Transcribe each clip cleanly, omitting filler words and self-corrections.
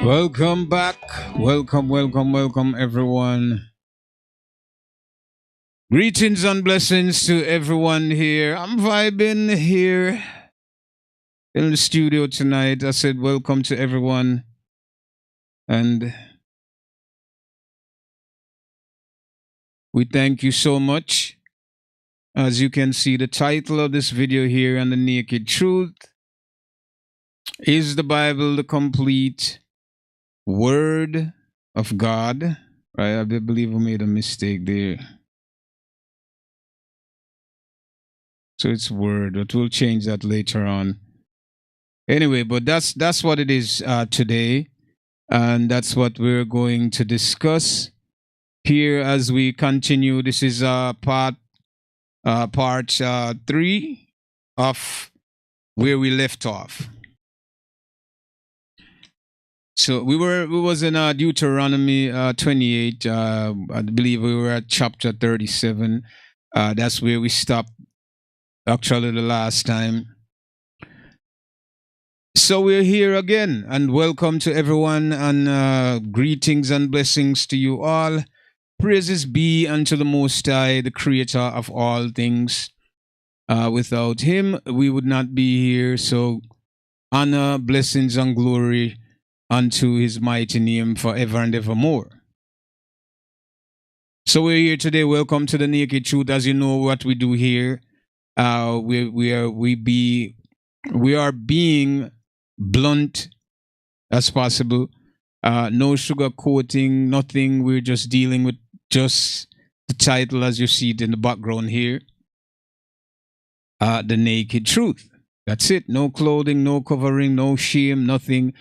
Welcome back. Welcome, everyone. Greetings and blessings to everyone here. I'm vibing here in the studio tonight. I said, welcome to everyone. And we thank you so much. As you can see, the title of this video here on the Naked Truth is the Bible the complete Word of God? Right? I believe we made a mistake there. So it's Word, but we'll change that later on. Anyway, but that's what it is today, and that's what we're going to discuss here as we continue. This is part 3 of where we left off. So we was in Deuteronomy 28. I believe we were at chapter 37. That's where we stopped actually the last time. So we're here again, and welcome to everyone, and greetings and blessings to you all. Praises be unto the Most High, the Creator of all things. Without Him, we would not be here. So honor, blessings, and glory unto His mighty name forever and evermore. So we're here today. Welcome to the Naked Truth. As you know, what we do here, we are being blunt as possible. No sugarcoating, nothing. We're just dealing with just the title as you see it in the background here. The Naked Truth. That's it. No clothing, no covering, no shame, nothing.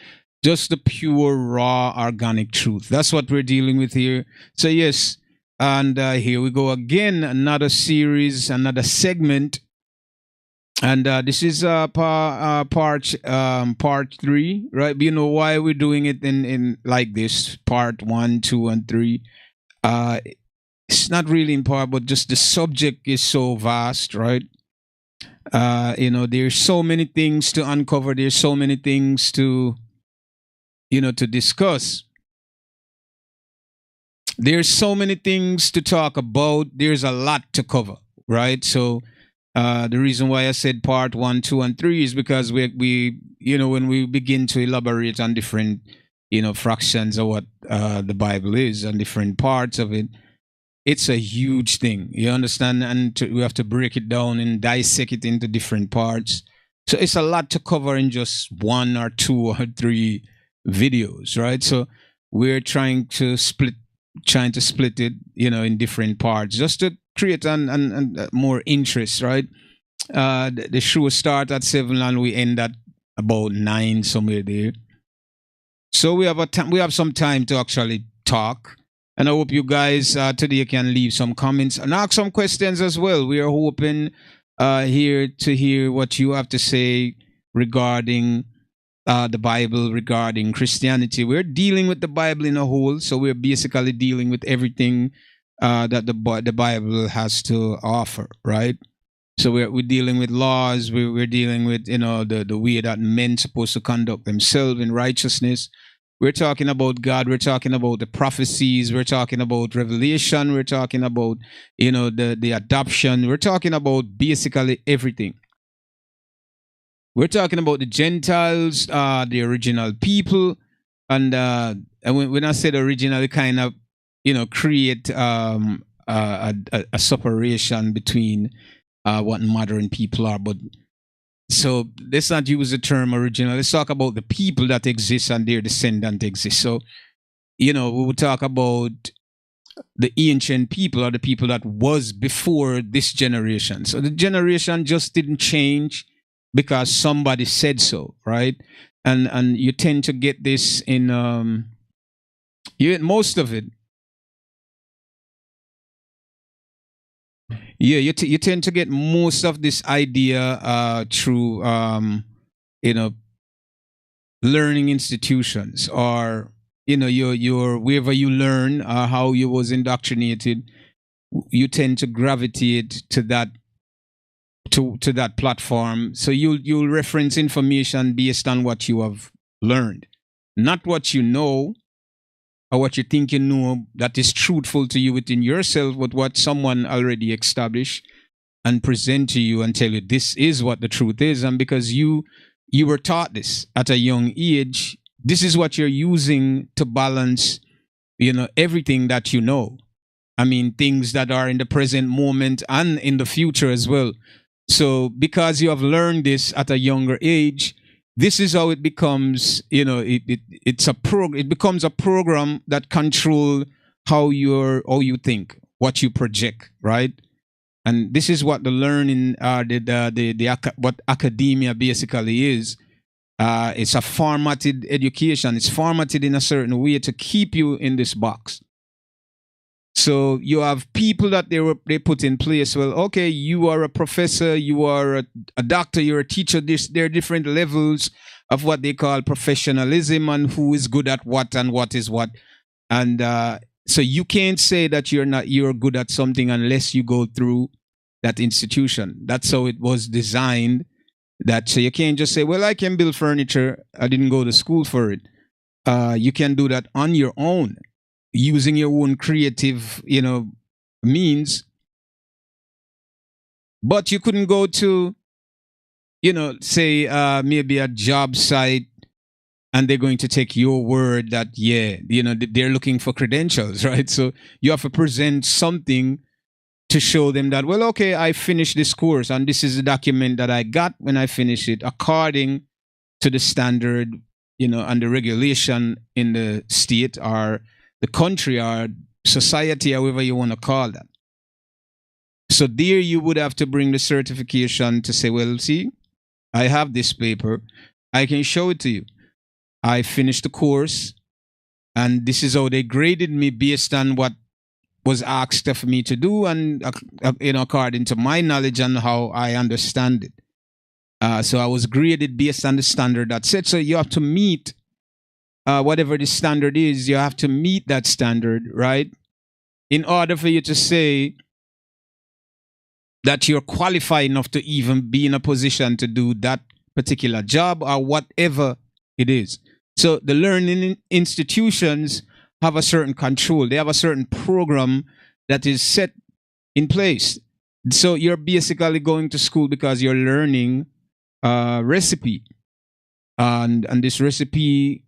Just the pure, raw, organic truth. That's what we're dealing with here. So yes, and here we go again. Another series, another segment. And this is part 3, right? You know why we're doing it in like this, part 1, 2, and 3. It's not really in part, but just the subject is so vast, right? There's so many things to uncover. There's so many things to discuss. There's so many things to talk about. There's a lot to cover, right? So the reason why I said part 1, 2, and 3 is because we when we begin to elaborate on different fractions of what the Bible is and different parts of it, it's a huge thing. You understand? And we have to break it down and dissect it into different parts. So it's a lot to cover in just 1 or 2 or 3 videos, right? So we're trying to split it, in different parts, just to create an more interest, right? The show start at 7 and we end at about 9, somewhere there. So we have some time to actually talk, and I hope you guys today can leave some comments and ask some questions as well. We are hoping here to hear what you have to say regarding the Bible, regarding Christianity. We're dealing with the Bible in a whole, so we're basically dealing with everything that the Bible has to offer, right? So we're dealing with laws. We're dealing with the way that men supposed to conduct themselves in righteousness. We're talking about God. We're talking about the prophecies. We're talking about revelation. We're talking about the adoption. We're talking about basically everything. We're talking about the Gentiles, the original people, and when I said original, it kind of create a separation between what modern people are. But so let's not use the term original. Let's talk about the people that exist and their descendant exist. So we will talk about the ancient people, or the people that was before this generation. So the generation just didn't change because somebody said so, right? And you tend to get this in most of it. Yeah, you tend to get most of this idea through learning institutions, or your wherever you learn, how you was indoctrinated. You tend to gravitate to that platform. So you'll reference information based on what you have learned. not what you know or what you think you know that is truthful to you within yourself, but what someone already established and present to you and tell you this is what the truth is. And because you were taught this at a young age, this is what you're using to balance, everything that you know. I mean, things that are in the present moment and in the future as well. So because you have learned this at a younger age, this is how it becomes, it becomes a program that control how you think, what you project, right? And this is what the learning, what academia basically is. It's a formatted education. It's formatted in a certain way to keep you in this box. So you have people that they put in place. Well, okay, you are a professor, you are a doctor, you're a teacher. There are different levels of what they call professionalism and who is good at what and what is what. And so you can't say that you're good at something unless you go through that institution. That's how it was designed. So you can't just say, well, I can build furniture. I didn't go to school for it. You can do that on your own, using your own creative, means. But you couldn't go to, say maybe a job site and they're going to take your word that, they're looking for credentials, right? So you have to present something to show them that, well, okay, I finished this course and this is the document that I got when I finished it according to the standard, and the regulation in the state or the country or society, however you want to call that. So there you would have to bring the certification to say, well, see, I have this paper. I can show it to you. I finished the course and this is how they graded me based on what was asked of me to do and, according to my knowledge and how I understand it. So I was graded based on the standard that's set. So you have to meet whatever the standard is, you have to meet that standard, right? In order for you to say that you're qualified enough to even be in a position to do that particular job or whatever it is. So the learning institutions have a certain control. They have a certain program that is set in place. So you're basically going to school because you're learning a recipe. And this recipe,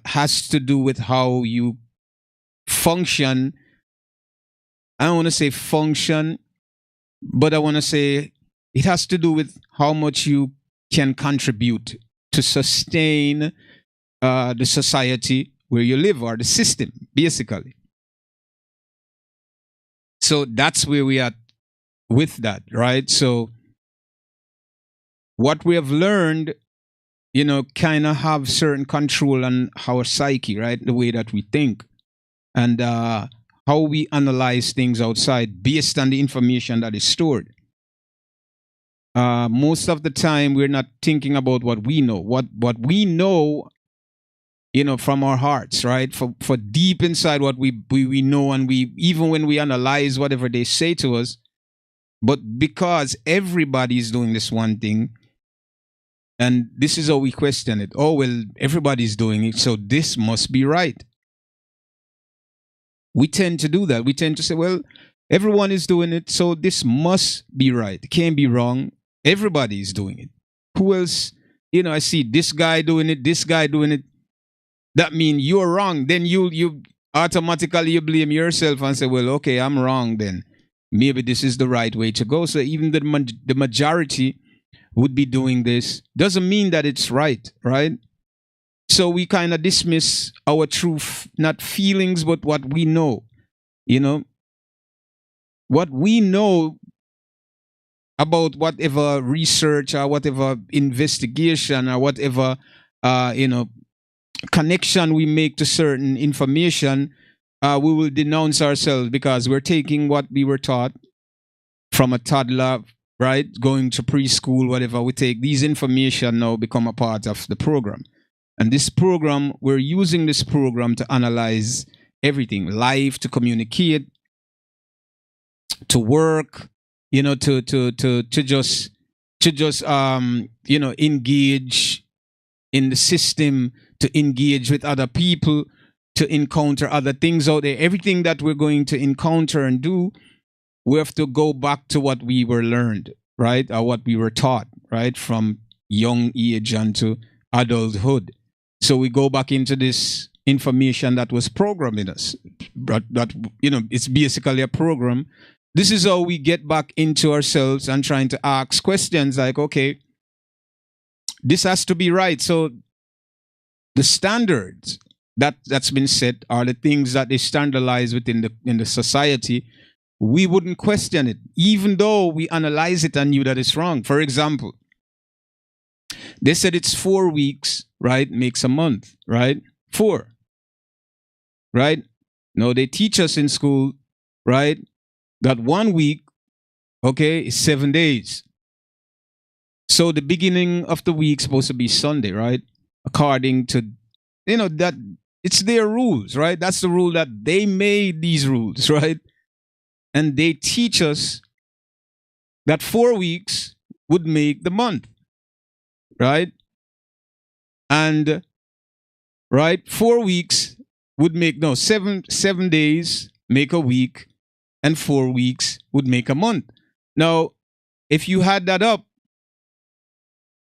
has to do with how you function. I don't want to say function, but I want to say it has to do with how much you can contribute to sustain the society where you live or the system, basically. So that's where we are with that, right? So what we have learned, kind of have certain control on our psyche, right? The way that we think and how we analyze things outside based on the information that is stored. Most of the time, we're not thinking about what we know. What we know, from our hearts, right? For deep inside what we know, and we even when we analyze whatever they say to us, but because everybody is doing this one thing, and this is how we question it. Oh, well, everybody's doing it, so this must be right. We tend to do that. We tend to say, well, everyone is doing it, so this must be right. It can't be wrong. Everybody is doing it. Who else? I see this guy doing it, this guy doing it. That means you're wrong. Then you automatically you blame yourself and say, well, okay, I'm wrong then. Maybe this is the right way to go. So even the majority would be doing this doesn't mean that it's right, right? So we kind of dismiss our truth, not feelings, but what we know. What we know about whatever research or whatever investigation or whatever connection we make to certain information, we will denounce ourselves because we're taking what we were taught from a toddler, right? Going to preschool, whatever. We take these information now become a part of the program. And this program, we're using this program to analyze everything, life, to communicate, to work, to just engage in the system, to engage with other people, to encounter other things out there. Everything that we're going to encounter and do, we have to go back to what we were learned, right? Or what we were taught, right? From young age unto adulthood. So we go back into this information that was programmed in us. But that, it's basically a program. This is how we get back into ourselves and trying to ask questions like, okay, this has to be right. So the standards that's been set are the things that they standardize within the society. We wouldn't question it, even though we analyze it and knew that it's wrong. For example, they said it's 4 weeks, right? Makes a month, right? 4, right? No, they teach us in school, right? That 1 week, okay, is 7 days. So the beginning of the week is supposed to be Sunday, right? According to, that it's their rules, right? That's the rule that they made these rules, right? And they teach us that 4 weeks would make the month, right? And, right, 4 weeks would make, no, 7 days make a week, and 4 weeks would make a month. Now, if you had that up,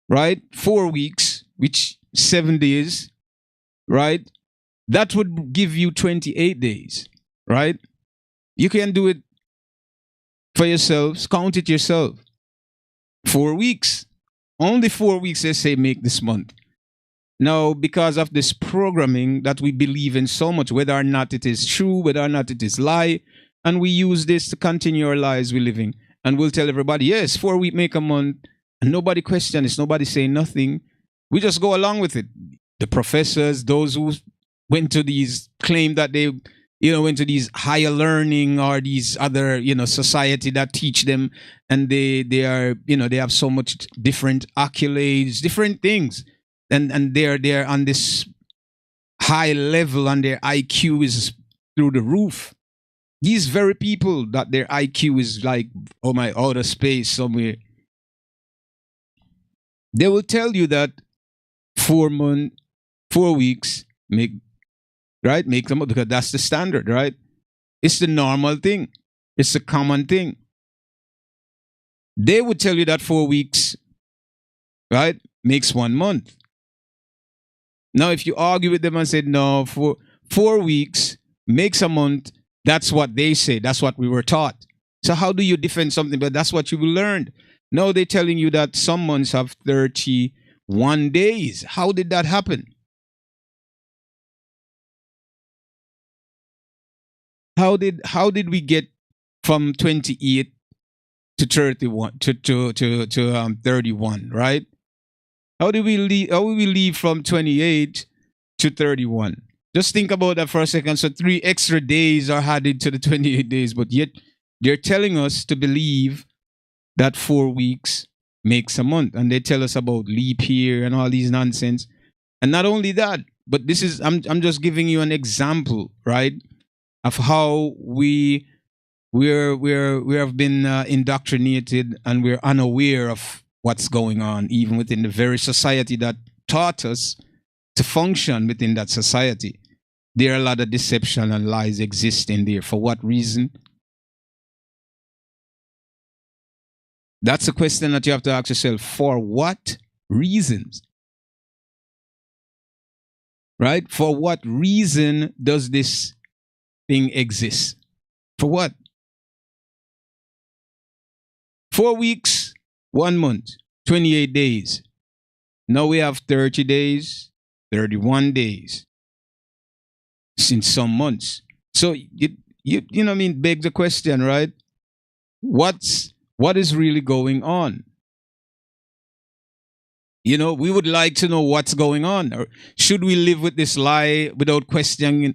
right, 4 weeks, which 7 days, right, that would give you 28 days, right? You can do it for yourselves, count it yourself. 4 weeks. Only 4 weeks, they say, make this month. Now, because of this programming that we believe in so much, whether or not it is true, whether or not it is lie, and we use this to continue our lives we're living. And we'll tell everybody, yes, 4 weeks make a month, and nobody questions it, nobody say nothing. We just go along with it. The professors, those who went to these, claim that they went to these higher learning or these other, society that teach them, and they are, they have so much different accolades, different things, and they're on this high level, and their IQ is through the roof. These very people that their IQ is like, oh my, outer space somewhere, they will tell you that 4 weeks make them up, because that's the standard, right? It's the normal thing. It's the common thing. They would tell you that 4 weeks, right, makes 1 month. Now, if you argue with them and say, no, 4 weeks makes a month, that's what they say. That's what we were taught. So how do you defend something? But that's what you learned. No, they're telling you that some months have 31 days. How did that happen? How did we get from 28 to 31 to 31, right? How did we leave from 28 to 31? Just think about that for a second. So 3 extra days are added to the 28 days, but yet they're telling us to believe that 4 weeks makes a month, and they tell us about leap year and all these nonsense. And not only that, but this is, I'm just giving you an example, right, of how we have been indoctrinated, and we're unaware of what's going on, even within the very society that taught us to function within that society. There are a lot of deception and lies existing there. For what reason? That's a question that you have to ask yourself. For what reasons? Right? For what reason does this thing exist? For what? 4 weeks, 1 month, 28 days. Now we have 30 days, 31 days since some months. So you know what I mean, beg the question, right? What is really going on? We would like to know what's going on. Or should we live with this lie without questioning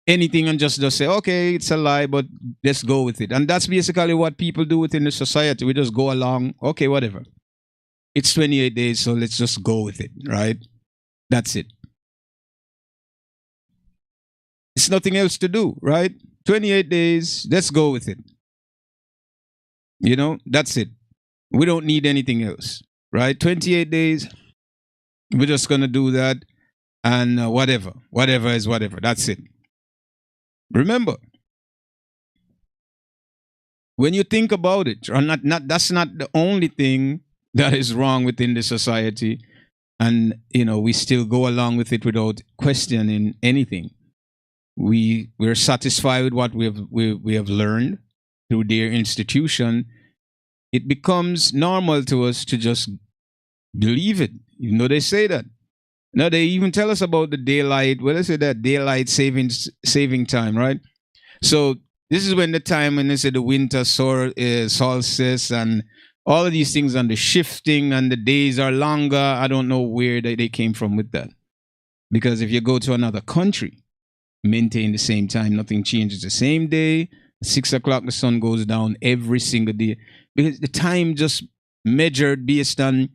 anything, and just say, okay, it's a lie, but let's go with it? And that's basically what people do within the society. We just go along, okay, whatever. It's 28 days, so let's just go with it, right? That's it. It's nothing else to do, right? 28 days, let's go with it. That's it. We don't need anything else, right? 28 days, We're just gonna do that, and whatever is whatever. That's it. Remember, when you think about it, or not that's not the only thing that is wrong within the society, and we still go along with it without questioning anything. We're satisfied with what we have learned through their institution. It becomes normal to us to just believe it. They say that. No, they even tell us about the daylight. What is it? That daylight saving time, right? So this is when the time when they say the winter solstice and all of these things and the shifting and the days are longer. I don't know where they came from with that. Because if you go to another country, maintain the same time, nothing changes. The same day, 6 o'clock, the sun goes down every single day. Because the time just measured based on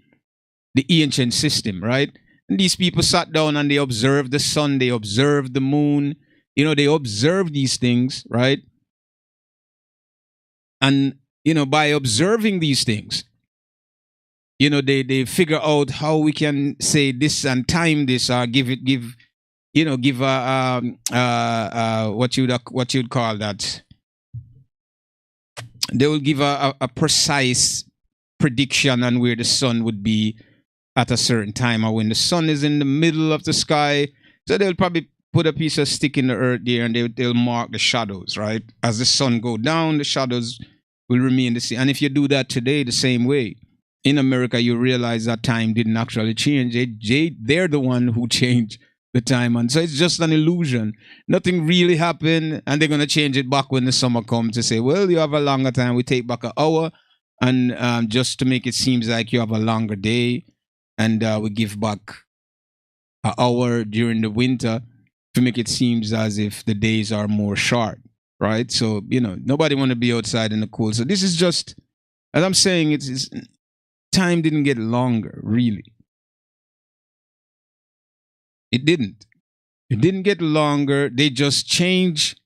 the ancient system, right? And these people sat down and they observed the sun, they observed the moon, they observed these things, right? And, by observing these things, they figure out how we can say this and time this or give what you'd call that. They will give a precise prediction on where the sun would be at a certain time, or when the sun is in the middle of the sky. So they'll probably put a piece of stick in the earth there, and they'll mark the shadows, right? As the sun go down, the shadows will remain the same. And if you do that today the same way, in America, you realize that time didn't actually change. They're the one who changed the time. And so it's just an illusion. Nothing really happened, and they're going to change it back when the summer comes to say, well, you have a longer time. We take back an hour, and just to make it seem like you have a longer day, and we give back an hour during the winter to make it seem as if the days are more short, right? So, nobody want to be outside in the cold. So this is just, as I'm saying, it's time didn't get longer, really. It didn't. It didn't get longer. They just changed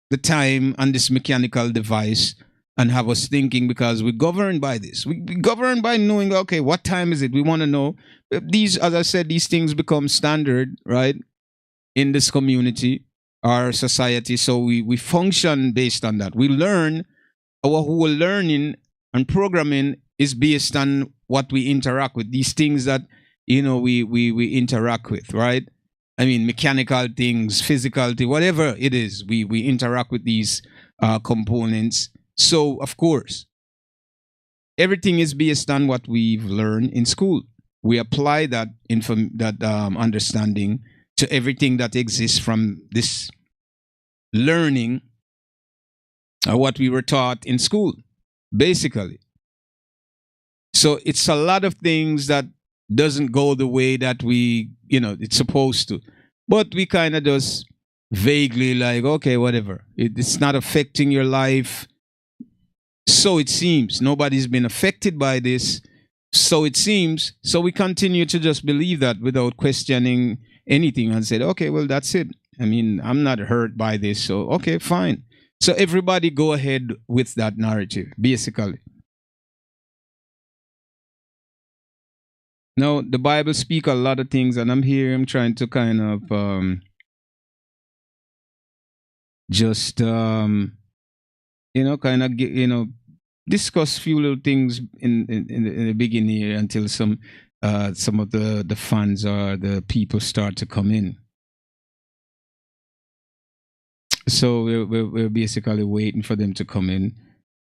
the time on this mechanical device and have us thinking, because we're governed by this. We governed by knowing, okay, what time is it? We want to know. These, as I said, these things become standard, right, in this community, our society. So we function based on that. We learn. Our whole learning and programming is based on what we interact with. These things that, we interact with, right? I mean, mechanical things, physical things, whatever it is, we interact with these components. So, of course, everything is based on what we've learned in school. We apply that understanding to everything that exists from this learning, what we were taught in school, basically. So it's a lot of things that doesn't go the way that it's supposed to. But we kind of just vaguely like, okay, whatever. It's not affecting your life. So it seems. Nobody's been affected by this. So it seems. So we continue to just believe that without questioning anything and said, okay, well, that's it. I mean, I'm not hurt by this. So, okay, fine. So everybody go ahead with that narrative, basically. Now, the Bible speak a lot of things, and I'm trying to kind of just kind of get, discuss few little things in the beginning here until some of the fans or the people start to come in. So we're basically waiting for them to come in.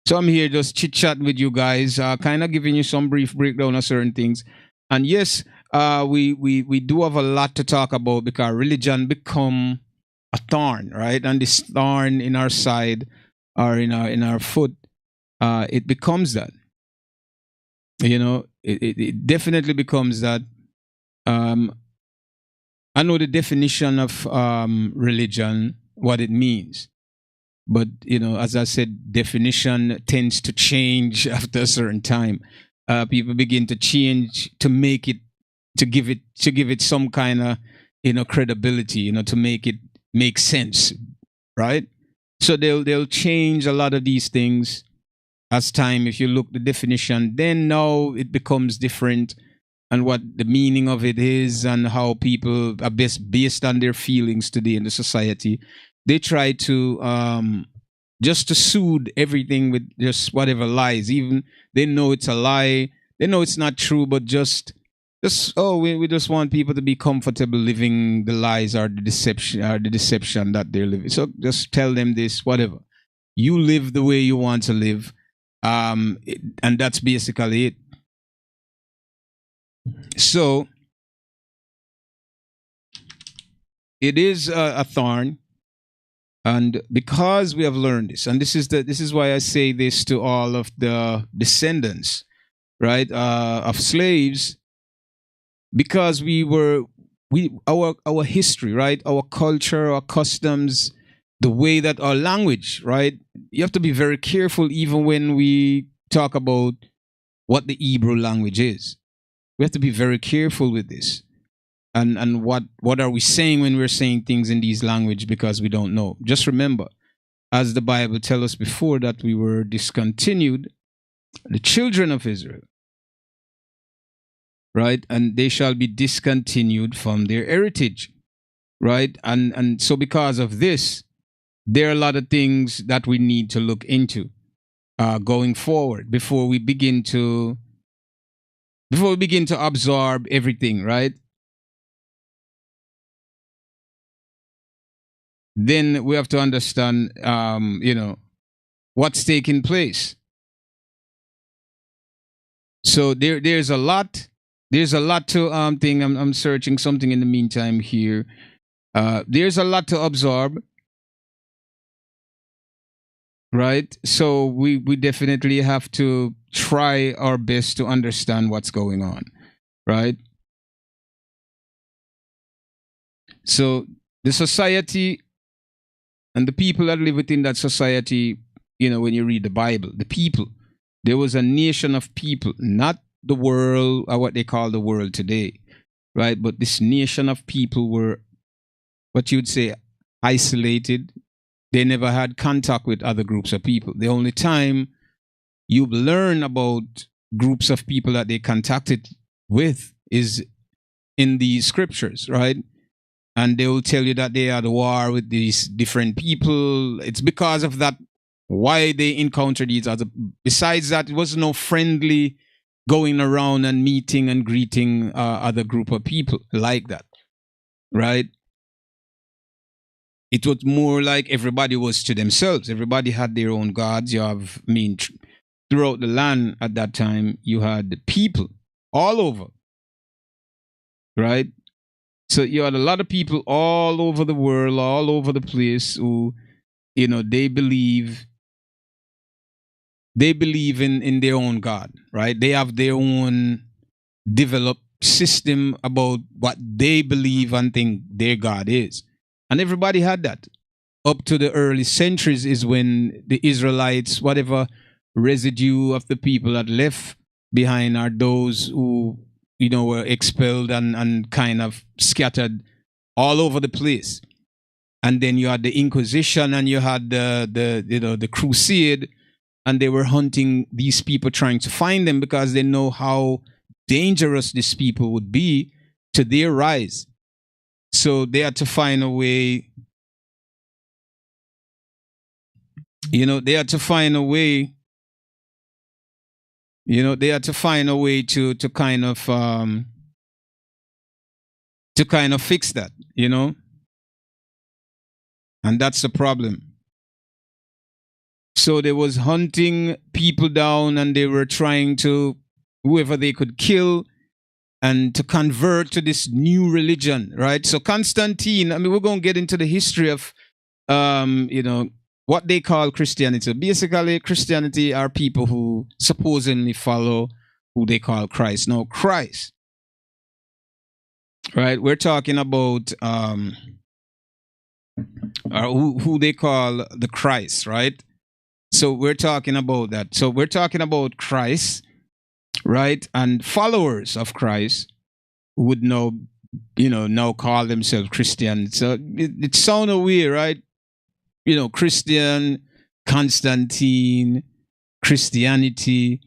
So I'm here just chit chat with you guys, kind of giving you some brief breakdown of certain things. And yes, we do have a lot to talk about, because religion become a thorn, right? And this thorn in our side or in our foot, it becomes that. It definitely becomes that. I know the definition of religion, what it means. But, as I said, definition tends to change after a certain time. People begin to change to make it, to give it some kind of, credibility, to make it make sense, right? So they'll change a lot of these things as time. If you look the definition, then now it becomes different. and what the meaning of it is, and how people are based on their feelings today in the society. They try to just to soothe everything with just whatever lies. Even they know it's a lie, they know it's not true, but just we just want people to be comfortable living the lies or the deception that they're living. So just tell them this, whatever. You live the way you want to live. And that's basically it. So it is a thorn, and because we have learned this, and this is why I say this to all of the descendants, right, of slaves, because our history, right, our culture, our customs, the way that our language, right, you have to be very careful even when we talk about what the Hebrew language is. We have to be very careful with this. And what are we saying when we're saying things in these language, because we don't know. Just remember, as the Bible tells us before, that we were discontinued, the children of Israel, right? And they shall be discontinued from their heritage, right? And so because of this, there are a lot of things that we need to look into going forward before we begin to absorb everything, right? Then we have to understand, what's taking place. So there's a lot to thing. I'm searching something in the meantime here. There's a lot to absorb, right? So we definitely have to try our best to understand what's going on, right? So the society and the people that live within that society, when you read the Bible, the people, there was a nation of people, not the world or what they call the world today, right? But this nation of people were what you'd say isolated. They never had contact with other groups of people. The only time you learn about groups of people that they contacted with is in the scriptures, right? And they will tell you that they had a war with these different people. It's because of that why they encountered these other. Besides that, it was no friendly going around and meeting and greeting other group of people like that, right? It was more like everybody was to themselves. Everybody had their own gods. You have, throughout the land at that time, you had the people all over, right? So you had a lot of people all over the world, all over the place who, they believe in their own God, right? They have their own developed system about what they believe and think their God is. And everybody had that. Up to the early centuries is when the Israelites, whatever residue of the people that left behind are those who, were expelled and kind of scattered all over the place. And then you had the Inquisition and you had the Crusade, and they were hunting these people, trying to find them because they know how dangerous these people would be to their rise. So they had to find a way, they had to find a way, to kind of fix that, and that's the problem. So they was hunting people down, and they were trying to, whoever they could kill, and to convert to this new religion, right? So Constantine, we're going to get into the history of, what they call Christianity. Basically, Christianity are people who supposedly follow who they call Christ. Now, Christ, right? We're talking about who they call the Christ, right? So we're talking about that. So we're talking about Christ, right? And followers of Christ would now call themselves Christian. So it sounds weird, right? Christian, Constantine, Christianity,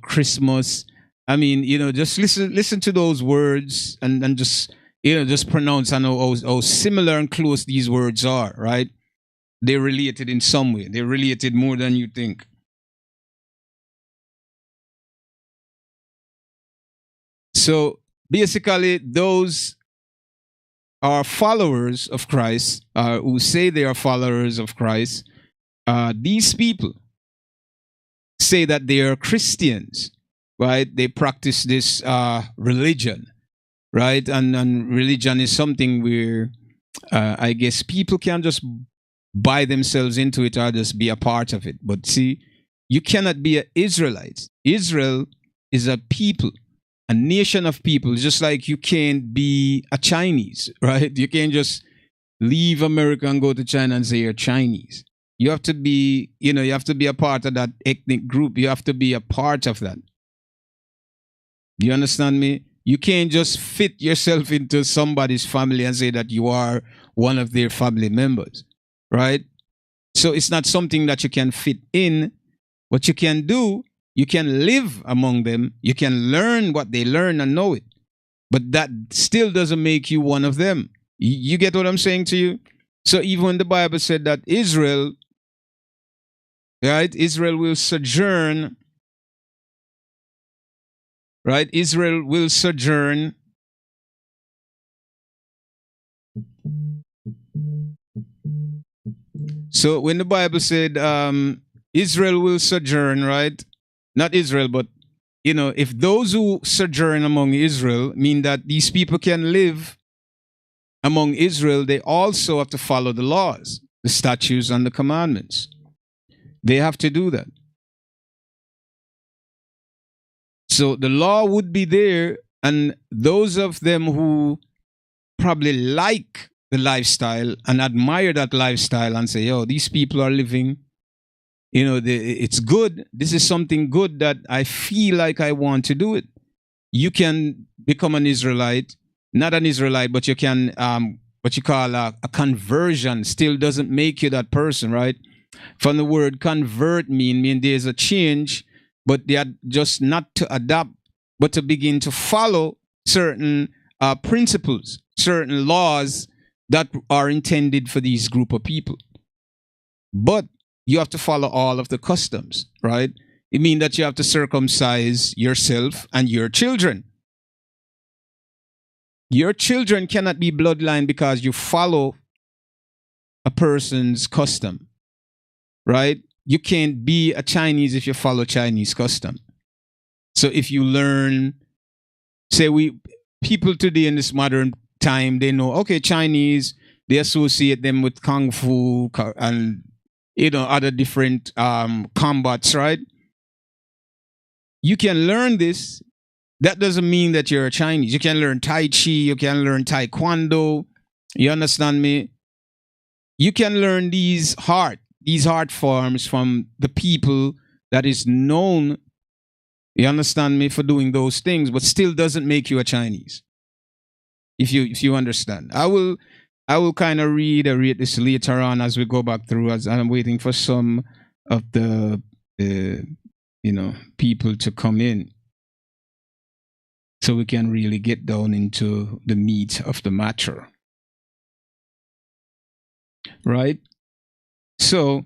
Christmas. I mean, just listen to those words and just, just pronounce and how similar and close these words are, right? They're related in some way. They're related more than you think. So basically, those are followers of Christ, who say they are followers of Christ. These people say that they are Christians, right? They practice this religion, right? And religion is something where I guess people can just buy themselves into it or just be a part of it. But see, you cannot be an Israelite. Israel is a people, a nation of people, just like you can't be a Chinese, right? You can't just leave America and go to China and say you're Chinese. You have to be, you have to be a part of that ethnic group. You have to be a part of that. Do you understand me? You can't just fit yourself into somebody's family and say that you are one of their family members, right? So it's not something that you can fit in. What you can do, you can live among them. You can learn what they learn and know it. But that still doesn't make you one of them. You get what I'm saying to you? So even when the Bible said that Israel, right, Israel will sojourn, right? Israel will sojourn. So when the Bible said Israel will sojourn, right? Not Israel, but if those who sojourn among Israel mean that these people can live among Israel, they also have to follow the laws, the statutes, and the commandments. They have to do that. So the law would be there, and those of them who probably like the lifestyle and admire that lifestyle and say, yo, these people are living, it's good. This is something good that I feel like I want to do it. You can become an Israelite, not an Israelite, but you can, what you call a conversion still doesn't make you that person, right? From the word convert mean there's a change, but they are just not to adapt, but to begin to follow certain principles, certain laws that are intended for these group of people. But you have to follow all of the customs, right? It means that you have to circumcise yourself and your children. Your children cannot be bloodline because you follow a person's custom, right? You can't be a Chinese if you follow Chinese custom. So if you learn, say people today in this modern time, they know, okay, Chinese, they associate them with Kung Fu and, other different combats, right? You can learn this. That doesn't mean that you're a Chinese. You can learn Tai Chi, you can learn Taekwondo. You understand me? You can learn these art forms from the people that is known, you understand me, for doing those things, but still doesn't make you a Chinese. If you understand. I will kind of reiterate this later on as we go back through, as I'm waiting for some of the people to come in, so we can really get down into the meat of the matter. Right? So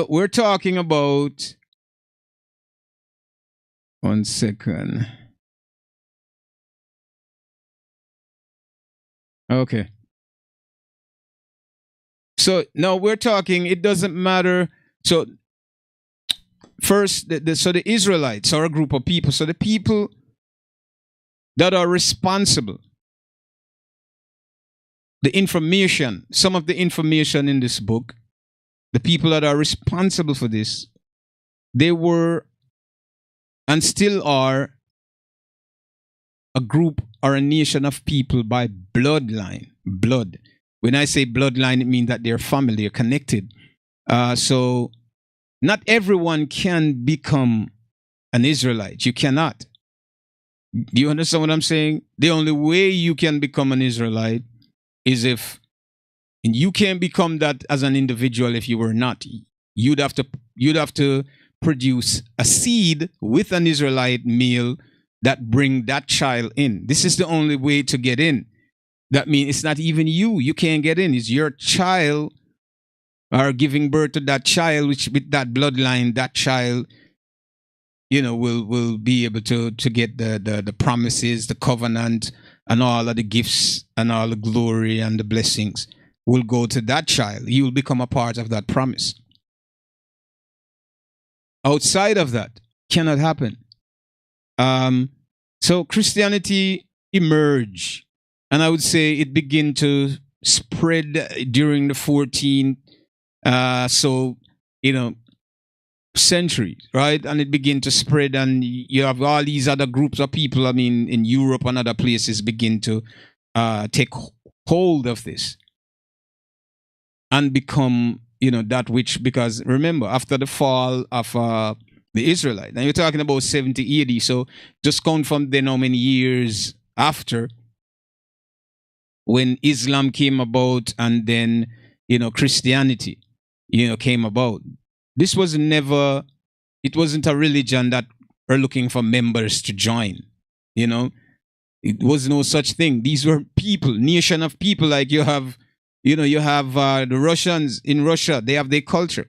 we're talking about, one second. Okay. So now we're talking, it doesn't matter. So first, so the Israelites are a group of people. So the people that are responsible, the information, some of the information in this book, the people that are responsible for this, they were and still are a group or a nation of people by bloodline. Blood. When I say bloodline, it means that they're family, they're connected. So not everyone can become an Israelite. You cannot. Do you understand what I'm saying? The only way you can become an Israelite is if, and you can't become that as an individual if you were not. You'd have to produce a seed with an Israelite male that bring that child in. This is the only way to get in. That means it's not even you. You can't get in. It's your child or giving birth to that child, which with that bloodline, that child, will be able to get the promises, the covenant, and all of the gifts and all the glory and the blessings will go to that child. You will become a part of that promise. Outside of that, cannot happen. So Christianity emerged, and I would say it began to spread during the 14th, century, right? And it began to spread, and you have all these other groups of people, in Europe and other places begin to take hold of this and become, that which, because remember, after the fall of the Israelite, now you're talking about 70 AD, so just count from then how many years after when Islam came about and then, Christianity, came about. This was never, it wasn't a religion that are looking for members to join, It was no such thing. These were people, nation of people, like you have, you have the Russians in Russia, they have their culture.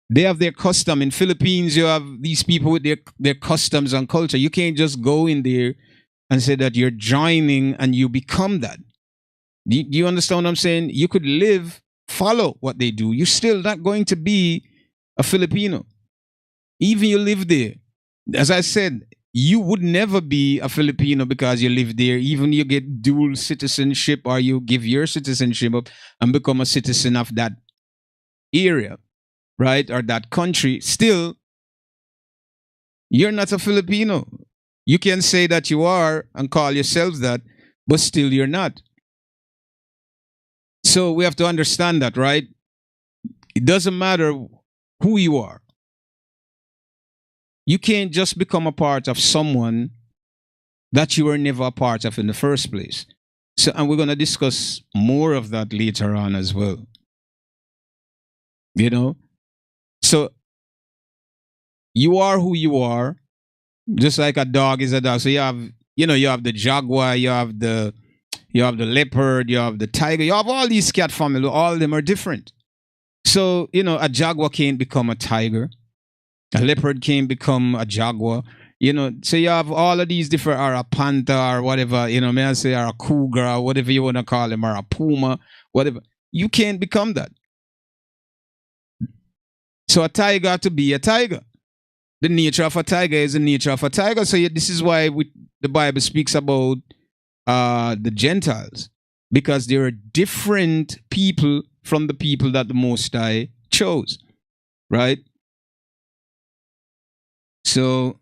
They have their custom. In Philippines, you have these people with their customs and culture. You can't just go in there and say that you're joining and you become that. Do you understand what I'm saying? You could follow what they do. You're still not going to be a Filipino. Even you live there. As I said, you would never be a Filipino because you live there. Even you get dual citizenship or you give your citizenship up and become a citizen of that area, right? Or that country. Still, you're not a Filipino. You can say that you are and call yourselves that, but still you're not. So we have to understand that, right? It doesn't matter who you are. You can't just become a part of someone that you were never a part of in the first place. So, and we're going to discuss more of that later on as well. So you are who you are, just like a dog is a dog. So you have, you have the jaguar, you have the leopard, you have the tiger, you have all these cat family, all of them are different. So, a jaguar can't become a tiger. A leopard can't become a jaguar. So you have all of these different, or a panther, or whatever, may I say, or a cougar, or whatever you want to call them, or a puma, whatever. You can't become that. So a tiger has to be a tiger. The nature of a tiger is the nature of a tiger. So this is why the Bible speaks about the Gentiles, because there are different people from the people that the Most High chose, right? So,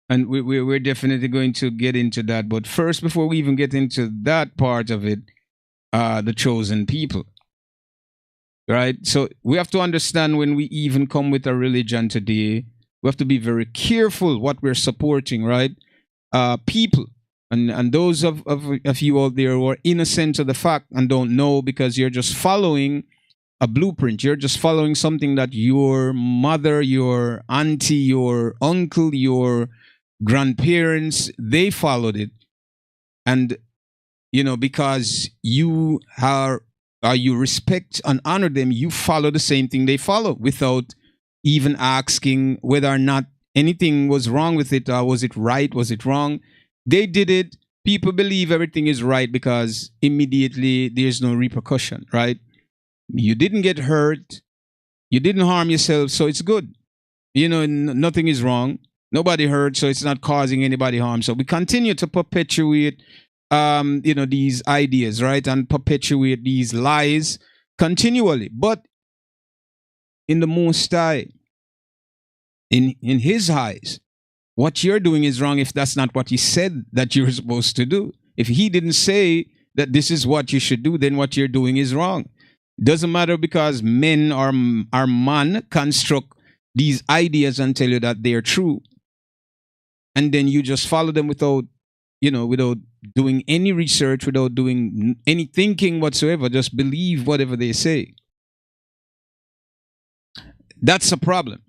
and we're definitely going to get into that. But first, before we even get into that part of it, the chosen people, right? So we have to understand when we even come with a religion today, we have to be very careful what we're supporting, right? People. And those of you out there who are innocent of the fact and don't know, because you're just following a blueprint. You're just following something that your mother, your auntie, your uncle, your grandparents, they followed it. And, because you you respect and honor them, you follow the same thing they follow without even asking whether or not anything was wrong with it, or was it right, was it wrong. They did it. People believe everything is right because immediately there's no repercussion, right? You didn't get hurt. You didn't harm yourself, so it's good. Nothing is wrong. Nobody hurt, so it's not causing anybody harm. So we continue to perpetuate, these ideas, right? And perpetuate these lies continually. But in the Most High, in His eyes, what you're doing is wrong if that's not what He said that you're supposed to do. If He didn't say that this is what you should do, then what you're doing is wrong. It doesn't matter, because men or man construct these ideas and tell you that they're true. And then you just follow them without doing any research, without doing any thinking whatsoever. Just believe whatever they say. That's a problem.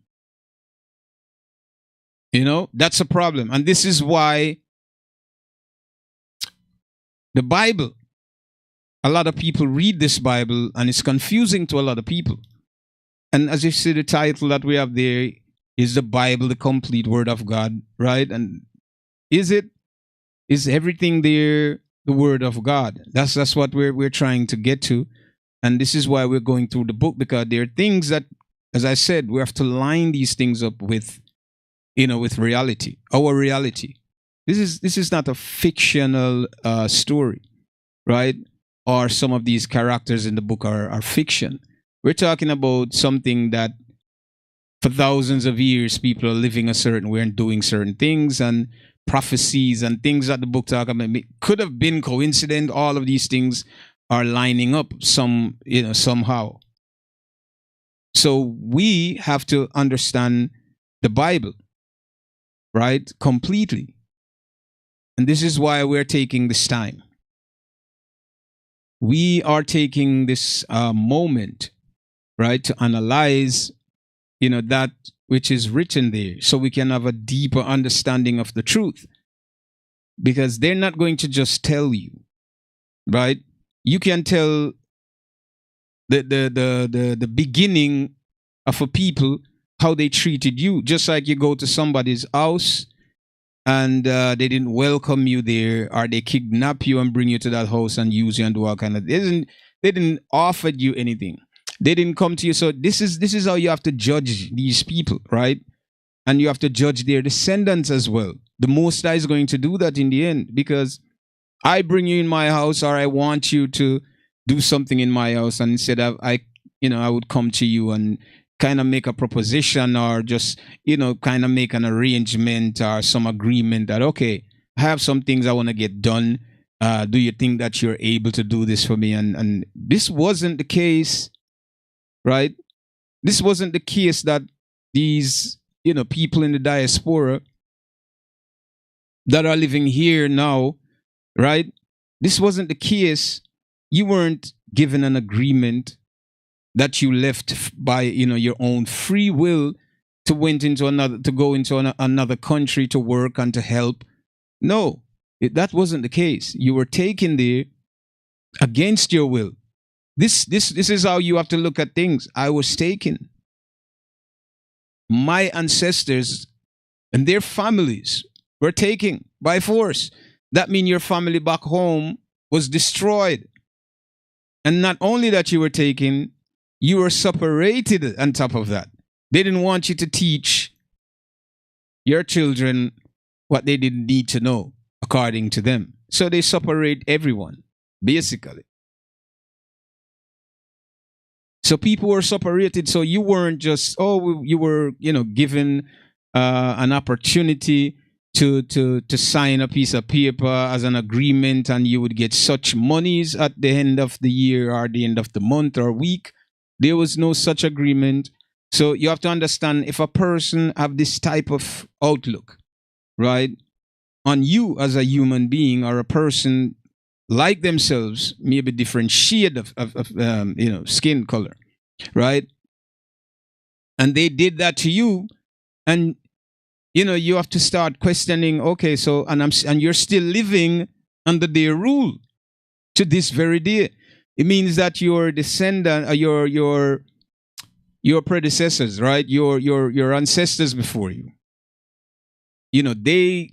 You know, that's a problem. And this is why the Bible, a lot of people read this Bible and it's confusing to a lot of people. And as you see, the title that we have there is the Bible, the complete Word of God, right? And is it? Is everything there the Word of God? That's what we're trying to get to. And this is why we're going through the book, because there are things that, as I said, we have to line these things up with, with reality, our reality. This is not a fictional story, right? Or some of these characters in the book are fiction. We're talking about something that for thousands of years people are living a certain way and doing certain things, and prophecies and things that the book talk about could have been coincident. All of these things are lining up somehow. So we have to understand the Bible, right, completely. And this is why we're taking this time. We are taking this moment, right, to analyze, that which is written there, so we can have a deeper understanding of the truth. Because they're not going to just tell you, right? You can tell the beginning of a people, how they treated you, just like you go to somebody's house and they didn't welcome you there, or they kidnap you and bring you to that house and use you and do all kind of. They didn't offer you anything. They didn't come to you. So this is how you have to judge these people, right? And you have to judge their descendants as well. The Most High is going to do that in the end, because I bring you in my house, or I want you to do something in my house, and instead of I would come to you and kind of make a proposition, or just kind of make an arrangement or some agreement that, okay, I have some things I want to get done. Do you think that you're able to do this for me? And this wasn't the case, right? This wasn't the case that these people in the diaspora that are living here now, right? This wasn't the case. You weren't given an agreement that you left by your own free will to go into another country to work and to help. No, that wasn't the case. You were taken there against your will. This is how you have to look at things. I was taken. My ancestors and their families were taken by force. That means your family back home was destroyed. And not only that you were taken, you were separated on top of that. They didn't want you to teach your children what they didn't need to know, according to them. So they separate everyone, basically. So people were separated. So you weren't just, you were, given an opportunity to sign a piece of paper as an agreement, and you would get such monies at the end of the year or the end of the month or week. There was no such agreement. So you have to understand, if a person have this type of outlook, right, on you as a human being, or a person like themselves, maybe different shade of skin color, right? And they did that to you, and you have to start questioning. Okay, so and you're still living under their rule to this very day. It means that your descendant, your predecessors, right? Your ancestors before you. They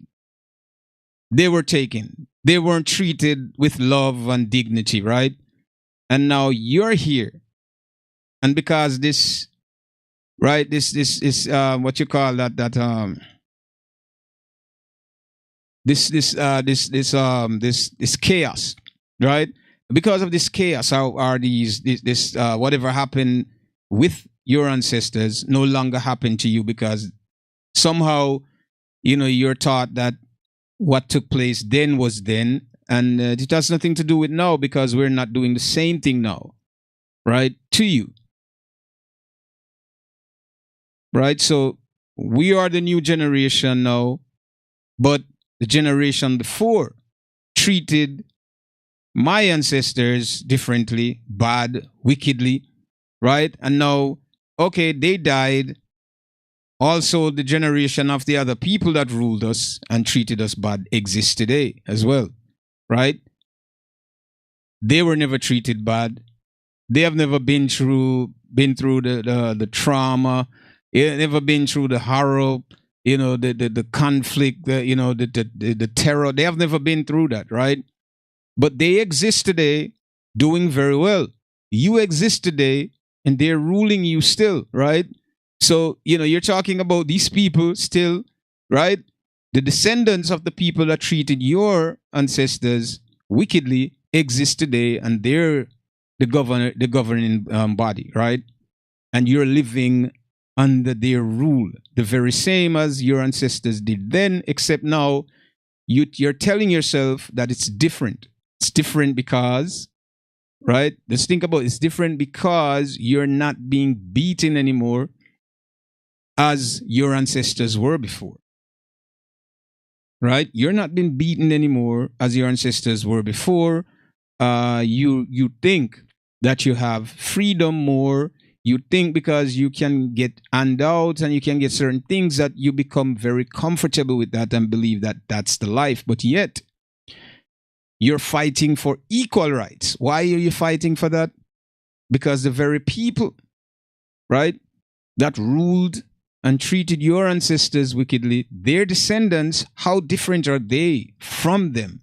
were taken. They weren't treated with love and dignity, right? And now you're here, and because this, right? This is what you call that this chaos, right? Because of this chaos, how are this whatever happened with your ancestors no longer happened to you, because somehow you're taught that what took place then was then, and it has nothing to do with now, because we're not doing the same thing now, right, to you, right? So we are the new generation now, but the generation before treated my ancestors differently, bad, wickedly, right? And now okay, they died. Also, the generation of the other people that ruled us and treated us bad exists today as well, right? They were never treated bad. They have never been through the trauma. They have never been through the horror, the conflict, the terror. They have never been through that, right? But they exist today doing very well. You exist today and they're ruling you still, right? So, you're talking about these people still, right? The descendants of the people that treated your ancestors wickedly exist today, and they're the governing body, right? And you're living under their rule, the very same as your ancestors did then, except now you're telling yourself that it's different. It's different because, right? Let's think about it. It's different because you're not being beaten anymore as your ancestors were before. Right? You're not being beaten anymore as your ancestors were before. You think that you have freedom more. You think because you can get handouts and you can get certain things that you become very comfortable with that and believe that that's the life. But yet, you're fighting for equal rights. Why are you fighting for that? Because the very people, right, that ruled and treated your ancestors wickedly, their descendants, how different are they from them?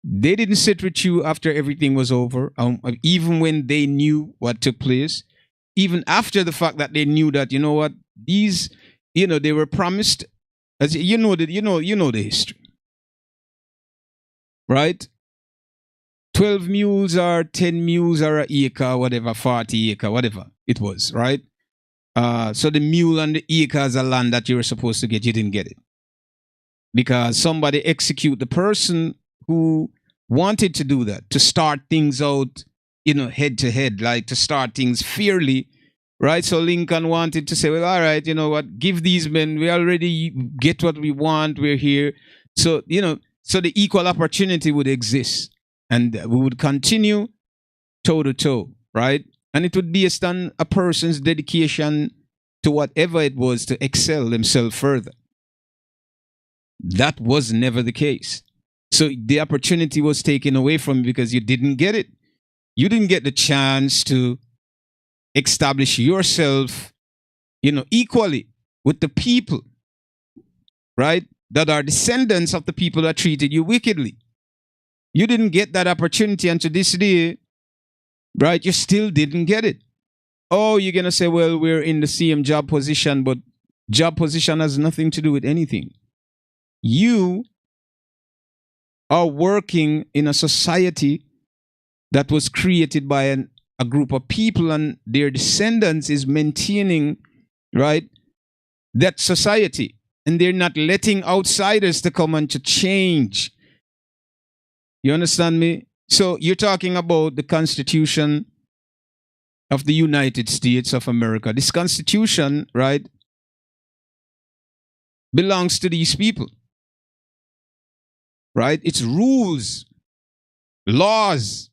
They didn't sit with you after everything was over, even when they knew what took place, even after the fact that they knew that, what, these, they were promised, as you know the history. Right? 12 mules or 10 mules or an acre, whatever, 40 acre, whatever it was, right? So the mule and the acres of land that you were supposed to get, you didn't get it. Because somebody execute the person who wanted to do that, to start things out, head to head, like to start things fairly, right? So Lincoln wanted to say, well, all right, you know what, give these men, we already get what we want, we're here. So, so the equal opportunity would exist and we would continue toe to toe, right? And it would be based on a person's dedication to whatever it was to excel themselves further. That was never the case. So the opportunity was taken away from you because you didn't get it. You didn't get the chance to establish yourself, equally with the people, right? That are descendants of the people that treated you wickedly. You didn't get that opportunity, and to this day, right, you still didn't get it. Oh, you're going to say, well, we're in the same job position, but job position has nothing to do with anything. You are working in a society that was created by a group of people, and their descendants is maintaining, right, that society. And they're not letting outsiders to come and to change. You understand me? So you're talking about the Constitution of the United States of America. This Constitution, right, belongs to these people. Right? It's rules, laws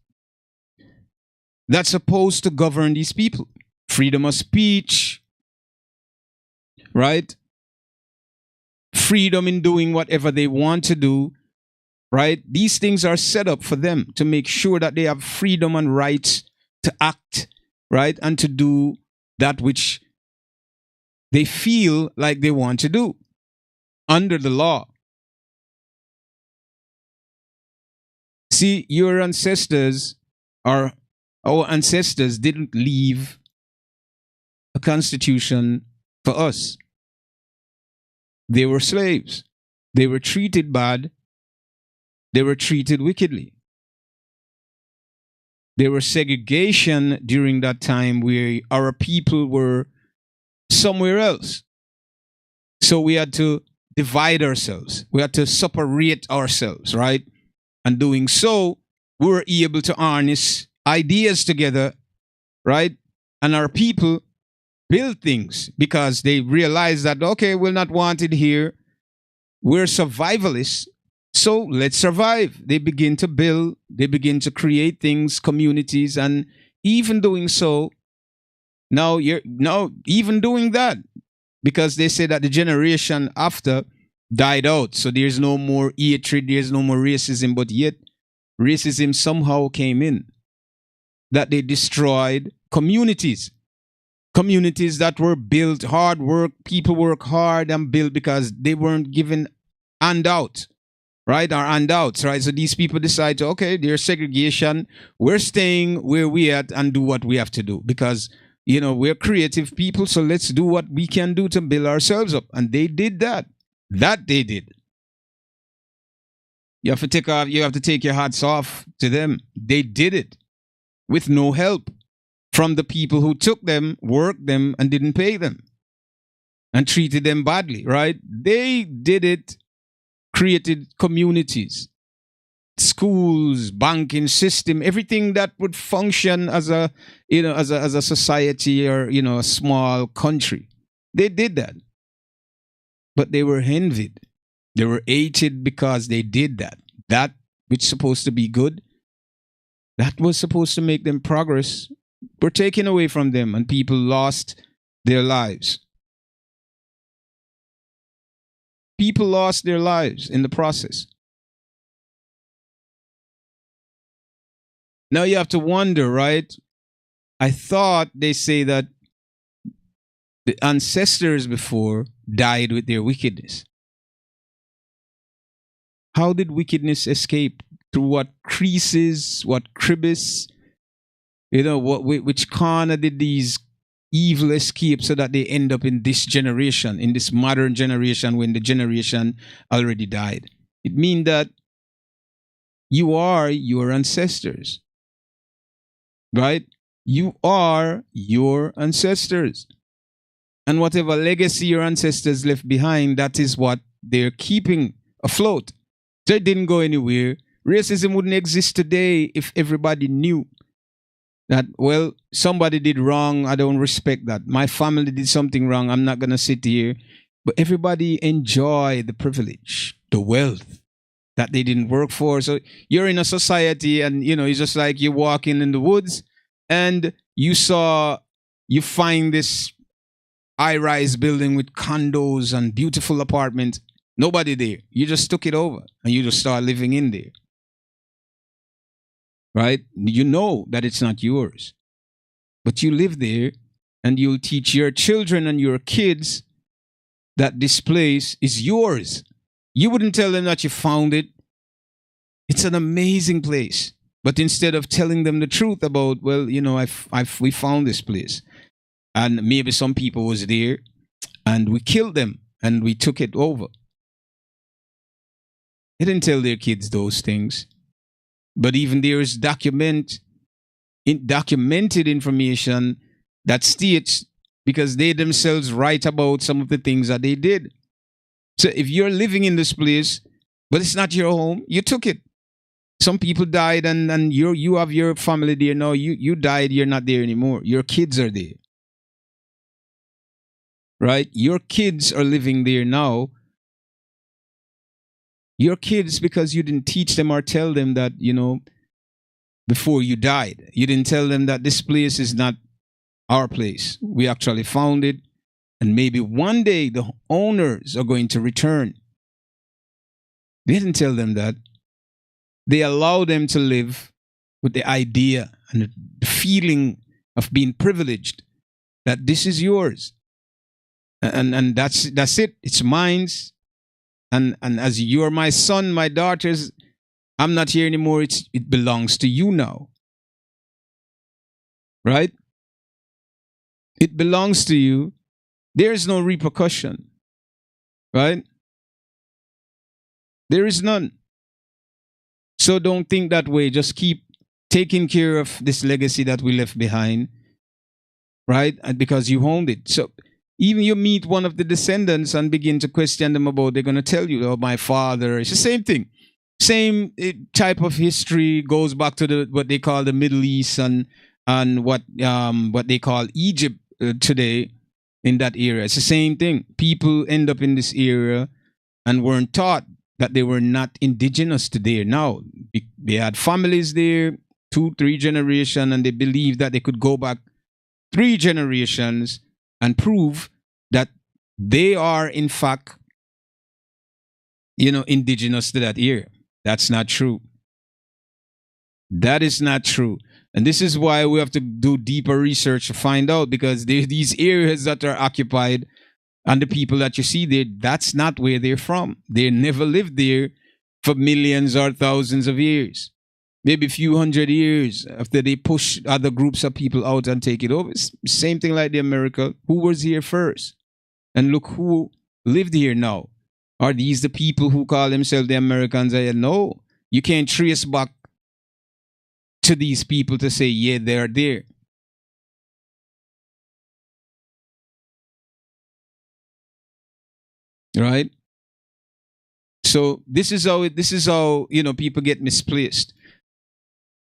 that's supposed to govern these people. Freedom of speech, right? Freedom in doing whatever they want to do, right? These things are set up for them to make sure that they have freedom and rights to act, right? And to do that which they feel like they want to do under the law. See, your ancestors, or our ancestors, didn't leave a constitution for us. They were slaves. They were treated bad. They were treated wickedly. There was segregation during that time where our people were somewhere else. So we had to divide ourselves. We had to separate ourselves, right? And doing so, we were able to harness ideas together, right? And our people build things because they realize that, okay, we're not wanted here. We're survivalists. So let's survive. They begin to build, they begin to create things, communities, and even doing so, Now you're now even doing that because they say that the generation after died out. So there's no more hatred, there's no more racism, but yet racism somehow came in. That they destroyed communities. Communities that were built hard work, people work hard and build because they weren't given handouts, right? Or handouts, right? So these people decide to, okay, there's segregation. We're staying where we at and do what we have to do because, you know, we're creative people. So let's do what we can do to build ourselves up. And they did that. That they did. You have to take your hats off to them. They did it with no help from the people who took them, worked them, and didn't pay them and treated them badly, right? They did it, created communities, schools, banking system, everything that would function as a, you know, as a society or, you know, a small country. They did that. But they were envied. They were hated because they did that. That which is supposed to be good, that was supposed to make them progress, were taken away from them and people lost their lives. People lost their lives in the process. Now you have to wonder, right? I thought they say that the ancestors before died with their wickedness. How did wickedness escape? Through what creases, what crevice? You know, which corner did these evil escape so that they end up in this generation, in this modern generation when the generation already died? It means that you are your ancestors, right? You are your ancestors. And whatever legacy your ancestors left behind, that is what they're keeping afloat. So it didn't go anywhere. Racism wouldn't exist today if everybody knew that, well, somebody did wrong. I don't respect that. My family did something wrong. I'm not going to sit here. But everybody enjoy the privilege, the wealth that they didn't work for. So you're in a society and, you know, it's just like you're walking in the woods and you find this high-rise building with condos and beautiful apartments. Nobody there. You just took it over and you just start living in there. Right? You know that it's not yours. But you live there and you'll teach your children and your kids that this place is yours. You wouldn't tell them that you found it. It's an amazing place. But instead of telling them the truth about, well, you know, we found this place. And maybe some people was there and we killed them and we took it over. They didn't tell their kids those things. But even there is documented information that states, because they themselves write about some of the things that they did. So if you're living in this place, but it's not your home, you took it. Some people died and you have your family there. No, you died, you're not there anymore. Your kids are there. Right? Your kids are living there now. Your kids, because you didn't teach them or tell them that, you know, before you died. You didn't tell them that this place is not our place. We actually found it. And maybe one day the owners are going to return. They didn't tell them that. They allowed them to live with the idea and the feeling of being privileged, that this is yours. And that's it. It's mine. And as you're my son, my daughters, I'm not here anymore. It belongs to you now. Right? It belongs to you. There is no repercussion. Right? There is none. So don't think that way. Just keep taking care of this legacy that we left behind. Right? And because you owned it. So even you meet one of the descendants and begin to question them about, they're going to tell you, oh, my father. It's the same thing. Same type of history goes back to what they call the Middle East and what they call Egypt today in that era. It's the same thing. People end up in this era and weren't taught that they were not indigenous to there. Now, they had families there, 2-3 generations, and they believed that they could go back 3 generations and prove that they are in fact, indigenous to that area. That's not true. That is not true. And this is why we have to do deeper research to find out, because these areas that are occupied and the people that you see there, that's not where they're from. They never lived there for millions or thousands of years. Maybe a few hundred years after they push other groups of people out and take it over. It's same thing like the America. Who was here first? And look who lived here now. Are these the people who call themselves the Americans? No, you can't trace back to these people to say, yeah, they're there. Right? So this is how people get misplaced.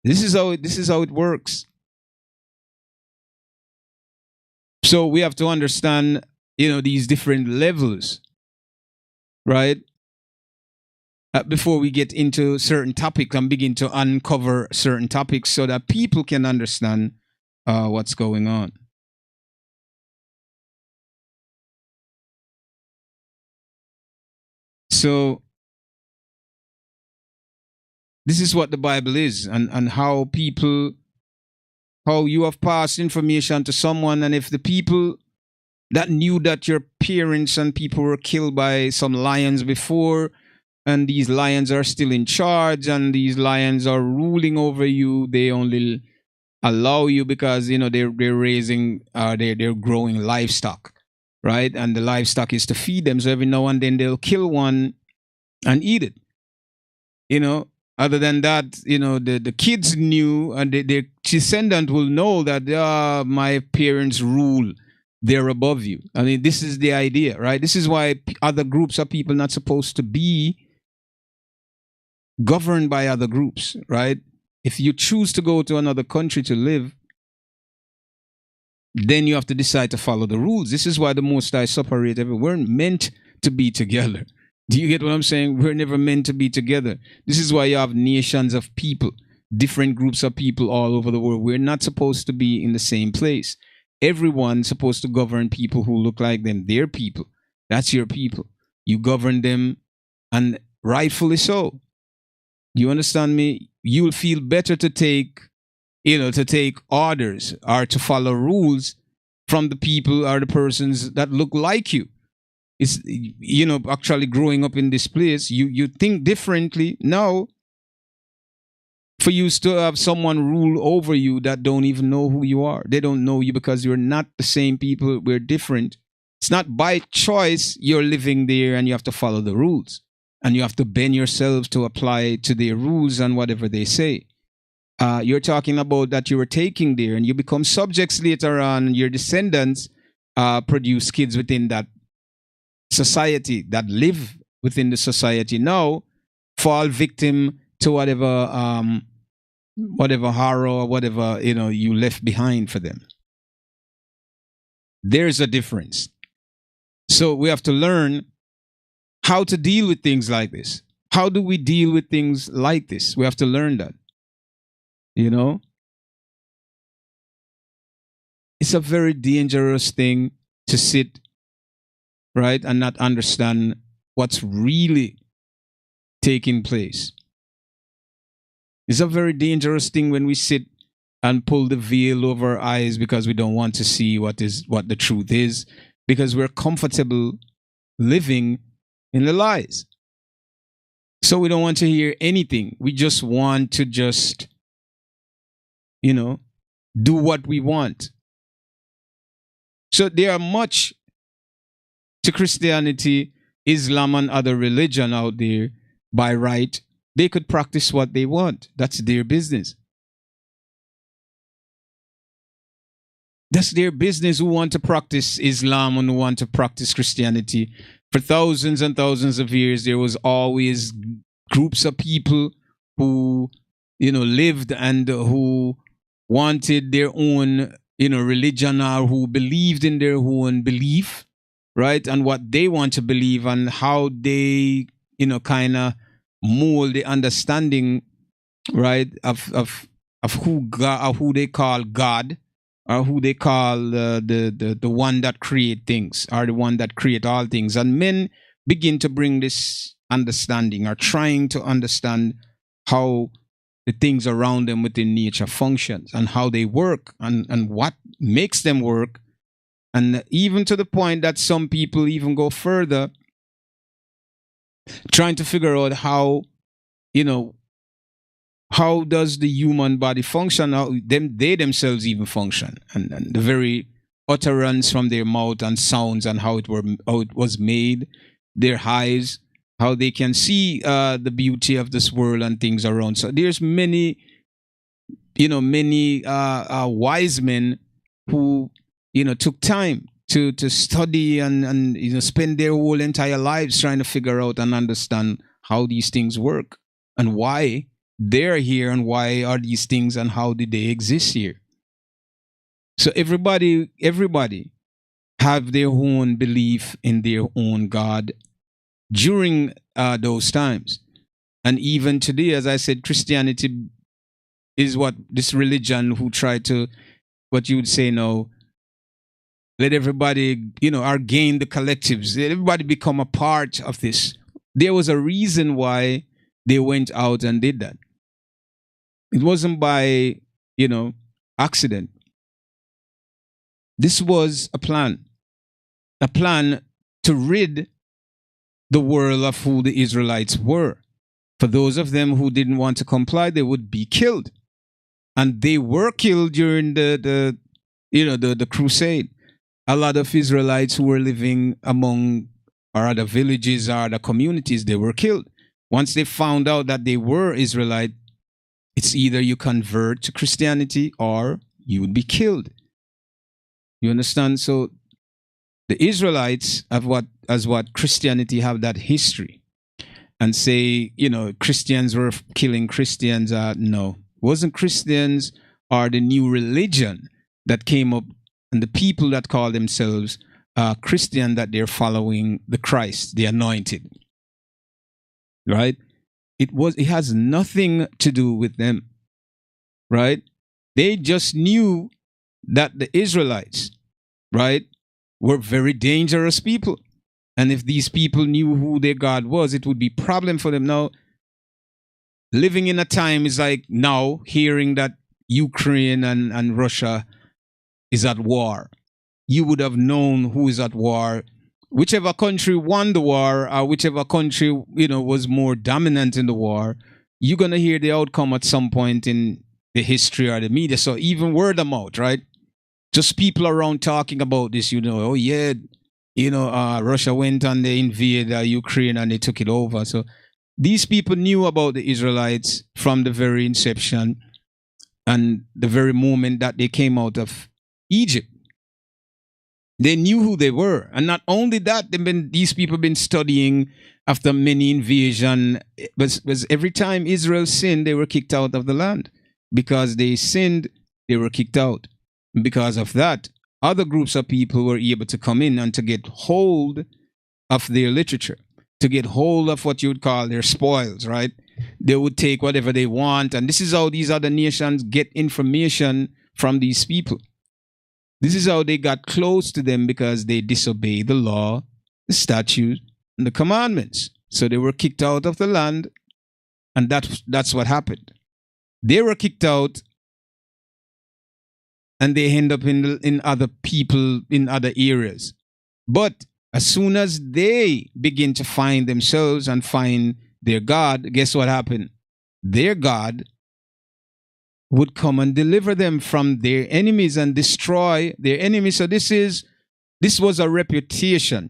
This is how it works. So we have to understand, these different levels, right? Before we get into certain topics and begin to uncover certain topics so that people can understand what's going on. So this is what the Bible is, and how you have passed information to someone, and if the people that knew that your parents and people were killed by some lions before, and these lions are still in charge, and these lions are ruling over you, they only allow you because they're raising they're growing livestock, right? And the livestock is to feed them, so every now and then they'll kill one and eat it. Other than that, the kids knew, and their descendant will know that my parents rule. They're above you. I mean, this is the idea, right? This is why other groups of people not supposed to be governed by other groups, right? If you choose to go to another country to live, then you have to decide to follow the rules. This is why the Most High separate everywhere. We're meant to be together. Do you get what I'm saying? We're never meant to be together. This is why you have nations of people, different groups of people all over the world. We're not supposed to be in the same place. Everyone's supposed to govern people who look like them. They're people. That's your people. You govern them, and rightfully so. You understand me? You'll feel better to take orders or to follow rules from the people or the persons that look like you. It's, actually growing up in this place, you think differently now. For you to have someone rule over you that don't even know who you are. They don't know you because you're not the same people. We're different. It's not by choice you're living there and you have to follow the rules. And you have to bend yourselves to apply to their rules and whatever they say. You're talking about that you were taking there and you become subjects later on. Your descendants produce kids within that society, that live within the society now, fall victim to whatever horror or whatever you left behind for them. There's a difference. So we have to learn how to deal with things like this. How do we deal with things like this? We have to learn that. It's a very dangerous thing to sit, right, and not understand what's really taking place. It's a very dangerous thing when we sit and pull the veil over our eyes because we don't want to see what the truth is, because we're comfortable living in the lies. So we don't want to hear anything. We just want to do what we want. So there are much to Christianity, Islam, and other religion out there by right. They could practice what they want. That's their business. That's their business, who want to practice Islam and who want to practice Christianity. For thousands and thousands of years, there was always groups of people who, lived and who wanted their own, religion, or who believed in their own belief, right? And what they want to believe and how they, kind of mold the understanding, right, of who God, of who they call God, or who they call the one that create things, or the one that create all things. And men begin to bring this understanding, or trying to understand how the things around them within nature functions, and how they work, and what makes them work. And even to the point that some people even go further, trying to figure out how, you know, how does the human body function, how they themselves even function, and the very utterance from their mouth and sounds, and how it was made, their eyes, how they can see the beauty of this world and things around. So there's many, many wise men who, took time to study, and spend their whole entire lives trying to figure out and understand how these things work, and why they're here, and why are these things, and how did they exist here. So everybody have their own belief in their own God during those times. And even today, as I said, Christianity is what this religion who try to, what you would say now, let everybody, or gain the collectives, let everybody become a part of this. There was a reason why they went out and did that. It wasn't by, accident. This was a plan to rid the world of who the Israelites were. For those of them who didn't want to comply, they would be killed. And they were killed during the crusade. A lot of Israelites who were living among or other villages or other communities, they were killed. Once they found out that they were Israelite, it's either you convert to Christianity or you would be killed. You understand? So the Israelites have what Christianity have that history, and say, Christians were killing Christians. No, it wasn't Christians or the new religion that came up, and the people that call themselves Christian, that they're following the Christ, the anointed. Right? It has nothing to do with them. Right? They just knew that the Israelites, right, were very dangerous people. And if these people knew who their God was, it would be a problem for them. Now, living in a time is like now hearing that Ukraine and Russia is at war. You would have known who is at war. Whichever country won the war, or whichever country, was more dominant in the war, you're going to hear the outcome at some point in the history or the media. So even word of mouth, right? Just people around talking about this, oh yeah, Russia went and they invaded Ukraine and they took it over. So these people knew about the Israelites from the very inception and the very moment that they came out of Egypt. They knew who they were. And not only that, these people have been studying after many invasion. But every time Israel sinned, they were kicked out of the land. Because they sinned, they were kicked out. Because of that, other groups of people were able to come in and to get hold of their literature, to get hold of what you would call their spoils, right? They would take whatever they want. And this is how these other nations get information from these people. This is how they got close to them, because they disobeyed the law, the statutes, and the commandments. So they were kicked out of the land, and that's what happened. They were kicked out, and they end up in other people in other areas. But as soon as they begin to find themselves and find their God, guess what happened? Their God would come and deliver them from their enemies and destroy their enemies. So this was a reputation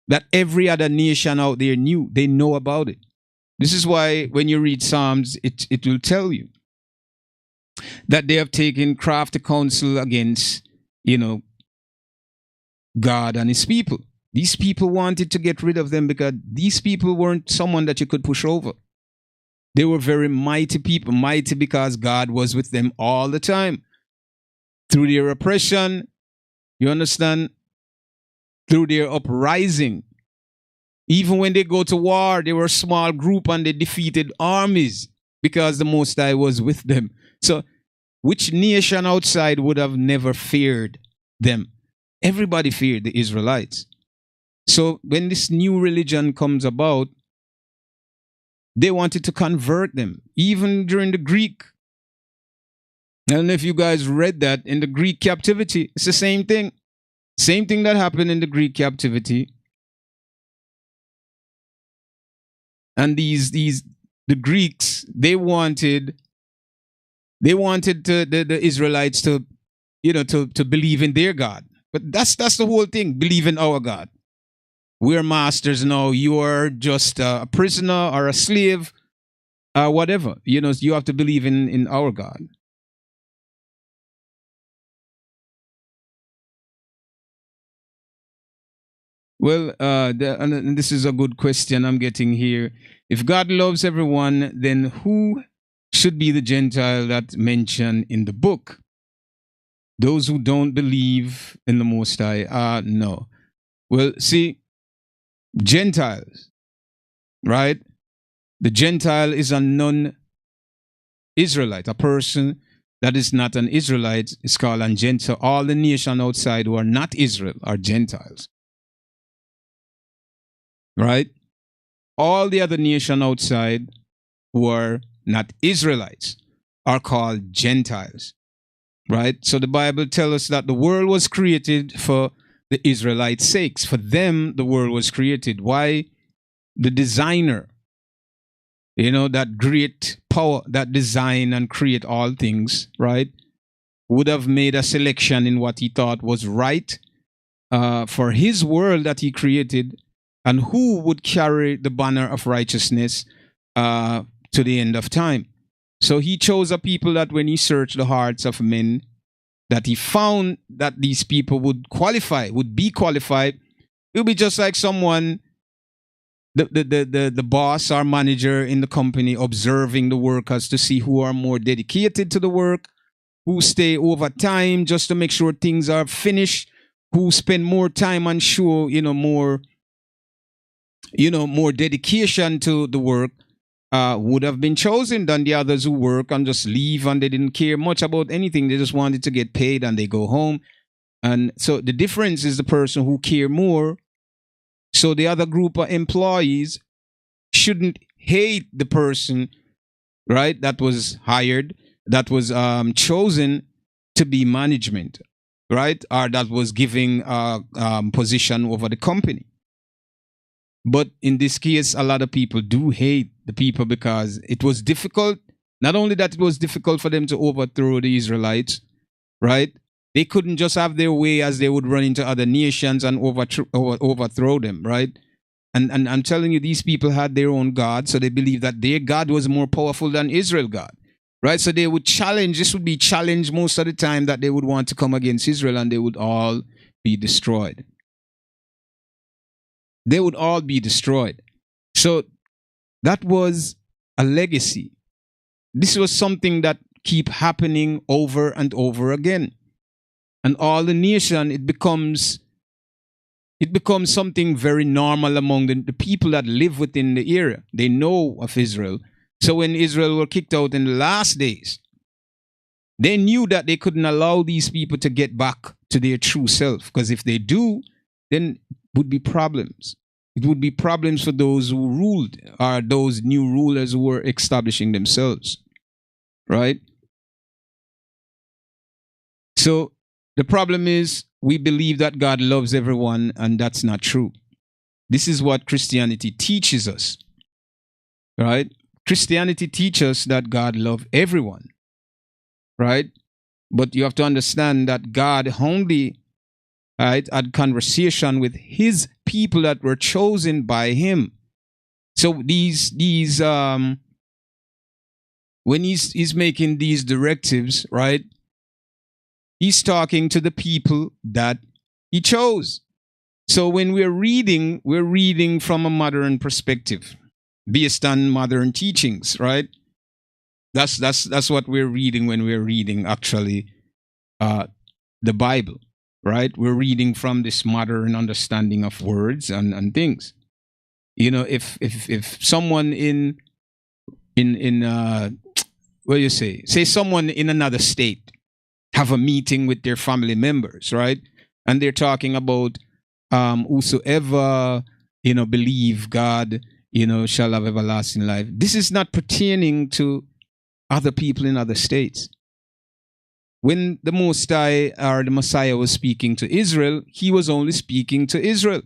that every other nation out there knew. They know about it. This is why when you read Psalms, it will tell you that they have taken crafty counsel against, God and his people. These people wanted to get rid of them because these people weren't someone that you could push over. They were very mighty people, mighty because God was with them all the time. Through their oppression, you understand? Through their uprising. Even when they go to war, they were a small group and they defeated armies because the Most High was with them. So which nation outside would have never feared them? Everybody feared the Israelites. So when this new religion comes about, they wanted to convert them, even during the Greek. I don't know if you guys read that in the Greek captivity. It's the same thing. Same thing that happened in the Greek captivity. And the Greeks, they wanted the Israelites to, to believe in their God. But that's the whole thing. Believe in our God. We're masters now. You are just a prisoner or a slave, whatever. You have to believe in our God. Well, and this is a good question I'm getting here. If God loves everyone, then who should be the Gentile that's mentioned in the book? Those who don't believe in the Most High? No. Well, see, Gentiles, right? The Gentile is a non-Israelite, a person that is not an Israelite is called a Gentile. All the nation outside who are not Israel are Gentiles. Right? All the other nation outside who are not Israelites are called Gentiles. Right? So the Bible tells us that the world was created for the Israelites' sakes. For them, the world was created. Why? The designer, that great power that design and create all things, right, would have made a selection in what he thought was right for his world that he created, and who would carry the banner of righteousness to the end of time. So he chose a people that when he searched the hearts of men, that he found that these people would be qualified. It would be just like someone, the boss or manager in the company, observing the workers to see who are more dedicated to the work, who stay overtime just to make sure things are finished, who spend more time and show, more dedication to the work, would have been chosen than the others who work and just leave and they didn't care much about anything. They just wanted to get paid and they go home. And so the difference is the person who care more. So the other group of employees shouldn't hate the person, right, that was hired, that was chosen to be management, right, or that was giving position over the company. But in this case, a lot of people do hate the people because it was difficult. Not only that it was difficult for them to overthrow the Israelites, right? They couldn't just have their way as they would run into other nations and overthrow them, right? And I'm telling you, these people had their own God, so they believed that their God was more powerful than Israel God, right? So they would challenge, this would be challenged most of the time, that they would want to come against Israel and they would all be destroyed. They would all be destroyed. So that was a legacy. This was something that keep happening over and over again. And all the nation, it becomes something very normal among the people that live within the area. They know of Israel. So when Israel were kicked out in the last days, they knew that they couldn't allow these people to get back to their true self. Because if they do, then it would be problems. It would be problems for those who ruled, or those new rulers who were establishing themselves. Right? So the problem is we believe that God loves everyone, and that's not true. This is what Christianity teaches us. Right? Christianity teaches us that God loves everyone. Right? But you have to understand that God only, right, had conversation with his people that were chosen by him. So when he's making these directives, right, he's talking to the people that he chose. So when we're reading from a modern perspective, based on modern teachings, right? That's what we're reading when we're reading actually the Bible. Right? We're reading from this modern understanding of words and things. If someone in what do you say? Say someone in another state have a meeting with their family members, right? And they're talking about whosoever, believe God, shall have everlasting life. This is not pertaining to other people in other states. When the Most High or the Messiah was speaking to Israel, he was only speaking to Israel.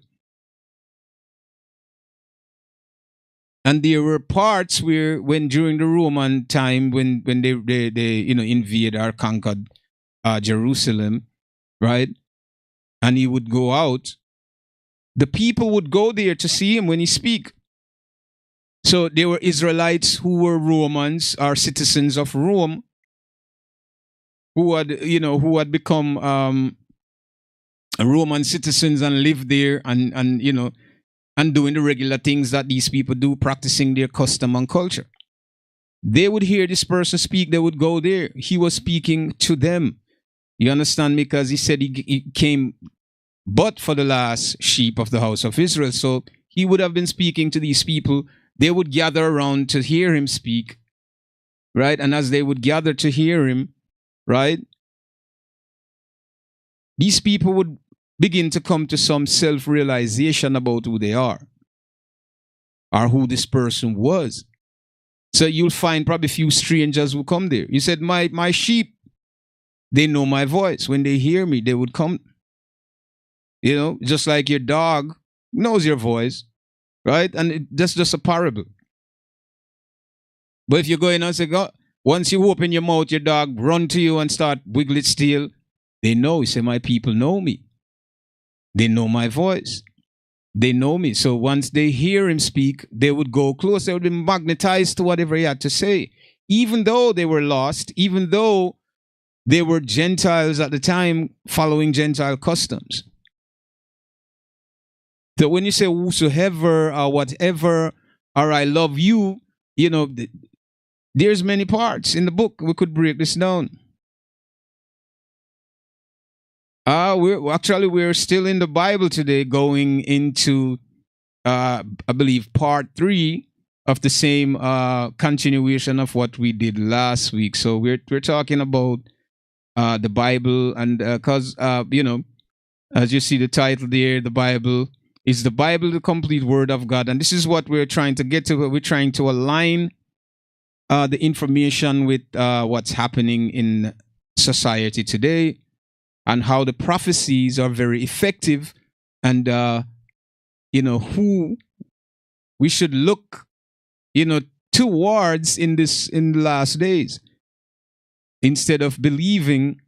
And there were parts where, when during the Roman time, when they invaded or conquered Jerusalem, right? And he would go out, the people would go there to see him when he speak. So there were Israelites who were Romans or citizens of Rome, who had become Roman citizens and lived there and doing the regular things that these people do, practicing their custom and culture. They would hear this person speak, they would go there. He was speaking to them. You understand me? Because he said he came but for the last sheep of the house of Israel. So he would have been speaking to these people. They would gather around to hear him speak, right? And as they would gather to hear him, right, these people would begin to come to some self-realization about who they are or who this person was. So you'll find probably a few strangers who come there. You said, my sheep, they know my voice. When they hear me, they would come. Just like your dog knows your voice, right? And that's just a parable. But if you go in and say, God, once you open your mouth, your dog run to you and start wiggle its tail, they know. You say, my people know me. They know my voice. They know me. So once they hear him speak, they would go close. They would be magnetized to whatever he had to say. Even though they were lost, even though they were Gentiles at the time following Gentile customs. So when you say whosoever or whatever, or I love you, there's many parts in the book. We could break this down. We're still in the Bible today, going into, I believe, part 3 of the same continuation of what we did last week. So we're talking about the Bible, and because as you see the title there, the Bible is the complete Word of God, and this is what we're trying to get to. We're trying to align the information with what's happening in society today, and how the prophecies are very effective, and who we should look towards in the last days, instead of believing.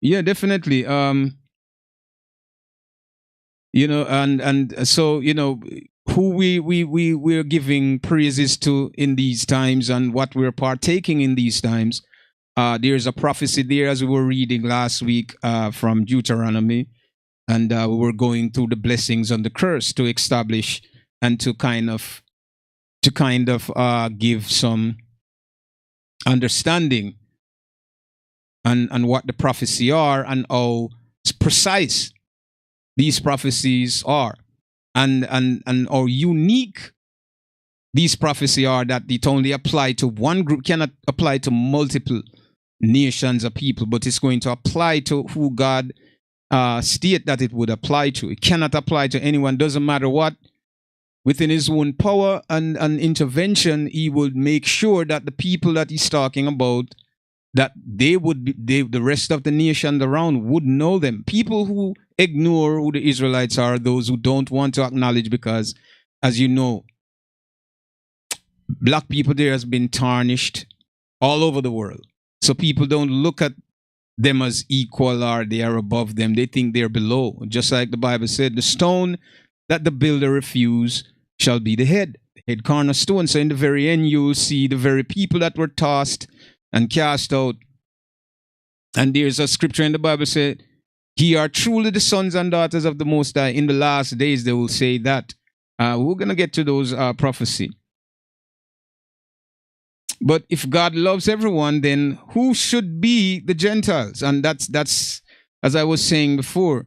Yeah, definitely. And so who we're giving praises to in these times, and what we're partaking in these times. There's a prophecy there, as we were reading last week from Deuteronomy, and we were going through the blessings and the curse to establish and to kind of give some understanding and what the prophecy are, and how precise these prophecies are, and how unique these prophecies are, that it only apply to one group, cannot apply to multiple nations of people, but it's going to apply to who God state that it would apply to. It cannot apply to anyone, doesn't matter what. Within his own power and intervention, he would make sure that the people that he's talking about, that the rest of the nation around would know them. People who ignore who the Israelites are, those who don't want to acknowledge, because, as you know, black people there has been tarnished all over the world. So people don't look at them as equal or they are above them. They think they're below. Just like the Bible said, the stone that the builder refused shall be the head cornerstone. So in the very end, you will see the very people that were tossed and cast out. And there's a scripture in the Bible said, ye are truly the sons and daughters of the Most High. In the last days, they will say that. We're going to get to those prophecy. But if God loves everyone, then who should be the Gentiles? And that's as I was saying before,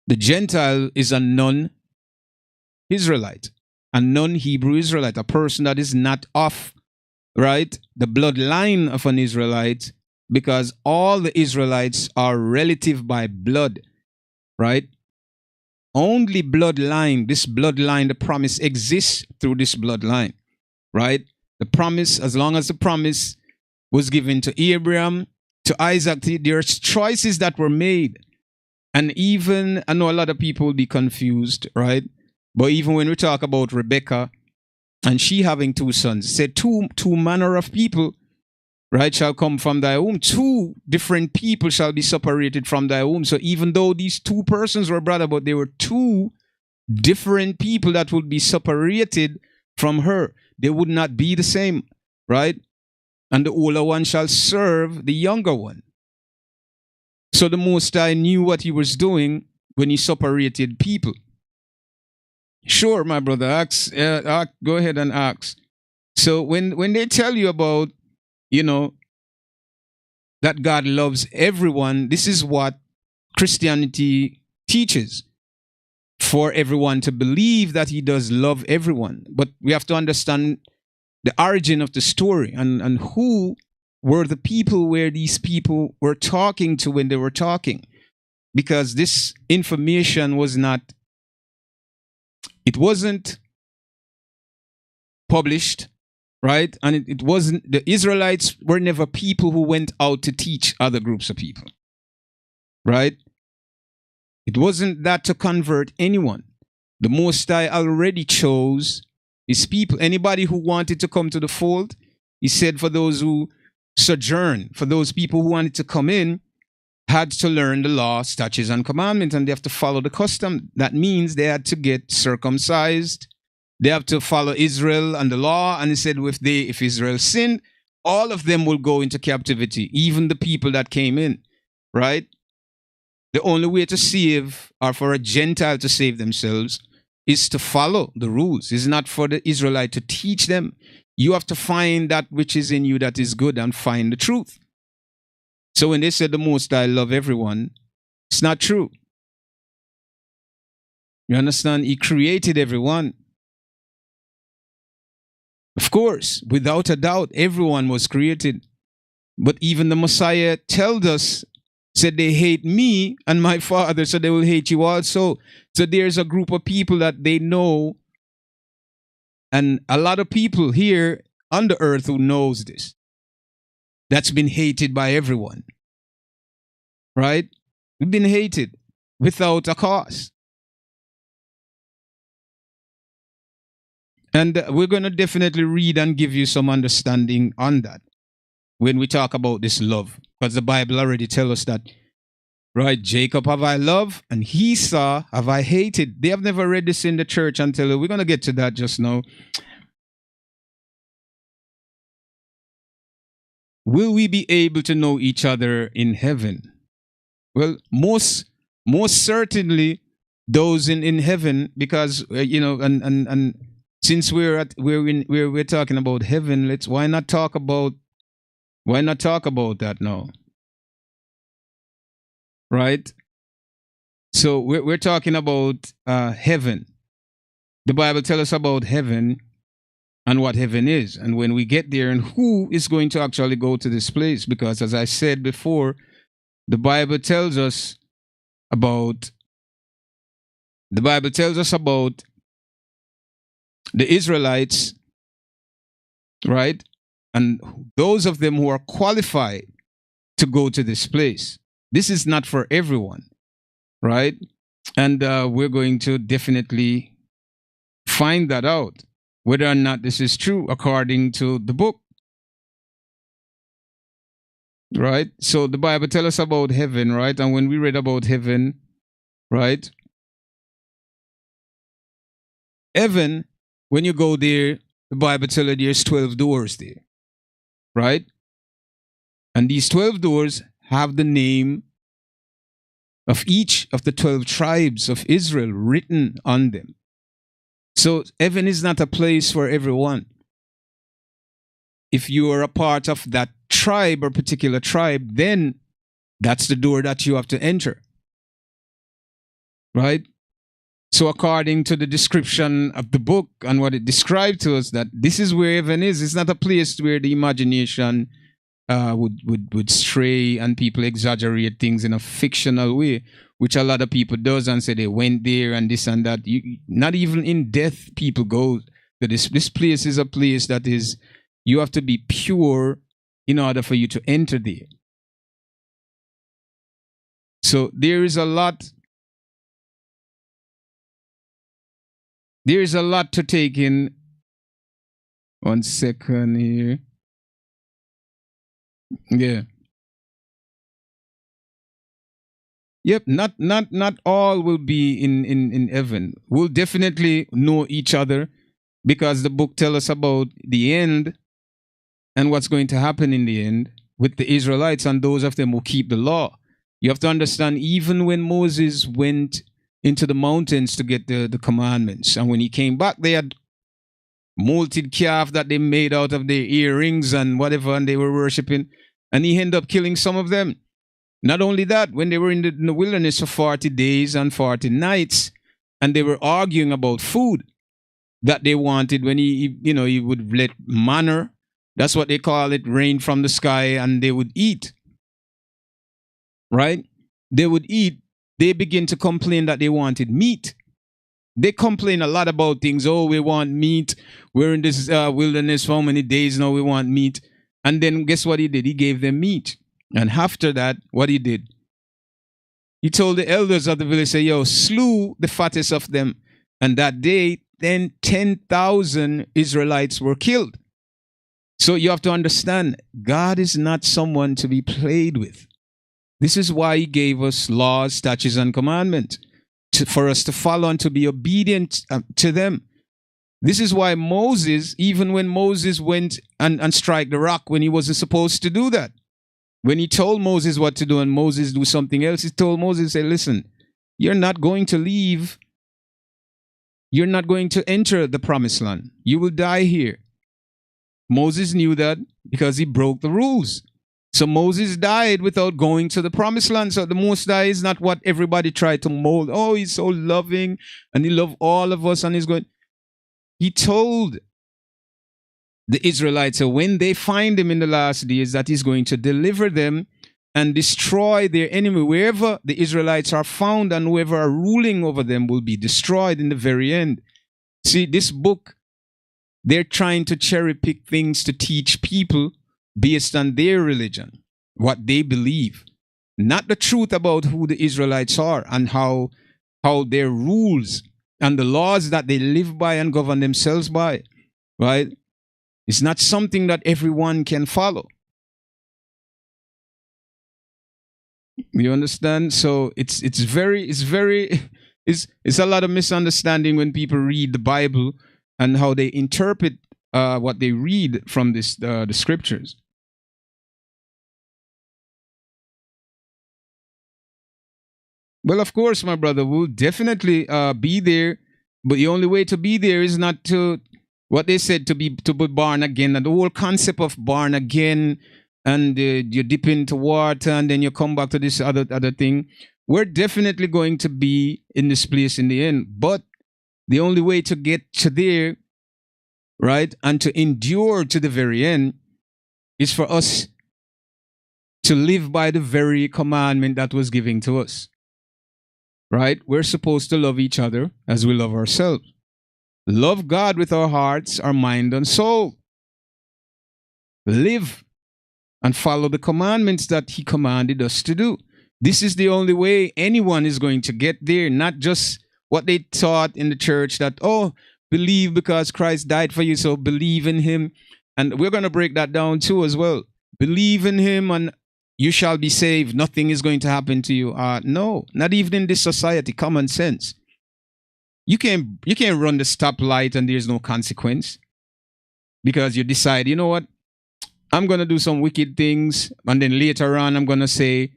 the Gentile is a non-Israelite. a non-Hebrew Israelite, a person that is not of, right, the bloodline of an Israelite, because all the Israelites are relative by blood, right? Only bloodline, this bloodline, the promise exists through this bloodline, right? The promise, as long as the promise was given to Abraham, to Isaac, there's choices that were made. And even, I know a lot of people will be confused, right? But even when we talk about Rebecca and she having two sons, it said two manner of people, right, shall come from thy womb. Two different people shall be separated from thy womb. So even though these two persons were brother, but they were two different people that would be separated from her. They would not be the same, right? And the older one shall serve the younger one. So the Most High knew what he was doing when he separated people. Sure, my brother, go ahead and ask. So when they tell you about, that God loves everyone, this is what Christianity teaches. For everyone to believe that he does love everyone. But we have to understand the origin of the story and who were the people where these people were talking to when they were talking. Because this information wasn't published, right? And it wasn't, the Israelites were never people who went out to teach other groups of people, right? It wasn't that to convert anyone. The Most High already chose his people. Anybody who wanted to come to the fold, he said for those who sojourn, for those people who wanted to come in, had to learn the law, statutes, and commandments, and they have to follow the custom. That means they had to get circumcised. They have to follow Israel and the law. And he said, if Israel sinned, all of them will go into captivity, even the people that came in, right? The only way to save, or for a Gentile to save themselves, is to follow the rules. It's not for the Israelite to teach them. You have to find that which is in you that is good and find the truth. So when they said the Most High love everyone, it's not true. You understand? He created everyone. Of course, without a doubt, everyone was created. But even the Messiah told us, said they hate me and my Father, so they will hate you also. So there's a group of people that they know, and a lot of people here on the earth who knows this, that's been hated by everyone, right? We've been hated without a cause. And we're going to definitely read and give you some understanding on that when we talk about this love. Because the Bible already tells us that, right? Jacob have I loved, and Esau have I hated. They have never read this in the church until we're going to get to that just now. Will we be able to know each other in heaven? Well, most certainly those in heaven, because and since we're talking about heaven, why not talk about that now? Right? So we're talking about heaven. The Bible tells us about heaven and what heaven is, and when we get there, and who is going to actually go to this place. Because as I said before, the Bible tells us about the Israelites, right? And those of them who are qualified to go to this place. This is not for everyone, right? And we're going to definitely find that out, whether or not this is true according to the book, right? So the Bible tells us about heaven, right? And when we read about heaven, right? Heaven, when you go there, the Bible tells you there's 12 doors there, right? And these 12 doors have the name of each of the 12 tribes of Israel written on them. So heaven is not a place for everyone. If you are a part of that tribe or particular tribe, then that's the door that you have to enter, right? So according to the description of the book and what it described to us, that this is where heaven is. It's not a place where the imagination would stray and people exaggerate things in a fictional way, which a lot of people does and say they went there and this and that. Not even in death people go to this. This place is a place that is, you have to be pure in order for you to enter there. So there is a lot to take in. 1 second here. Yeah. Yep, not all will be in heaven. We'll definitely know each other because the book tells us about the end and what's going to happen in the end with the Israelites and those of them who keep the law. You have to understand, even when Moses went into the mountains to get the commandments, and when he came back, they had molted calf that they made out of their earrings and whatever, and they were worshiping, and he ended up killing some of them. Not only that, when they were in the wilderness for 40 days and 40 nights, and they were arguing about food that they wanted, when he would let manna, that's what they call it, rain from the sky, and they would eat. Right? They would eat. They begin to complain that they wanted meat. They complain a lot about things. Oh, we want meat. We're in this wilderness for how many days now? We want meat. And then guess what he did? He gave them meat. And after that, what he did? He told the elders of the village, say, yo, slew the fattest of them. And that day, then 10,000 Israelites were killed. So you have to understand, God is not someone to be played with. This is why he gave us laws, statutes, and commandments for us to follow and to be obedient to them. This is why Moses, even when Moses went and strike the rock when he wasn't supposed to do that, when he told Moses what to do and Moses do something else, he told Moses, say, listen, you're not going to leave. You're not going to enter the promised land. You will die here. Moses knew that because he broke the rules. So Moses died without going to the promised land. So the Most High is not what everybody tried to mold. Oh, he's so loving and he loved all of us and he's going. He told the Israelites, so when they find him in the last days, that he's going to deliver them and destroy their enemy. Wherever the Israelites are found and whoever are ruling over them will be destroyed in the very end. See, this book, they're trying to cherry pick things to teach people based on their religion, what they believe, not the truth about who the Israelites are and how their rules and the laws that they live by and govern themselves by, right? It's not something that everyone can follow. You understand? So it's a lot of misunderstanding when people read the Bible and how they interpret what they read from the scriptures. Well, of course, my brother, we'll definitely be there. But the only way to be there is not to, what they said, to be born again. And the whole concept of born again, and you dip into water and then you come back to this other thing. We're definitely going to be in this place in the end. But the only way to get to there, right, and to endure to the very end is for us to live by the very commandment that was given to us. Right? We're supposed to love each other as we love ourselves. Love God with our hearts, our mind, and soul. Live and follow the commandments that he commanded us to do. This is the only way anyone is going to get there, not just what they taught in the church that, oh, believe because Christ died for you, so believe in him. And we're going to break that down too as well. Believe in him and you shall be saved. Nothing is going to happen to you. No, not even in this society. Common sense. You can't run the stoplight and there's no consequence because you decide, you know what? I'm going to do some wicked things. And then later on, I'm going to say,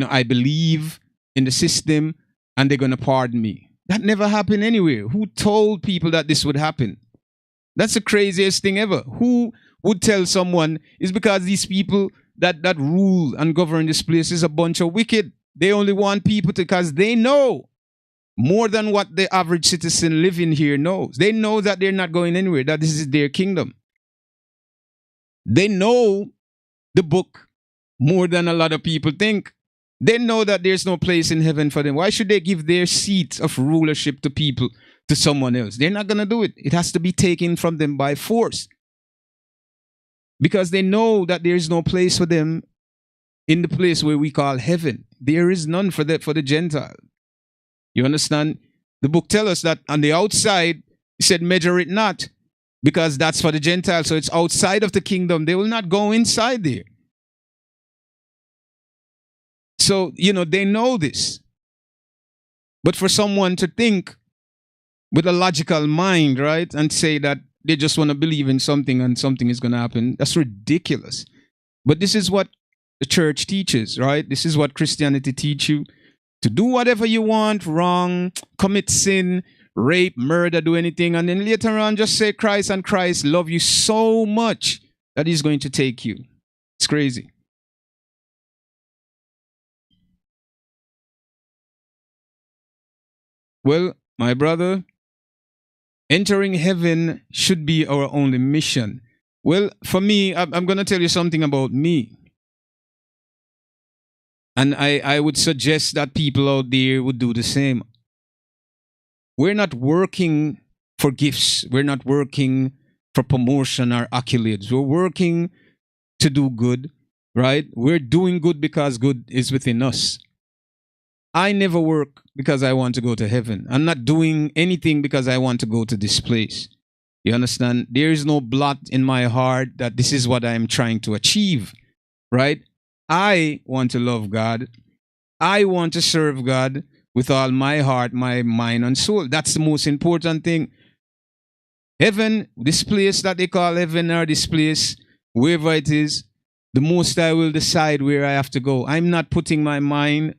I believe in the system and they're going to pardon me. That never happened anywhere. Who told people that this would happen? That's the craziest thing ever. Who would tell someone? It's because these people that rule and govern this place is a bunch of wicked. They only want people to, because they know more than what the average citizen living here knows. They know that they're not going anywhere, that this is their kingdom. They know the book more than a lot of people think. They know that there's no place in heaven for them. Why should they give their seat of rulership to people, to someone else? They're not going to do it. It has to be taken from them by force. Because they know that there is no place for them in the place where we call heaven. There is none for the Gentile. You understand? The book tells us that on the outside, he said, measure it not, because that's for the Gentiles. So it's outside of the kingdom. They will not go inside there. So, they know this. But for someone to think with a logical mind, right, and say that they just want to believe in something and something is going to happen, that's ridiculous. But this is what the church teaches, right? This is what Christianity teaches you. To do whatever you want, wrong, commit sin, rape, murder, do anything, and then later on just say Christ, and Christ love you so much that he's going to take you. It's crazy. Well, my brother, entering heaven should be our only mission. Well, for me, I'm going to tell you something about me. And I would suggest that people out there would do the same. We're not working for gifts. We're not working for promotion or accolades. We're working to do good, right? We're doing good because good is within us. I never work because I want to go to heaven. I'm not doing anything because I want to go to this place. You understand? There is no blot in my heart that this is what I'm trying to achieve, right? I want to love God. I want to serve God with all my heart, my mind, and soul. That's the most important thing. Heaven, this place that they call heaven, or this place, wherever it is, the Most High will decide where I have to go. I'm not putting my mind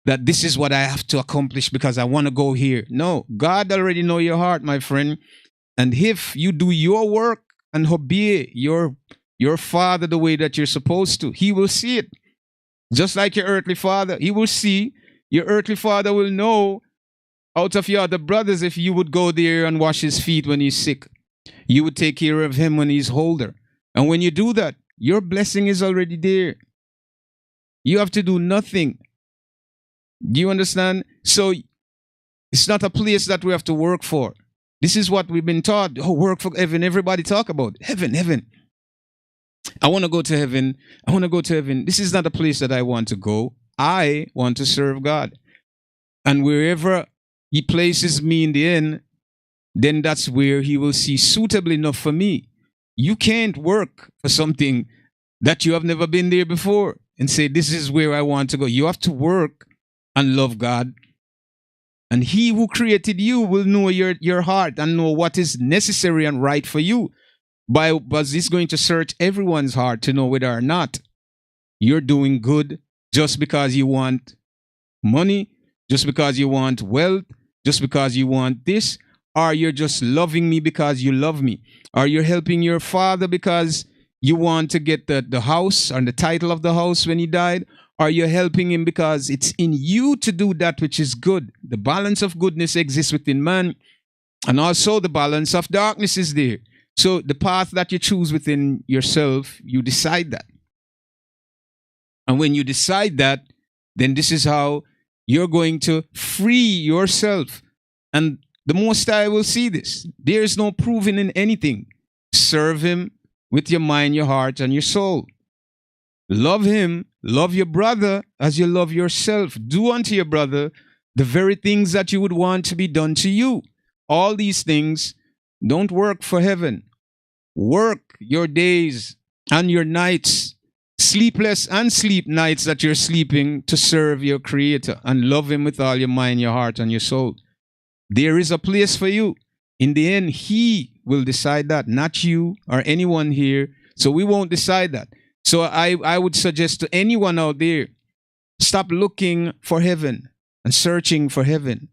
that this is what I have to accomplish because I want to go here. No, God already know your heart, my friend. And if you do your work and obey your father the way that you're supposed to, he will see it. Just like your earthly father, he will see. Your earthly father will know out of your other brothers if you would go there and wash his feet when he's sick. You would take care of him when he's older. And when you do that, your blessing is already there. You have to do nothing. Do you understand? So it's not a place that we have to work for. This is what we've been taught. Oh, work for heaven. Everybody talk about heaven, heaven. I want to go to heaven. I want to go to heaven. This is not a place that I want to go. I want to serve God. And wherever he places me in the end, then that's where he will see suitable enough for me. You can't work for something that you have never been there before and say, this is where I want to go. You have to work and love God. And he who created you will know your heart and know what is necessary and right for you. But he's going to search everyone's heart to know whether or not you're doing good just because you want money, just because you want wealth, just because you want this, or you're just loving me because you love me, or you're helping your father because you want to get the house and the title of the house when he died, or you're helping him because it's in you to do that which is good. The balance of goodness exists within man, and also the balance of darkness is there. So the path that you choose within yourself, you decide that. And when you decide that, then this is how you're going to free yourself. And the Most High will see this. There is no proving in anything. Serve him with your mind, your heart, and your soul. Love him, love your brother as you love yourself. Do unto your brother the very things that you would want to be done to you. All these things don't work for heaven. Work your days and your nights, sleepless and sleep nights that you're sleeping, to serve your Creator and love him with all your mind, your heart, and your soul. There is a place for you. In the end, he will decide that, not you or anyone here. So we won't decide that. So I would suggest to anyone out there, stop looking for heaven and searching for heaven.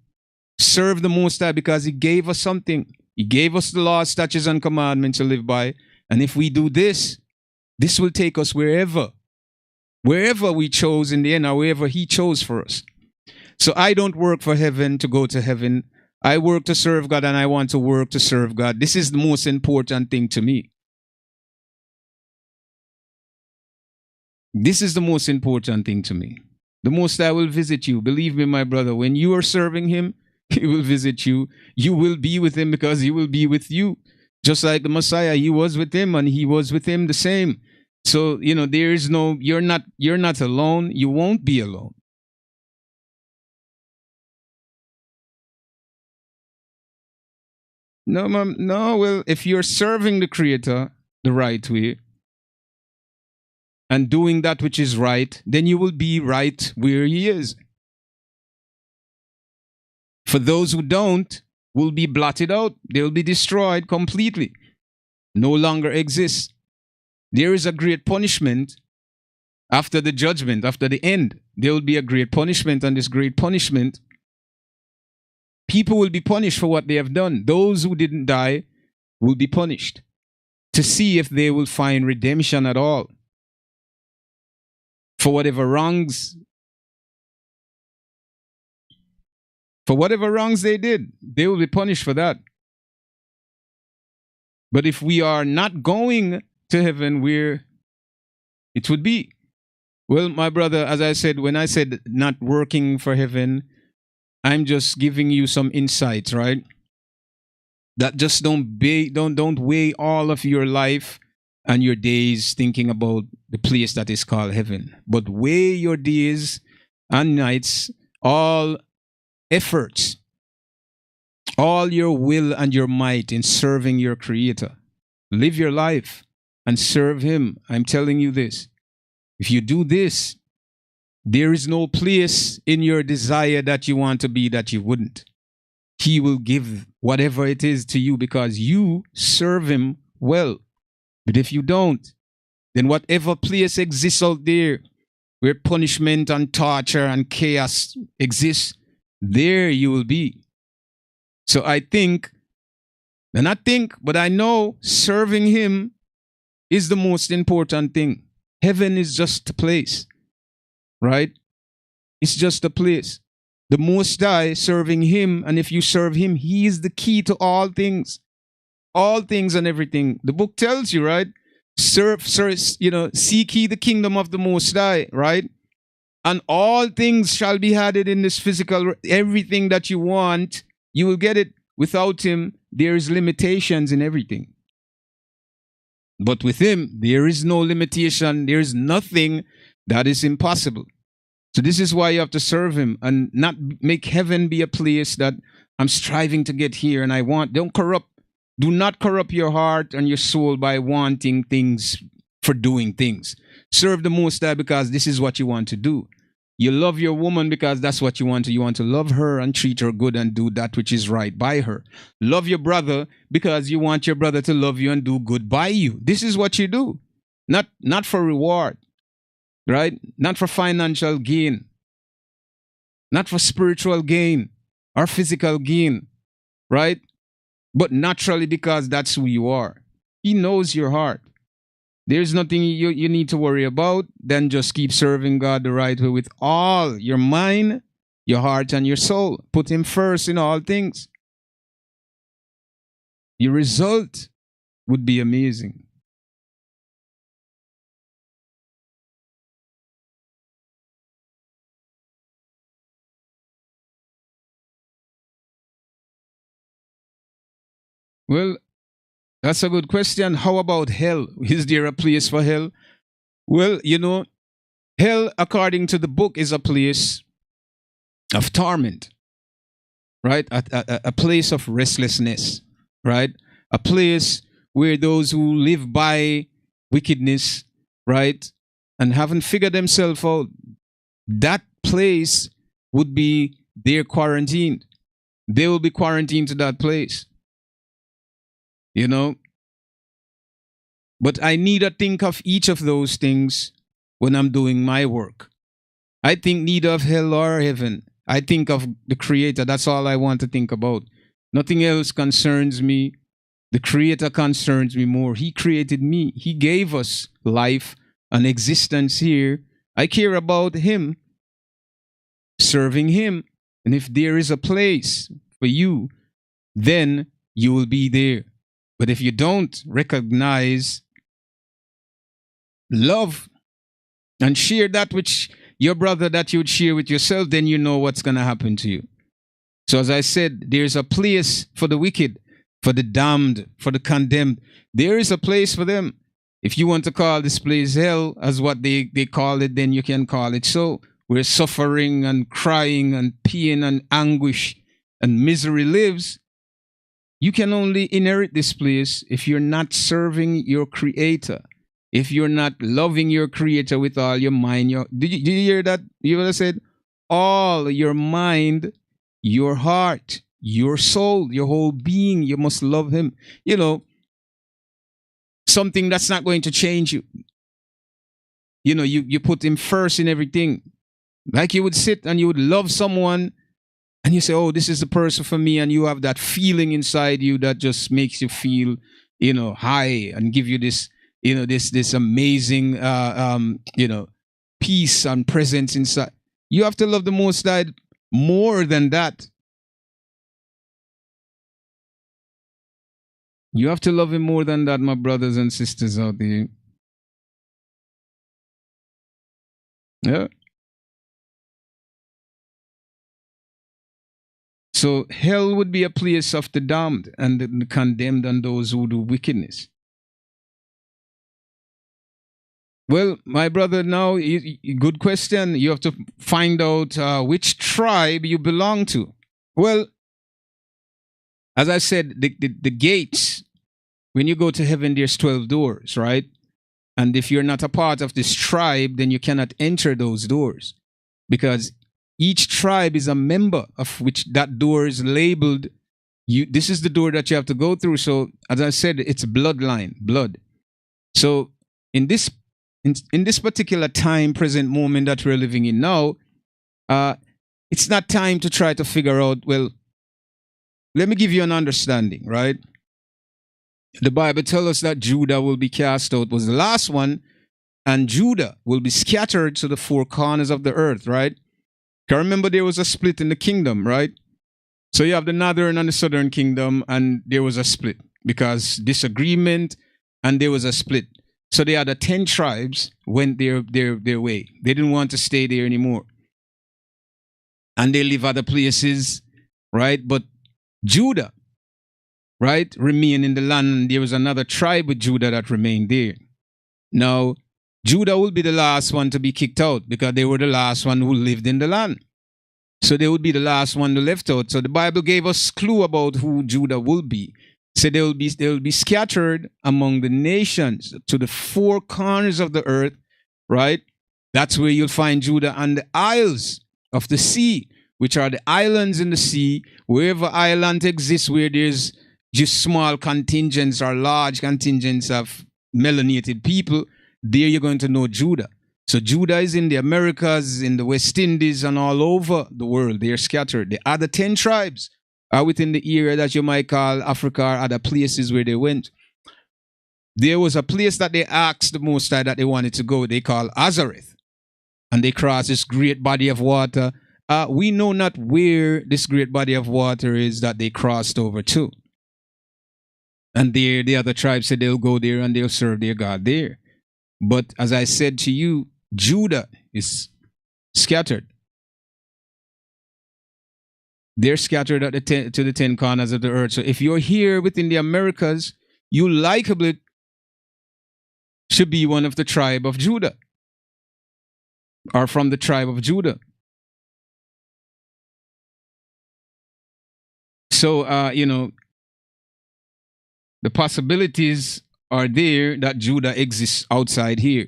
Serve the Most High because he gave us something. He gave us the laws, statutes, and commandments to live by. And if we do this, this will take us wherever we chose in the end, or wherever he chose for us. So I don't work for heaven to go to heaven. I work to serve God, and I want to work to serve God. This is the most important thing to me. This is the most important thing to me. The Most High will visit you. Believe me, my brother, when you are serving him, he will visit you. You will be with him because he will be with you. Just like the Messiah, he was with him and he was with him the same. So, there is no, you're not alone. You won't be alone. No, ma'am, no, well, if you're serving the Creator the right way and doing that which is right, then you will be right where he is. For those who don't, will be blotted out. They'll be destroyed completely. No longer exist. There is a great punishment after the judgment, after the end. There will be a great punishment, and this great punishment, people will be punished for what they have done. Those who didn't die will be punished to see if they will find redemption at all for whatever wrongs they did. They will be punished for that. But if we are not going to heaven, where it would be, well, my brother, as I said, when I said not working for heaven, I'm just giving you some insights, right? That just don't weigh all of your life and your days thinking about the place that is called heaven, but weigh your days and nights, all efforts, all your will and your might in serving your Creator. Live your life and serve him. I'm telling you this. If you do this, there is no place in your desire that you want to be that you wouldn't. He will give whatever it is to you because you serve him well. But if you don't, then whatever place exists out there where punishment and torture and chaos exists, there you will be. So I think, and not think, but I know serving him is the most important thing. Heaven is just a place, right? It's just a place. The Most High, serving him, and if you serve him, he is the key to all things and everything. The book tells you, right? Seek ye the kingdom of the Most High, right? And all things shall be added in this physical, everything that you want, you will get it. Without him, there is limitations in everything. But with him, there is no limitation. There is nothing that is impossible. So this is why you have to serve him and not make heaven be a place that I'm striving to get here and I want. Do not corrupt your heart and your soul by wanting things for doing things. Serve the Most High because this is what you want to do. You love your woman because that's what you want to. You want to love her and treat her good and do that which is right by her. Love your brother because you want your brother to love you and do good by you. This is what you do. Not for reward, right? Not for financial gain. Not for spiritual gain or physical gain, right? But naturally because that's who you are. He knows your heart. There's nothing you need to worry about. Then just keep serving God the right way with all your mind, your heart, and your soul. Put him first in all things. Your result would be amazing. Well, that's a good question. How about hell? Is there a place for hell? Well, hell, according to the book, is a place of torment, right? A place of restlessness, right? A place where those who live by wickedness, right, and haven't figured themselves out, that place would be their quarantine. They will be quarantined to that place. But I need to think of each of those things when I'm doing my work. I think neither of hell or heaven. I think of the Creator. That's all I want to think about. Nothing else concerns me. The Creator concerns me more. He created me. He gave us life and existence here. I care about him, serving him, And if there is a place for you, then you will be there. But if you don't recognize love and share that which your brother that you would share with yourself, then you know what's going to happen to you. So as I said, there's a place for the wicked, for the damned, for the condemned. There is a place for them. If you want to call this place hell, as what they call it, then you can call it so. Where suffering and crying and pain and anguish and misery lives, you can only inherit this place if you're not serving your Creator. If you're not loving your Creator with all your mind. Did you hear that? You would have said, all your mind, your heart, your soul, your whole being, you must love Him. You know, something that's not going to change you. You know, you put Him first in everything. Like you would sit and you would love someone and you say, oh, this is the person for me. And you have that feeling inside you that just makes you feel, you know, high and give you this, you know, this amazing, you know, peace and presence inside. You have to love the Most High more than that. You have to love Him more than that, my brothers and sisters out there. Yeah. So hell would be a place of the damned and the condemned and those who do wickedness. Well, my brother, now, good question. You have to find out which tribe you belong to. Well, as I said, the gates, when you go to heaven, there's 12 doors, right? And if you're not a part of this tribe, then you cannot enter those doors because each tribe is a member of which that door is labeled. This is the door that you have to go through. So, as I said, it's bloodline, blood. So, in this particular time, present moment that we're living in now, it's not time to try to figure out, well, let me give you an understanding, right? The Bible tells us that Judah will be cast out, was the last one, and Judah will be scattered to the four corners of the earth, right? Can remember there was a split in the kingdom, right? So you have the northern and the southern kingdom, and there was a split because disagreement, and there was a split. So the other 10 tribes went their way. They didn't want to stay there anymore. And they live other places, right? But Judah, right, remained in the land. There was another tribe with Judah that remained there. Now, Judah will be the last one to be kicked out because they were the last one who lived in the land. So they would be the last one to left out. So the Bible gave us clue about who Judah will be. So they will be scattered among the nations to the four corners of the earth, right? That's where you'll find Judah and the isles of the sea, which are the islands in the sea. Wherever island exists, where there's just small contingents or large contingents of melanated people, there you're going to know Judah. So Judah is in the Americas, in the West Indies, and all over the world. They are scattered. The other 10 tribes are within the area that you might call Africa or other places where they went. There was a place that they asked the Most High that they wanted to go. They call Azareth. And they crossed this great body of water. We know not where this great body of water is that they crossed over to. And there, the other tribes said they'll go there and they'll serve their God there. But as I said to you, Judah is scattered. They're scattered at to the 10 corners of the earth. So if you're here within the Americas, you likely should be one of the tribe of Judah. Or from the tribe of Judah. So, you know, the possibilities are there that Judah exists outside here.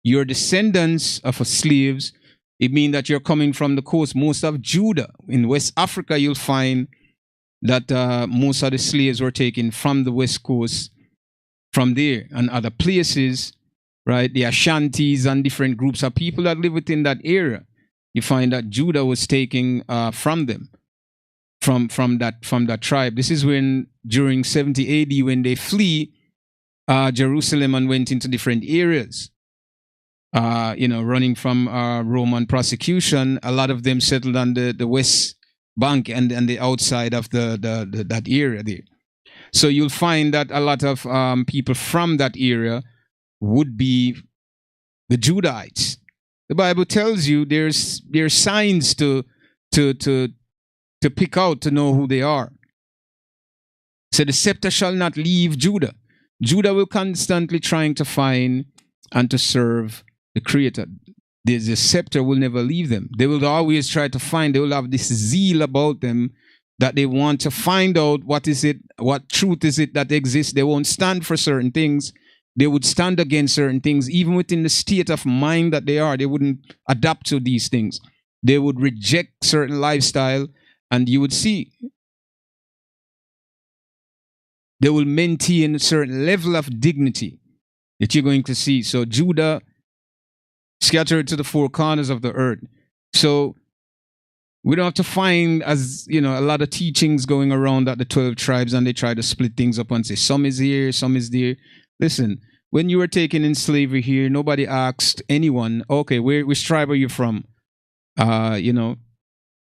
You're descendants of slaves. It means that you're coming from the coast. Most of Judah, in West Africa, you'll find that most of the slaves were taken from the West Coast, from there, and other places, right? The Ashantis and different groups of people that live within that area. You find that Judah was taken from them, from that tribe. This is when, during 70 AD, when they flee Jerusalem and went into different areas, you know, running from Roman prosecution. A lot of them settled on the west bank and the outside of the that area there. So you'll find that a lot of people from that area would be the Judahites. The Bible tells you there's signs to to pick out to know who they are. So the scepter shall not leave Judah. Judah will constantly trying to find and to serve the Creator. The scepter will never leave them. They will always try to find. They will have this zeal about them that they want to find out what is it, what truth is it that exists. They won't stand for certain things. They would stand against certain things, even within the state of mind that they are. They wouldn't adapt to these things. They would reject certain lifestyle, and you would see they will maintain a certain level of dignity that you're going to see. So Judah scattered to the four corners of the earth. So we don't have to find, as you know, a lot of teachings going around at the 12 tribes, and they try to split things up and say some is here, some is there. Listen, when you were taken in slavery here, nobody asked anyone, okay, which tribe are you from? You know,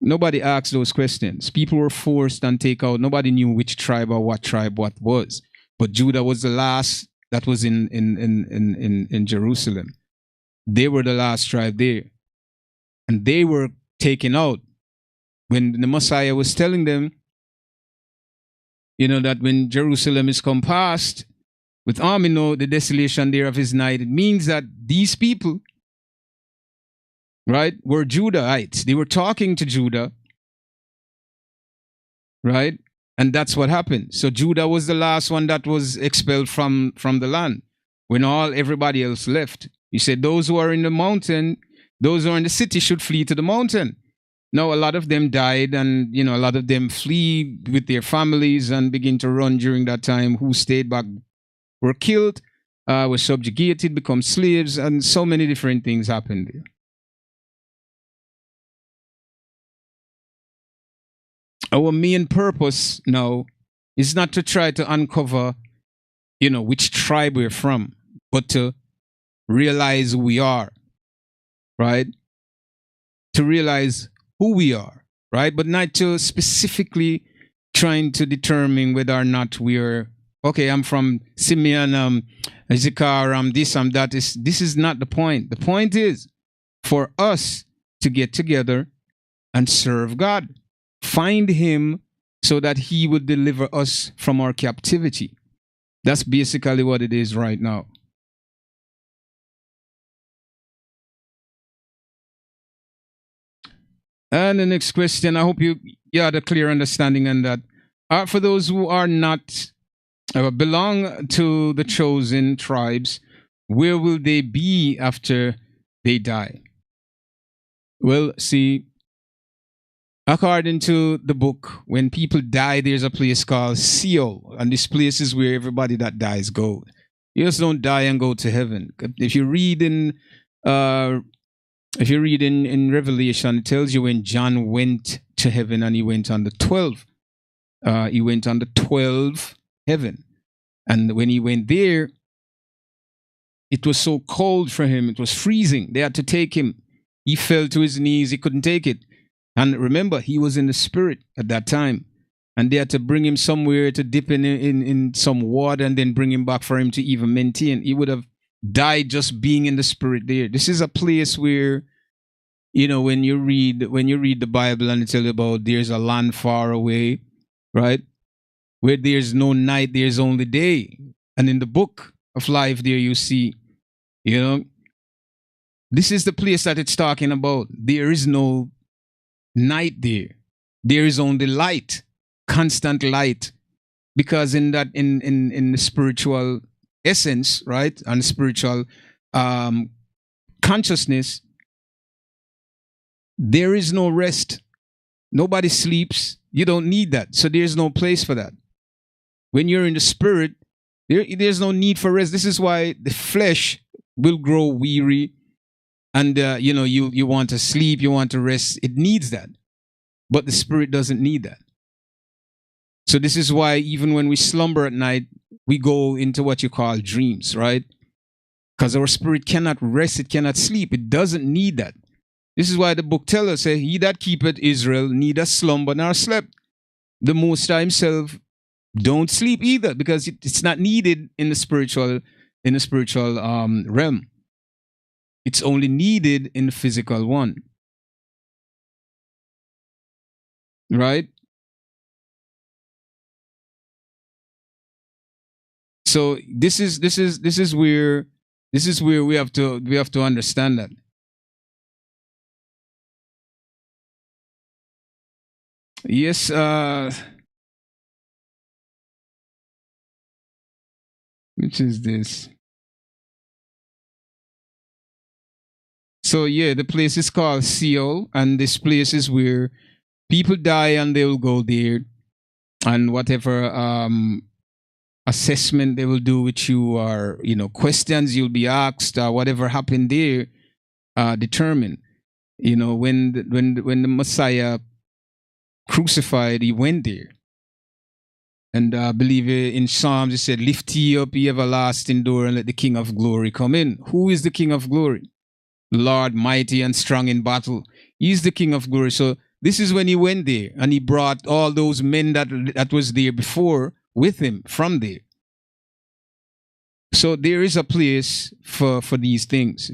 nobody asked those questions. People were forced and take out. Nobody knew which tribe or what tribe what was. But Judah was the last that was in Jerusalem. They were the last tribe there. And they were taken out. When the Messiah was telling them, you know, that when Jerusalem is compassed with army, know the desolation there of his night, it means that these people, right, were Judahites. They were talking to Judah, right? And that's what happened. So Judah was the last one that was expelled from the land when everybody else left. He said, those who are in the mountain, those who are in the city should flee to the mountain. Now, a lot of them died, and, you know, a lot of them flee with their families and begin to run during that time. Who stayed back were killed, were subjugated, become slaves, and so many different things happened there. Our main purpose now is not to try to uncover, you know, which tribe we're from, but to realize who we are, right? To realize who we are, right? But not to specifically trying to determine whether or not we're, okay, I'm from Simeon, Issachar, this, that. This is not the point. The point is for us to get together and serve God. Find him so that he would deliver us from our captivity. That's basically what it is right now. And the next question, I hope you had a clear understanding on that. For those who are not belong to the chosen tribes, where will they be after they die? Well, see, according to the book, when people die, there's a place called Sheol, and this place is where everybody that dies go. You just don't die and go to heaven. If you read in Revelation, it tells you when John went to heaven and he went on the 12. He went on the 12 heaven. And when he went there, it was so cold for him. It was freezing. They had to take him. He fell to his knees. He couldn't take it. And remember, he was in the spirit at that time. And they had to bring him somewhere to dip in some water and then bring him back for him to even maintain. He would have died just being in the spirit there. This is a place where, you know, when you read the Bible and it tells you about there's a land far away, right? Where there's no night, there's only day. And in the book of life there you see, you know, this is the place that it's talking about. There is no night there. There is only light, constant light. Because in that in the spiritual essence, right, and spiritual consciousness, there is no rest. Nobody sleeps. You don't need that. So there's no place for that. When you're in the spirit, there's no need for rest. This is why the flesh will grow weary, and you know, you want to sleep, you want to rest. It needs that. But the spirit doesn't need that. So this is why even when we slumber at night, we go into what you call dreams, right? Because our spirit cannot rest, it cannot sleep. It doesn't need that. This is why the book tells us, he that keepeth Israel neither slumber nor slept. The Most High himself don't sleep either, because it's not needed in the spiritual realm. It's only needed in the physical one. Right? So this is where we have to understand that. Yes, which is this? So yeah, the place is called Seol, and this place is where people die and they will go there, and whatever assessment they will do with you, or questions you'll be asked, or whatever happened there, determined. When the Messiah crucified, he went there. And I believe in Psalms it said, "Lift ye up, ye everlasting door, and let the King of glory come in." Who is the King of glory? Lord mighty and strong in battle. He's the King of glory. So this is when he went there, and he brought all those men that was there before with him from there. So there is a place for these things,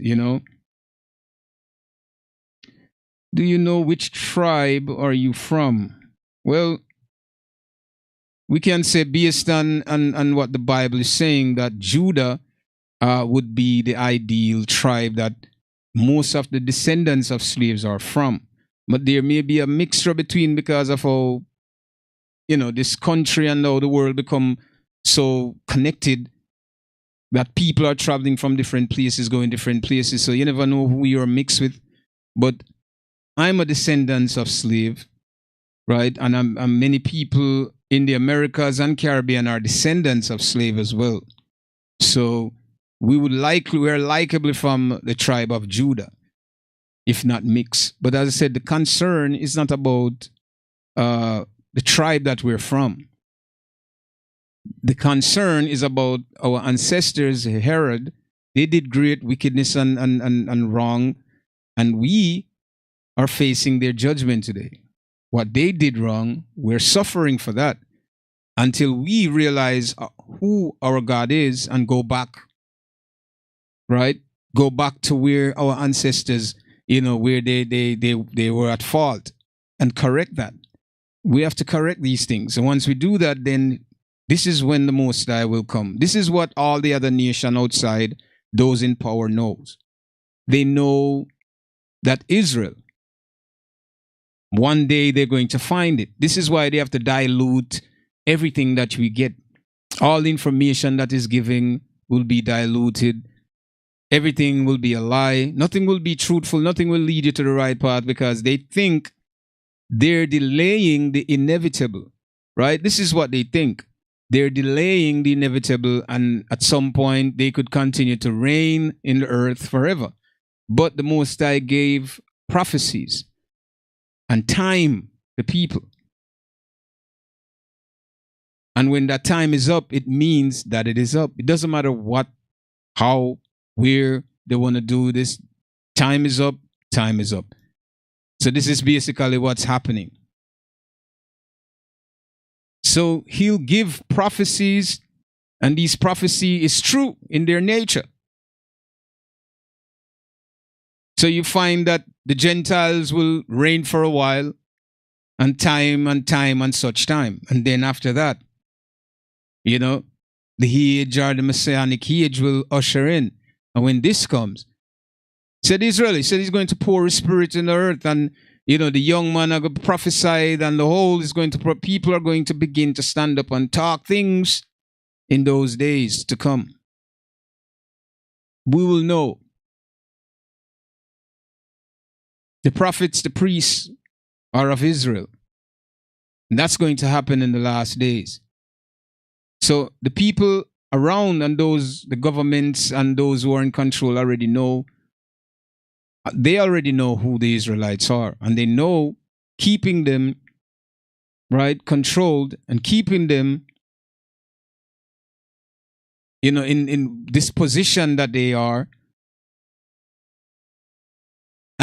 Do you know which tribe are you from? Well, we can say, based on what the Bible is saying, that Judah would be the ideal tribe that most of the descendants of slaves are from. But there may be a mixture between, because of how, this country and how the world become so connected, that people are traveling from different places, going different places. So you never know who you're mixed with. But I'm a descendant of slave, right? And I'm many people in the Americas and Caribbean are descendants of slave as well. So we're likely from the tribe of Judah, if not mixed. But as I said, the concern is not about the tribe that we're from. The concern is about our ancestors, Herod. They did great wickedness and wrong, and we are facing their judgment today. What they did wrong, we're suffering for that until we realize who our God is and go back, right? Go back to where our ancestors, where they were at fault, and correct that. We have to correct these things. And once we do that, then this is when the Most High will come. This is what all the other nations outside, those in power, knows. They know that Israel, one day they're going to find it. This is why they have to dilute everything that we get. All the information that is given will be diluted. Everything will be a lie. Nothing will be truthful. Nothing will lead you to the right path, because they think they're delaying the inevitable, right? This is what they think. They're delaying the inevitable, and at some point they could continue to reign in the earth forever. But the Most High gave prophecies and time to people. And when that time is up, it means that it is up. It doesn't matter what, how, where they want to do this. Time is up. Time is up. So this is basically what's happening. So he'll give prophecies, and these prophecy is true in their nature. So you find that the Gentiles will reign for a while, and time and such time. And then after that, the age or the messianic age will usher in. And when this comes, said Israel, he said he's going to pour his spirit in the earth, and the young man are going to prophesy, and the whole is going to, people are going to begin to stand up and talk things in those days to come. We will know. The prophets, the priests are of Israel. And that's going to happen in the last days. So the people around and the governments and those who are in control already know. They already know who the Israelites are, and they know keeping them, right, controlled, and keeping them, in this position that they are,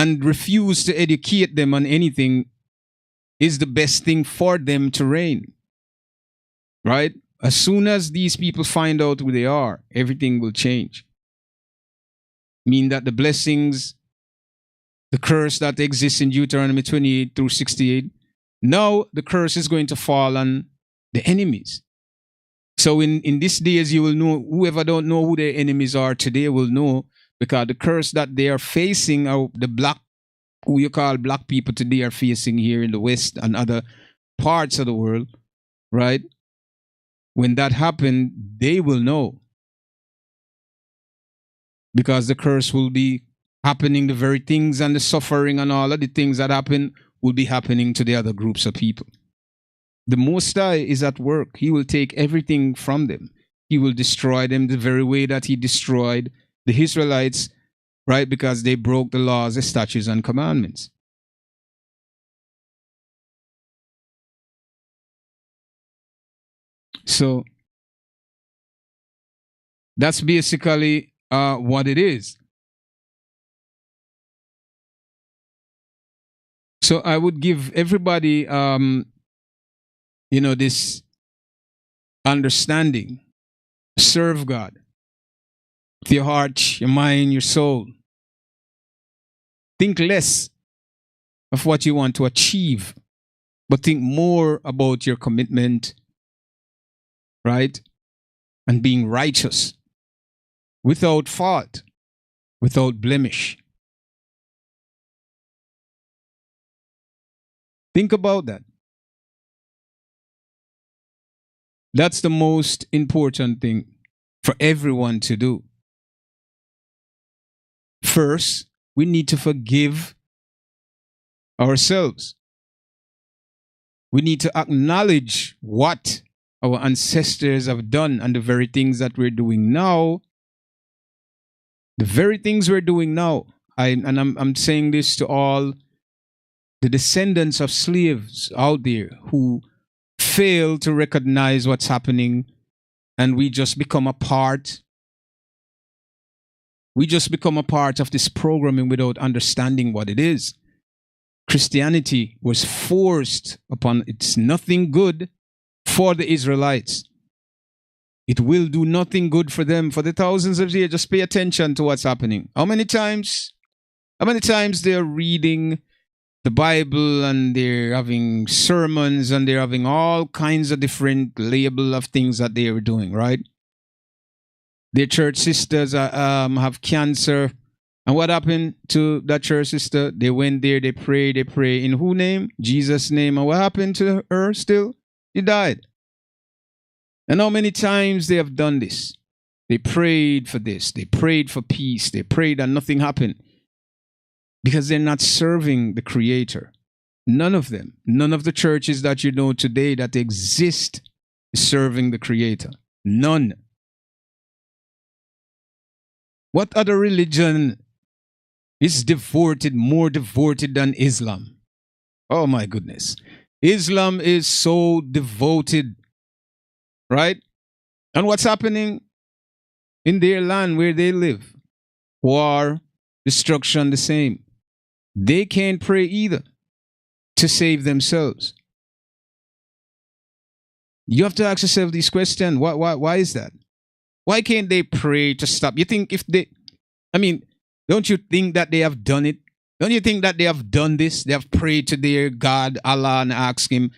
and refuse to educate them on anything is the best thing for them to reign. Right? As soon as these people find out who they are, everything will change. Mean that the blessings, the curse that exists in Deuteronomy 28 through 68, now the curse is going to fall on the enemies. So in these days, you will know, whoever don't know who their enemies are today will know, because the curse that they are facing, are the black, who you call black people today, are facing here in the West and other parts of the world, right? When that happened, they will know. Because the curse will be happening, the very things and the suffering and all of the things that happen will be happening to the other groups of people. The Most High is at work. He will take everything from them. He will destroy them the very way that he destroyed the Israelites, right? Because they broke the laws, the statutes, and commandments. So that's basically what it is. So I would give everybody, this understanding. Serve God with your heart, your mind, your soul. Think less of what you want to achieve, but think more about your commitment, right? And being righteous, without fault, without blemish. Think about that. That's the most important thing for everyone to do. First, we need to forgive ourselves. We need to acknowledge what our ancestors have done and the very things that we're doing now. The very things we're doing now. I'm saying this to all the descendants of slaves out there who fail to recognize what's happening, and we just become a part. We just become a part of this programming without understanding what it is. Christianity was forced upon, it's nothing good for the Israelites. It will do nothing good for them for the thousands of years. Just pay attention to what's happening. How many times they're reading the Bible and they're having sermons and they're having all kinds of different label of things that they are doing, right? Their church sisters have cancer. And what happened to that church sister? They went there, they pray. In whose name? Jesus' name. And what happened to her still? She died. And how many times they have done this? They prayed for this. They prayed for peace. They prayed and nothing happened. Because they're not serving the Creator. None of them. None of the churches that you know today that exist is serving the Creator. None. What other religion is more devoted than Islam? Oh my goodness. Islam is so devoted, right? And what's happening in their land where they live? War, destruction, the same. They can't pray either to save themselves. You have to ask yourself these questions. Why is that? Why can't they pray to stop? You think don't you think that they have done it? Don't you think that they have done this? They have prayed to their God, Allah, and asked him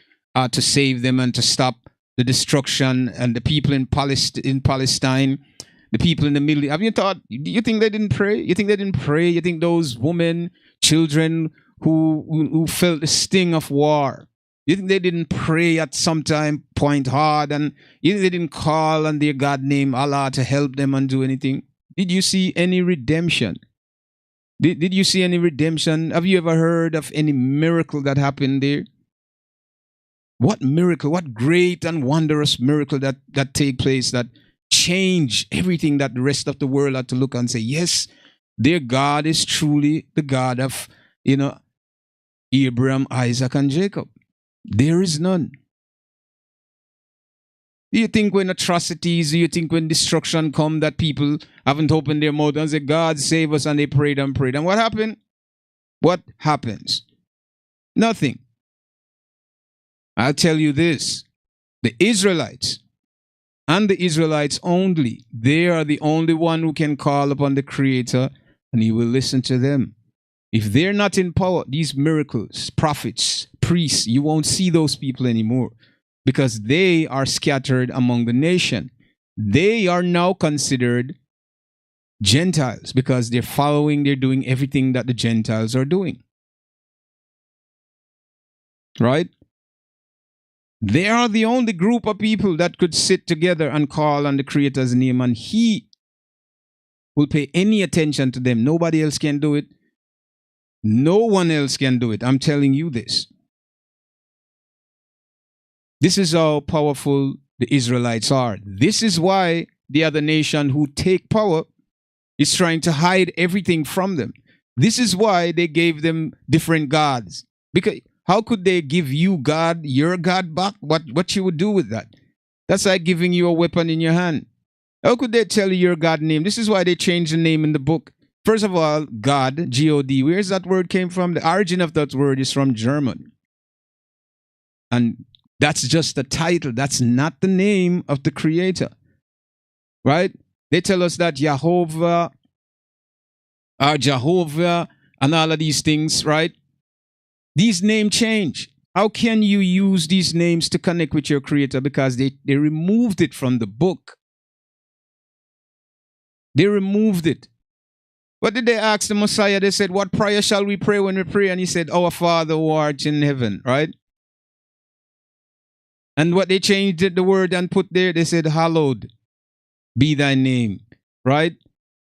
to save them and to stop the destruction and the people in Palestine, the people in the Middle East. Have you thought, you think they didn't pray? You think they didn't pray? You think those women, children who felt the sting of war, you think they didn't pray at some time, point hard, and you think they didn't call on their God name Allah to help them and do anything? Did you see any redemption? Did you see any redemption? Have you ever heard of any miracle that happened there? What miracle, what great and wondrous miracle that take place that change everything that the rest of the world had to look and say, yes, their God is truly the God of, Abraham, Isaac, and Jacob. There is none. Do you think when atrocities, do you think when destruction come that people haven't opened their mouth and said, God save us, and they prayed and prayed? And what happened? What happens? Nothing. I'll tell you this. The Israelites and the Israelites only, they are the only one who can call upon the Creator and he will listen to them. If they're not in power, these miracles, prophets, priests, you won't see those people anymore because they are scattered among the nation. They are now considered Gentiles because they're doing everything that the Gentiles are doing. Right? They are the only group of people that could sit together and call on the Creator's name, and he will pay any attention to them. Nobody else can do it. No one else can do it. I'm telling you this. This is how powerful the Israelites are. This is why the other nation who take power is trying to hide everything from them. This is why they gave them different gods. Because how could they give you God, your God back? What you would do with that? That's like giving you a weapon in your hand. How could they tell you your God name? This is why they changed the name in the book. First of all, God, G-O-D, where's that word came from? The origin of that word is from German. And that's just the title. That's not the name of the Creator. Right? They tell us that Jehovah, Jehovah, and all of these things, right? These names change. How can you use these names to connect with your Creator? Because they removed it from the book. They removed it. What did they ask the Messiah? They said, what prayer shall we pray when we pray? And he said, our Father who art in heaven, right? And what they changed the word and put there, they said, hallowed be thy name, right?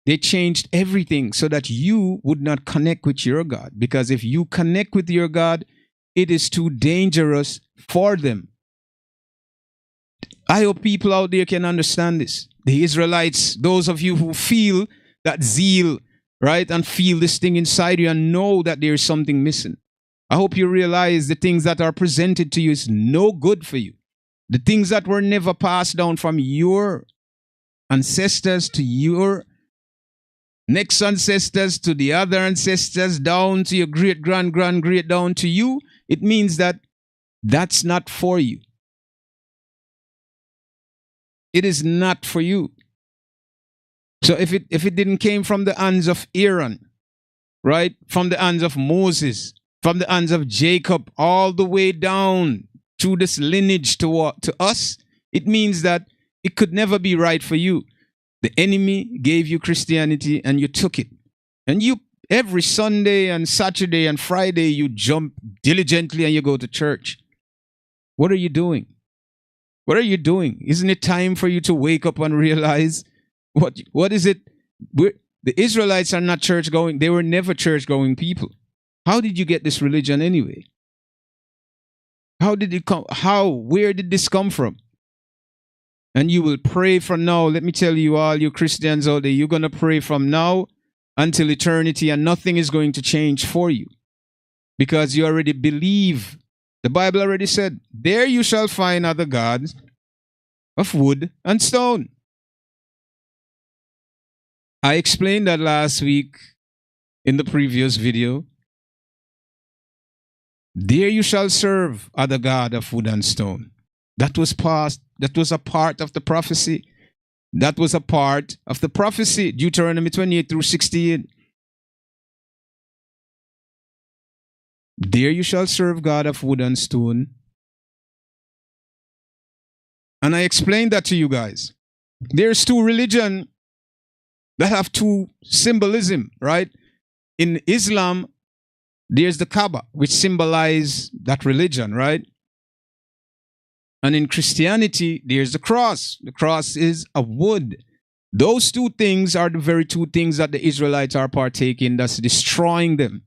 They changed everything so that you would not connect with your God. Because if you connect with your God, it is too dangerous for them. I hope people out there can understand this. The Israelites, those of you who feel that zeal, right, and feel this thing inside you and know that there is something missing. I hope you realize the things that are presented to you is no good for you. The things that were never passed down from your ancestors to your next ancestors to the other ancestors down to your great great down to you, it means that that's not for you. It is not for you. So if it didn't came from the hands of Aaron, right, from the hands of Moses, from the hands of Jacob, all the way down through this lineage to us, it means that it could never be right for you. The enemy gave you Christianity and you took it. And you, every Sunday and Saturday and Friday, you jump diligently and you go to church. What are you doing? What are you doing? Isn't it time for you to wake up and realize what is it? The Israelites are not church going. They were never church going people. How did you get this religion anyway? How did it come? Where did this come from? And you will pray from now. Let me tell you, all you Christians out there, you're going to pray from now until eternity and nothing is going to change for you. Because you already believe. The Bible already said, there you shall find other gods of wood and stone. I explained that last week in the previous video. There you shall serve other god of wood and stone. That was a part of the prophecy. That was a part of the prophecy. Deuteronomy 28 through 68. There you shall serve God of wood and stone. And I explained that to you guys. There's two religions that have two symbolism, right? In Islam, there's the Kaaba, which symbolizes that religion, right? And in Christianity, there's the cross. The cross is of wood. Those two things are the very two things that the Israelites are partaking, that's destroying them.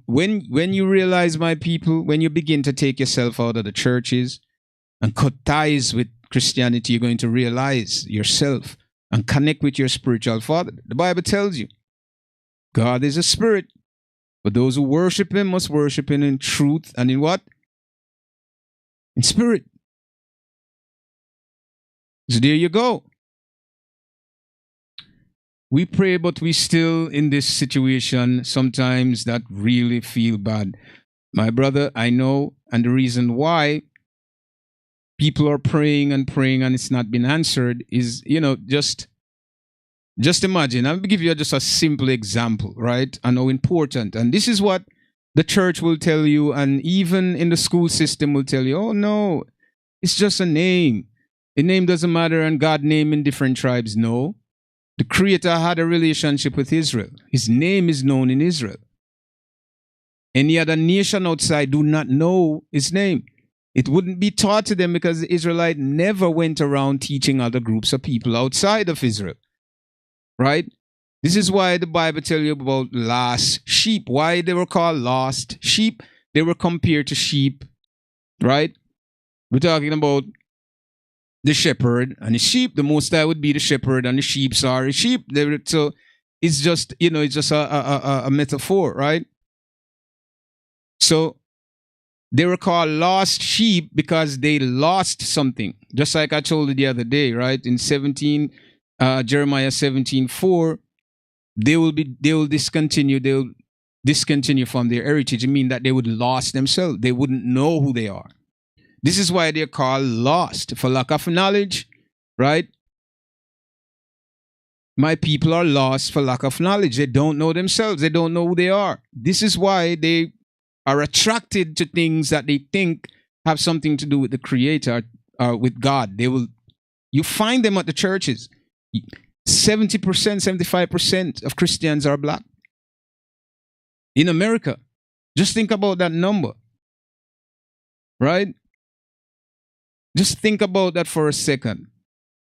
When you realize, my people, when you begin to take yourself out of the churches and cut ties with Christianity, you're going to realize yourself and connect with your spiritual father. The Bible tells you, God is a spirit, but those who worship him must worship him in truth and in what? In spirit. So there you go. We pray, but we still in this situation sometimes that really feel bad. My brother, I know, and the reason why people are praying and praying and it's not been answered is, just imagine. I'll give you just a simple example, right? I know important. And this is what the church will tell you, and even in the school system will tell you, oh no, it's just a name. A name doesn't matter, and God name in different tribes. No. The Creator had a relationship with Israel. His name is known in Israel. Any other nation outside do not know his name. It wouldn't be taught to them because the Israelite never went around teaching other groups of people outside of Israel. Right? This is why the Bible tells you about lost sheep. Why they were called lost sheep? They were compared to sheep. Right? We're talking about the shepherd and the sheep. The Most High would be the shepherd and the sheep are the sheep. So it's just, it's just a metaphor, right? So they were called lost sheep because they lost something. Just like I told you the other day, right? In Jeremiah 17:4, they will discontinue from their heritage. It means that they would lost themselves. They wouldn't know who they are. This is why they're called lost, for lack of knowledge, right? My people are lost for lack of knowledge. They don't know themselves. They don't know who they are. This is why they are attracted to things that they think have something to do with the Creator, with God. You find them at the churches. 70%, 75% of Christians are black. In America, just think about that number, right? Just think about that for a second.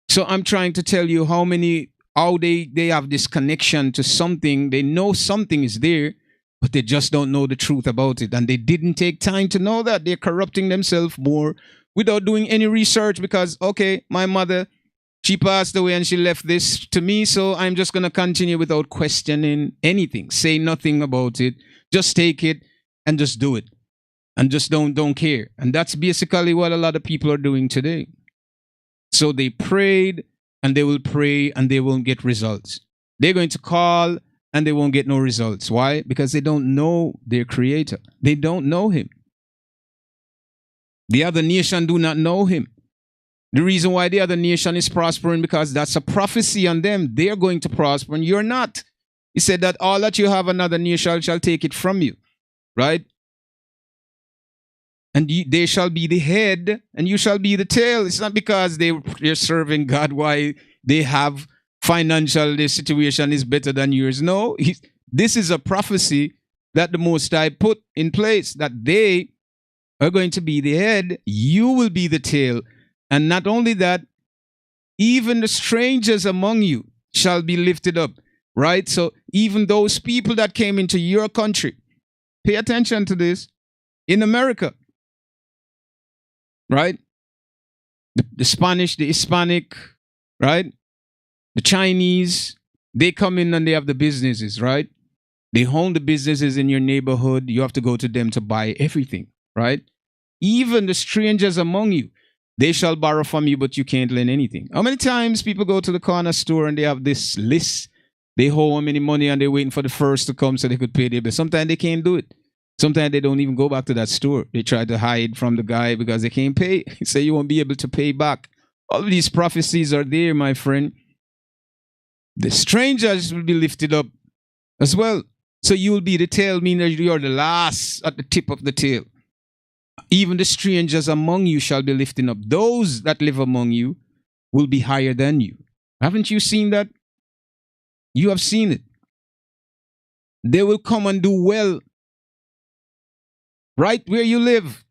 So I'm trying to tell you how they have this connection to something. They know something is there, but they just don't know the truth about it. And they didn't take time to know that. They're corrupting themselves more without doing any research because, okay, my mother, she passed away and she left this to me, so I'm just going to continue without questioning anything. Say nothing about it. Just take it and just do it. And just don't care. And that's basically what a lot of people are doing today. So they prayed and they will pray and they won't get results. They're going to call and they won't get no results. Why? Because they don't know their Creator. They don't know Him. The other nation do not know Him. The reason why the other nation is prospering, because that's a prophecy on them. They're going to prosper and you're not. He said that all that you have, another nation shall take it from you. Right? And they shall be the head and you shall be the tail. It's not because they're serving God why they have financial, their situation is better than yours. No, this is a prophecy that the Most High put in place, that they are going to be the head, you will be the tail. And not only that, even the strangers among you shall be lifted up, right? So even those people that came into your country, pay attention to this, in America, right? The Spanish, the Hispanic, right? The Chinese, they come in and they have the businesses, right? They own the businesses in your neighborhood. You have to go to them to buy everything, right? Even the strangers among you, they shall borrow from you, but you can't lend anything. How many times people go to the corner store and they have this list? They owe how many money and they're waiting for the first to come so they could pay their bill. Sometimes they can't do it. Sometimes they don't even go back to that store. They try to hide from the guy because they can't pay. He say you won't be able to pay back. All of these prophecies are there, my friend. The strangers will be lifted up as well. So you will be the tail, meaning you're the last at the tip of the tail. Even the strangers among you shall be lifting up. Those that live among you will be higher than you. Haven't you seen that? You have seen it. They will come and do well right where you live.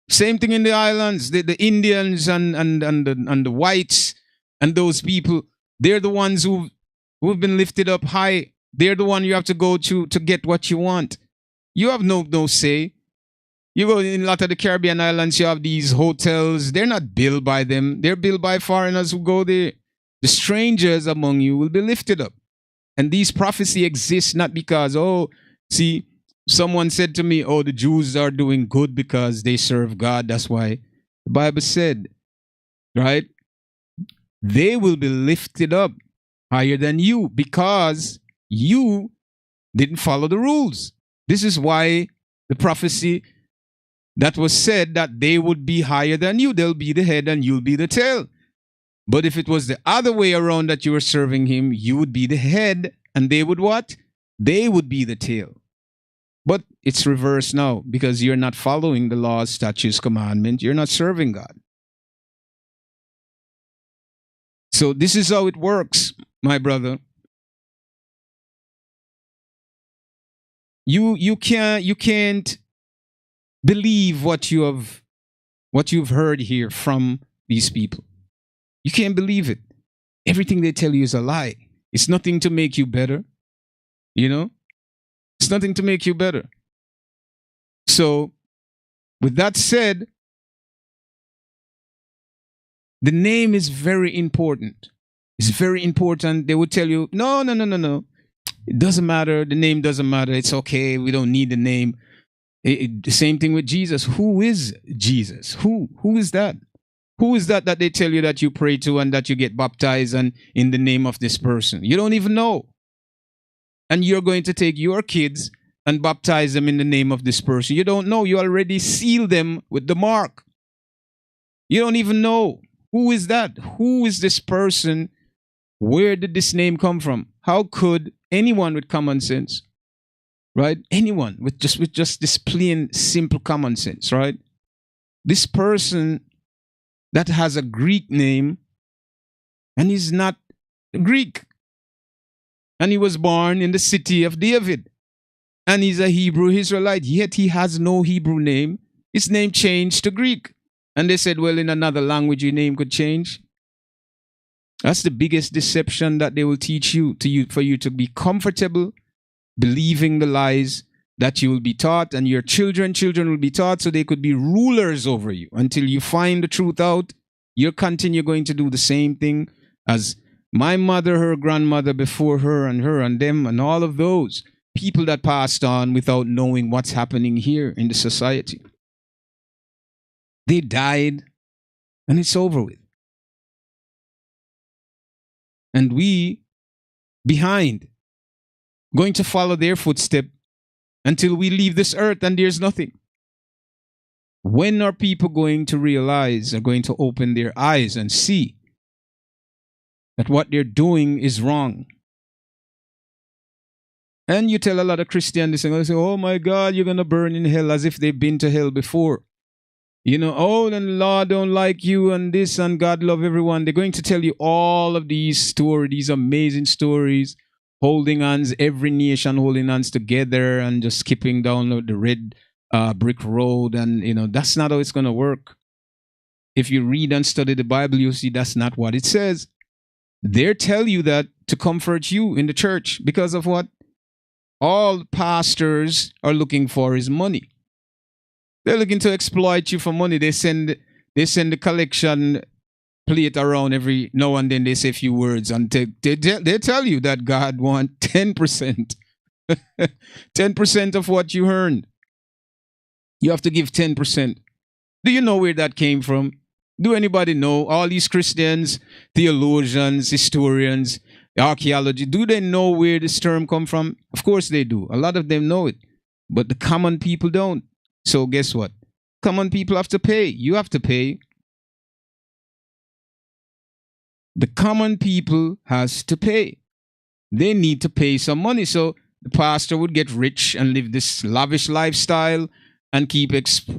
Same thing in the islands. The Indians and the whites and those people, they're the ones who've been lifted up high. They're the one you have to go to get what you want. You have no say. You go in a lot of the Caribbean islands, you have these hotels. They're not built by them. They're built by foreigners who go there. The strangers among you will be lifted up. And these prophecy exists not because, see, someone said to me, the Jews are doing good because they serve God. That's why the Bible said, right? They will be lifted up. higher than you because you didn't follow the rules. This is why the prophecy that was said that they would be higher than you, they'll be the head and you'll be the tail. But if it was the other way around that you were serving him, you would be the head and they would what? They would be the tail. But it's reversed now because you're not following the laws, statutes, commandments. You're not serving God. So this is how it works, my brother. You can't believe what you've heard here from these people. You can't believe it. Everything they tell you is a lie. It's nothing to make you better. You know? It's nothing to make you better. So, with that said, the name is very important. It's very important. They would tell you, no. It doesn't matter. The name doesn't matter. It's okay. We don't need the name. The same thing with Jesus. Who is Jesus? Who is that? Who is that they tell you that you pray to and that you get baptized and in the name of this person? You don't even know. And you're going to take your kids and baptize them in the name of this person. You don't know. You already sealed them with the mark. You don't even know. Who is that? Who is this person? Where did this name come from? How could anyone with common sense, right? Anyone with just this plain, simple common sense, right? This person that has a Greek name and he's not Greek. And he was born in the city of David. And he's a Hebrew Israelite, yet he has no Hebrew name. His name changed to Greek. And they said, well, in another language, your name could change. That's the biggest deception that they will teach you, for you to be comfortable believing the lies that you will be taught, and your children will be taught, so they could be rulers over you. Until you find the truth out, you'll continue going to do the same thing as my mother, her grandmother before her and them, and all of those people that passed on without knowing what's happening here in the society. They died, and it's over with. And we, behind, going to follow their footstep until we leave this earth and there's nothing. When are people going to realize, are going to open their eyes and see that what they're doing is wrong? And you tell a lot of Christians, they say, oh my God, you're going to burn in hell, as if they've been to hell before. You know, oh, then the Lord don't like you and this and God love everyone. They're going to tell you all of these stories, these amazing stories, holding hands, every nation holding hands together and just skipping down the red brick road. And, you know, that's not how it's going to work. If you read and study the Bible, you'll see that's not what it says. They tell you that to comfort you in the church because of what? All pastors are looking for is money. They're looking to exploit you for money. They send the collection plate around every now and then. They say a few words and they tell you that God wants 10%. 10% of what you earned. You have to give 10%. Do you know where that came from? Do anybody know? All these Christians, theologians, historians, archaeology, do they know where this term come from? Of course they do. A lot of them know it. But the common people don't. So guess what? Common people have to pay. You have to pay. The common people has to pay. They need to pay some money. So the pastor would get rich and live this lavish lifestyle and keep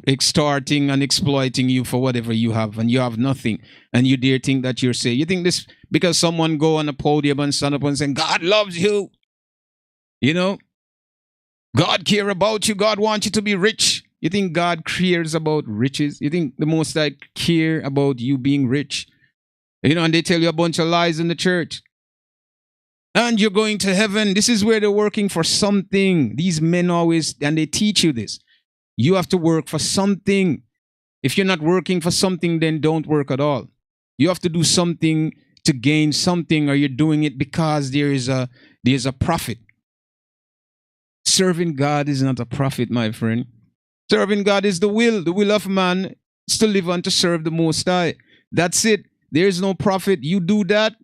extorting and exploiting you for whatever you have, and you have nothing. And you dare think that you're saved. You think this because someone go on a podium and stand up and say, God loves you. You know? God care about you. God wants you to be rich. You think God cares about riches? You think the Most High care about you being rich? You know, and they tell you a bunch of lies in the church. And you're going to heaven. This is where they're working for something. These men always, and they teach you this. You have to work for something. If you're not working for something, then don't work at all. You have to do something to gain something, or you're doing it because there's a profit. Serving God is not a profit, my friend. Serving God is the will of man is to live and to serve the Most High. That's it. There's no profit. You do that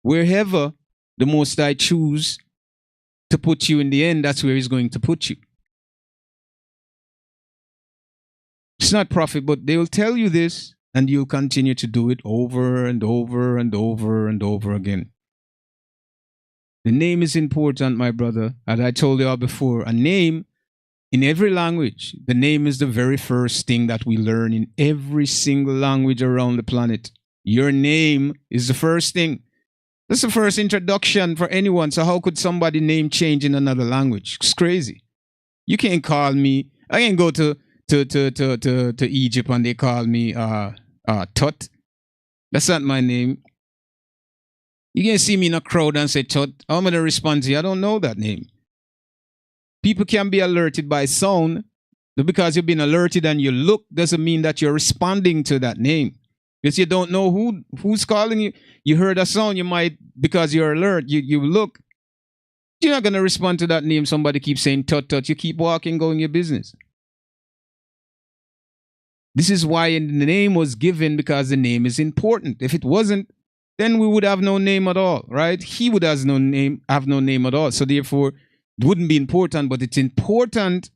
wherever the Most High choose to put you in the end, that's where he's going to put you. It's not profit, but they will tell you this, and you'll continue to do it over and over and over and over again. The name is important, my brother. As I told you all before, a name in every language, the name is the very first thing that we learn in every single language around the planet. Your name is the first thing. That's the first introduction for anyone. So how could somebody name change in another language? It's crazy. You can't call me. I can't go to Egypt and they call me Tut. That's not my name. You can't see me in a crowd and say Tut. How am I going to respond to you? I don't know that name. People can be alerted by sound. Because you've been alerted and you look doesn't mean that you're responding to that name. Because you don't know who's calling you. You heard a sound, you might, because you're alert, you look. You're not going to respond to that name. Somebody keeps saying Tut Tut. You keep walking, going your business. This is why the name was given, because the name is important. If it wasn't, then we would have no name at all, right? He would have no name at all. So therefore, it wouldn't be important, but it's important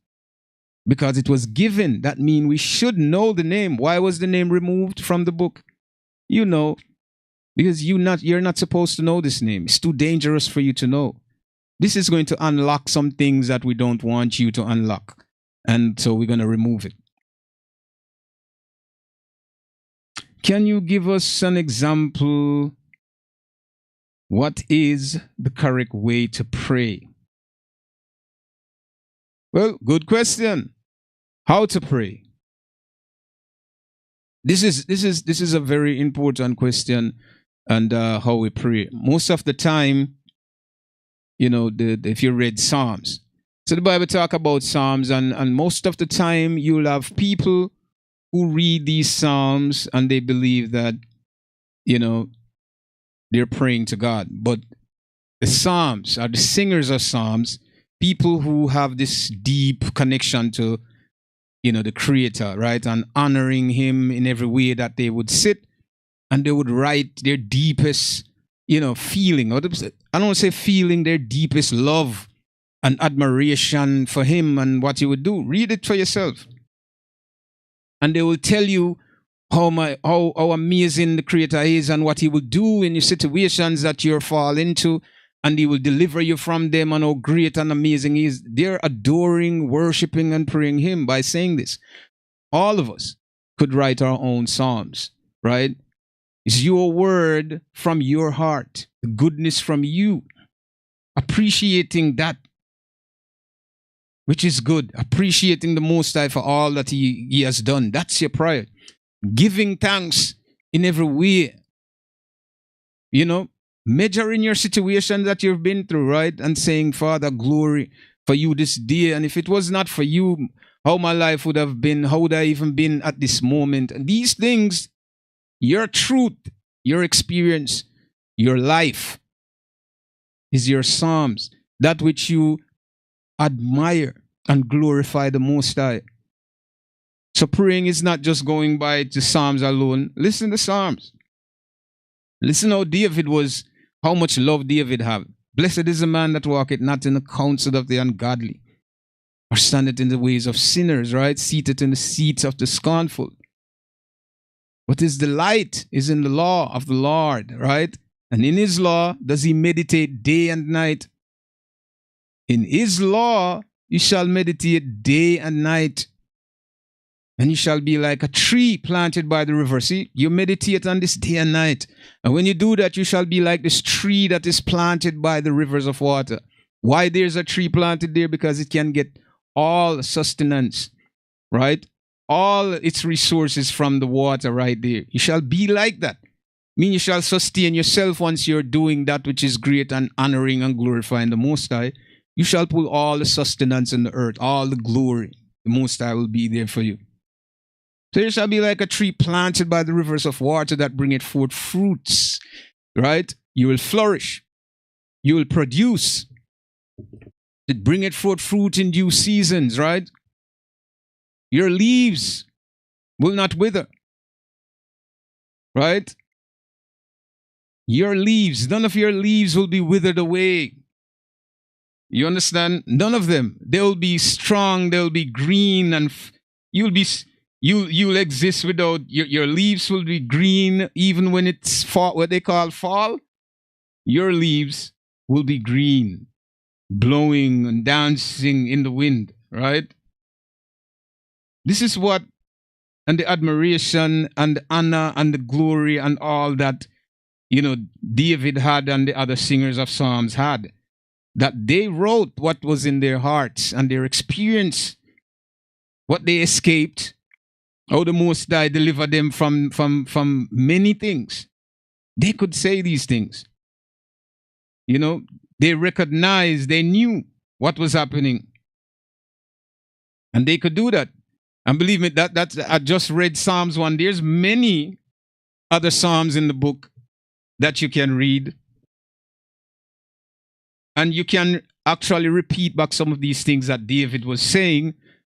because it was given. That means we should know the name. Why was the name removed from the book? You know, because you're not supposed to know this name. It's too dangerous for you to know. This is going to unlock some things that we don't want you to unlock. And so we're going to remove it. Can you give us an example? What is the correct way to pray? Well, good question. How to pray? This is a very important question, and how we pray. Most of the time, you know, if you read Psalms, so the Bible talk about Psalms, and most of the time you'll have people who read these Psalms and they believe that, you know, they're praying to God. But the Psalms are the singers of Psalms, people who have this deep connection to, you know, the Creator, right? And honoring Him in every way that they would sit and they would write their deepest, you know, feeling. I don't want to say feeling, their deepest love and admiration for Him and what He would do. Read it for yourself. And they will tell you how amazing the Creator is and what He will do in your situations that you fall into, and He will deliver you from them, and how great and amazing He is. They're adoring, worshiping, and praying Him by saying this. All of us could write our own psalms, right? It's your word from your heart, the goodness from you, appreciating that which is good, appreciating the Most High for all that He has done. That's your prayer. Giving thanks in every way. You know, measuring your situation that you've been through, right? And saying, Father, glory for you this day. And if it was not for you, how my life would have been, how would I even been at this moment? And these things, your truth, your experience, your life is your psalms. That which you admire and glorify the Most High. So praying is not just going by the Psalms alone. Listen to Psalms. Listen how David was, how much love David had. Blessed is the man that walketh not in the counsel of the ungodly, or standeth in the ways of sinners, right? Seated in the seats of the scornful. But his delight is in the law of the Lord, right? And in His law does he meditate day and night. In His law you shall meditate day and night. And you shall be like a tree planted by the river. See, you meditate on this day and night. And when you do that, you shall be like this tree that is planted by the rivers of water. Why there's a tree planted there? Because it can get all sustenance, right? All its resources from the water right there. You shall be like that. I mean, you shall sustain yourself once you're doing that which is great and honoring and glorifying the Most High. You shall put all the sustenance in the earth, all the glory. The Most High will be there for you. So you shall be like a tree planted by the rivers of water that bringeth forth fruits, right? You will flourish. You will produce. It bringeth forth fruit in due seasons, right? Your leaves will not wither, right? Your leaves, none of your leaves will be withered away. You understand? None of them. They'll be strong. They'll be green, and you'll be you'll exist without your leaves will be green even when it's fall. What they call fall. Your leaves will be green, blowing and dancing in the wind. Right. This is what, and the admiration and the honor and the glory and all that, David had and the other singers of Psalms had. That they wrote what was in their hearts and their experience, what they escaped, how the Most High delivered them from many things. They could say these things. They recognized, they knew what was happening. And they could do that. And believe me, that I just read Psalms 1. There's many other Psalms in the book that you can read. And you can actually repeat back some of these things that David was saying,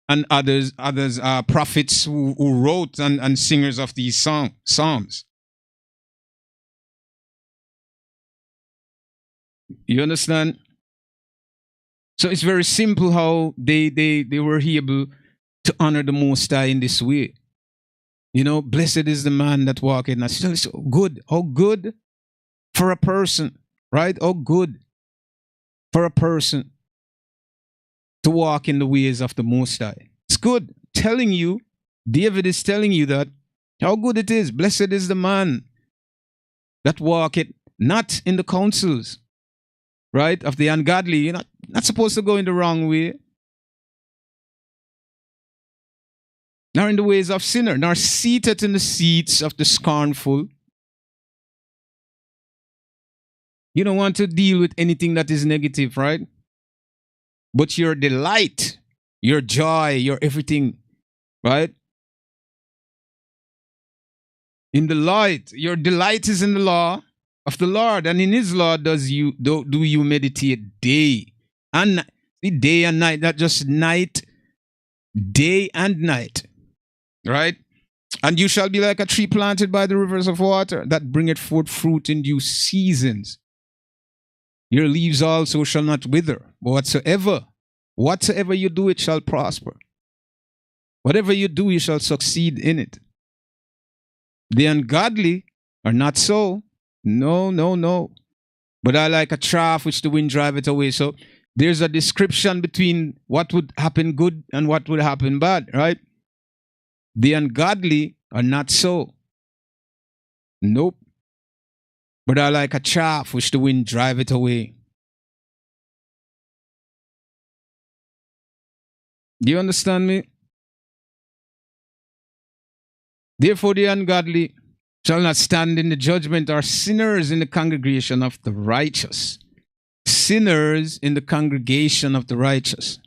and others prophets who wrote and singers of these psalms. You understand? So it's very simple how they were able to honor the Most High in this way. Blessed is the man that walketh in. So good. How good for a person, right? How good for a person to walk in the ways of the Most High. It's good. Telling you, David is telling you that, how good it is. Blessed is the man that walketh not in the counsels, right, of the ungodly. You're not supposed to go in the wrong way. Nor in the ways of sinner, nor seated in the seats of the scornful. You don't want to deal with anything that is negative, right? But your delight, your joy, your everything, right? In the light, your delight is in the law of the Lord, and in His law do you meditate day and night. Day and night, not just night, day and night, right? And you shall be like a tree planted by the rivers of water that bringeth forth fruit in due seasons. Your leaves also shall not wither, but whatsoever you do, it shall prosper. Whatever you do, you shall succeed in it. The ungodly are not so. No. But I like a chaff which the wind driveth away. So there's a description between what would happen good and what would happen bad, right? The ungodly are not so. Nope. But I like a chaff which the wind driveth away. Do you understand me? Therefore the ungodly shall not stand in the judgment, or sinners in the congregation of the righteous. Sinners in the congregation of the righteous.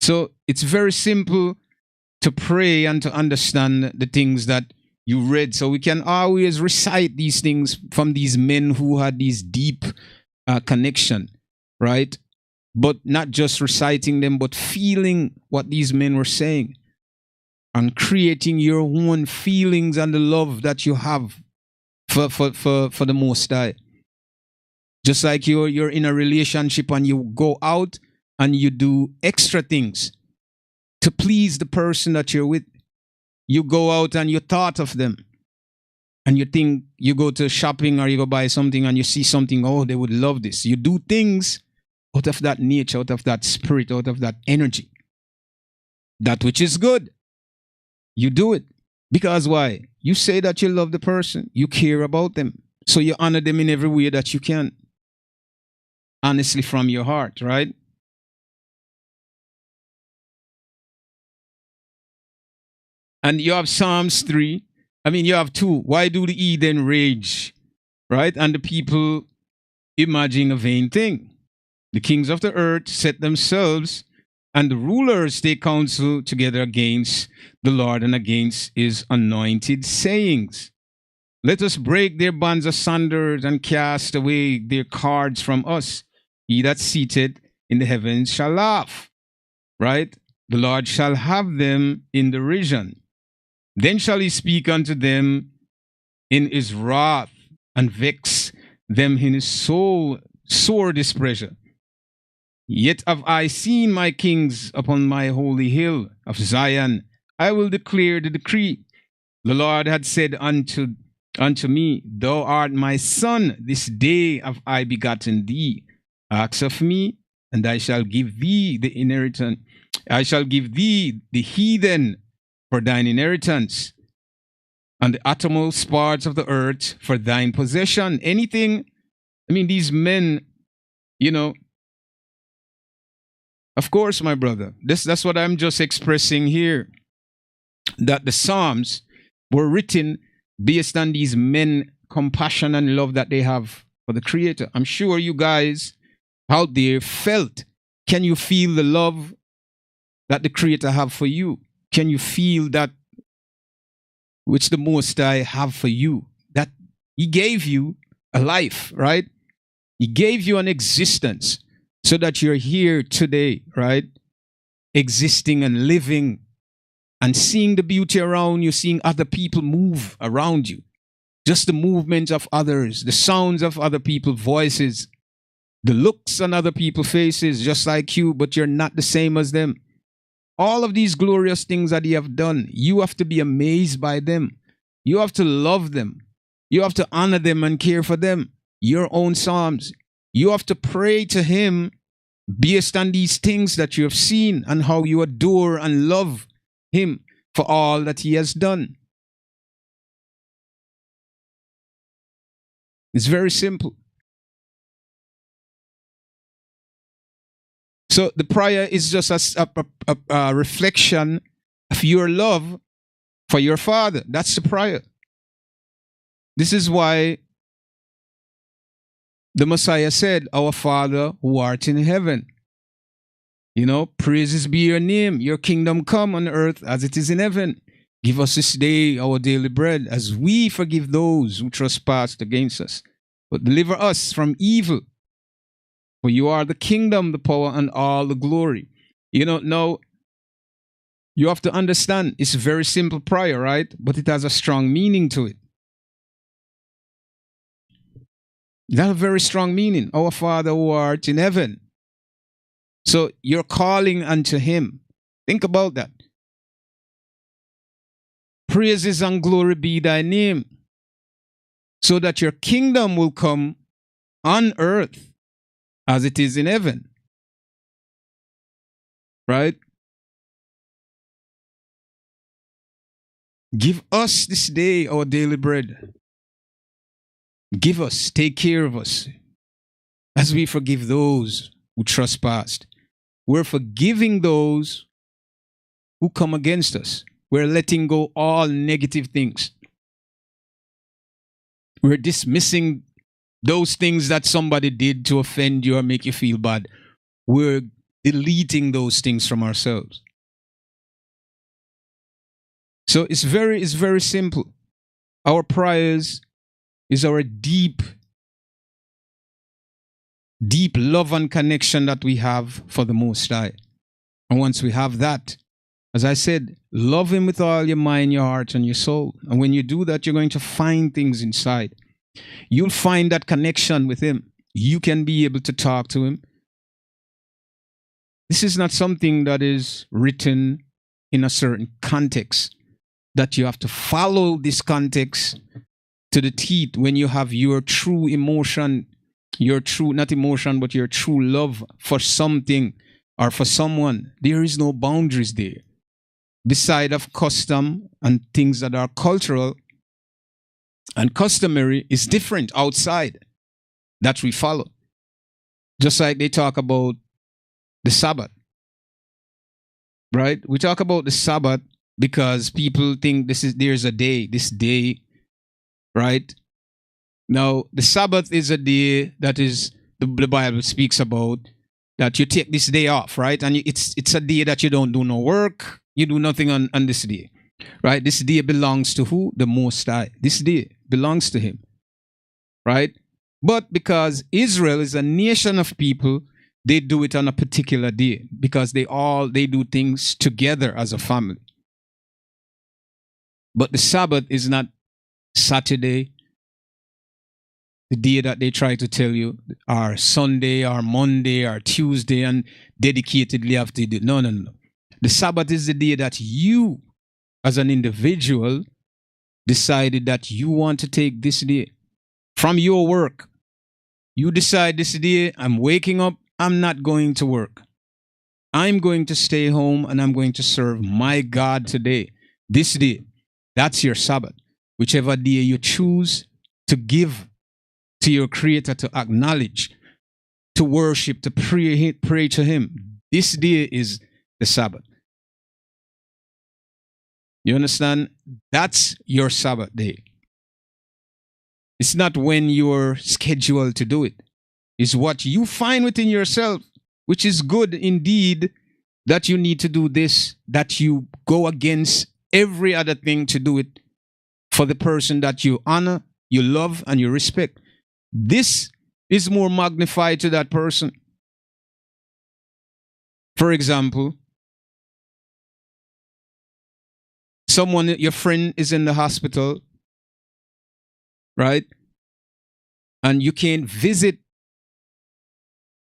So it's very simple to pray and to understand the things that you read. So we can always recite these things from these men who had these deep connection, right? But not just reciting them, but feeling what these men were saying and creating your own feelings and the love that you have for the Most High. Just like you're in a relationship and you go out and you do extra things to please the person that you're with. You go out and you thought of them. And you think you go to shopping or you go buy something and you see something, oh, they would love this. You do things out of that nature, out of that spirit, out of that energy. That which is good. You do it. Because why? You say that you love the person. You care about them. So you honor them in every way that you can. Honestly from your heart, right? And you have Psalms 3. You have 2. Why do the heathen rage? Right? And the people imagine a vain thing. The kings of the earth set themselves, and the rulers take counsel together against the Lord and against His anointed sayings. Let us break their bands asunder and cast away their cords from us. He that's seated in the heavens shall laugh. Right? The Lord shall have them in derision. Then shall he speak unto them in his wrath, and vex them in his soul sore displeasure. Yet have I seen my kings upon my holy hill of Zion. I will declare the decree. The Lord had said unto me, Thou art my son, this day have I begotten thee. Ask of me, and I shall give thee the inheritance. I shall give thee the heathen for thine inheritance, and the uttermost parts of the earth for thine possession. Anything, I mean, these men, of course, my brother, that's what I'm just expressing here, that the Psalms were written based on these men' compassion and love that they have for the Creator. I'm sure you guys out there felt. Can you feel the love that the Creator have for you? Can you feel that which the Most High have for you? That He gave you a life, right? He gave you an existence so that you're here today, right? Existing and living and seeing the beauty around you, seeing other people move around you. Just the movement of others, the sounds of other people's voices, the looks on other people's faces, just like you, but you're not the same as them. All of these glorious things that He have done, you have to be amazed by them. You have to love them. You have to honor them and care for them. Your own Psalms. You have to pray to Him based on these things that you have seen and how you adore and love Him for all that He has done. It's very simple. So the prayer is just a reflection of your love for your Father. That's the prayer. This is why the Messiah said, Our Father who art in heaven. Praises be your name. Your kingdom come on earth as it is in heaven. Give us this day our daily bread, as we forgive those who trespass against us. But deliver us from evil. For you are the kingdom, the power, and all the glory. Now, you have to understand, it's a very simple prayer, right? But it has a strong meaning to it. It has a very strong meaning. Our Father who art in heaven. So you're calling unto Him. Think about that. Praises and glory be thy name, so that your kingdom will come on earth as it is in heaven. Right? Give us this day our daily bread. Give us, take care of us, as we forgive those who trespassed. We're forgiving those who come against us. We're letting go all negative things. We're dismissing those things that somebody did to offend you or make you feel bad. We're deleting those things from ourselves. So it's very simple. Our prayers is our deep love and connection that we have for the Most High. And once we have that, as I said, love Him with all your mind, your heart, and your soul. And when you do that, you're going to find things inside. You'll find that connection with Him. You can be able to talk to Him. This is not something that is written in a certain context, that you have to follow this context to the teeth when you have your true emotion, your true, not emotion, but your true love for something or for someone. There is no boundaries there. Beside of custom and things that are cultural and customary is different outside that we follow. Just like they talk about the Sabbath, right? We talk about the Sabbath because people think there's a day, this day, right? Now, the Sabbath is a day that is, the Bible speaks about, that you take this day off, right? And it's a day that you don't do no work. You do nothing on this day, right? This day belongs to who? The Most High. This day belongs to Him, right? But because Israel is a nation of people, they do it on a particular day because they do things together as a family. But the Sabbath is not Saturday, the day that they try to tell you, or Sunday, or Monday, or Tuesday, and dedicatedly have to do. No, no, no. The Sabbath is the day that you, as an individual, decided that you want to take this day from your work. You decide this day, I'm waking up, I'm not going to work. I'm going to stay home and I'm going to serve my God today. This day, that's your Sabbath. Whichever day you choose to give to your Creator, to acknowledge, to worship, to pray to Him. This day is the Sabbath. You understand? That's your Sabbath day. It's not when you're scheduled to do it. It's what you find within yourself, which is good indeed, that you need to do this, that you go against every other thing to do it for the person that you honor, you love, and you respect. This is more magnified to that person. For example, someone, your friend is in the hospital, right? And you can't visit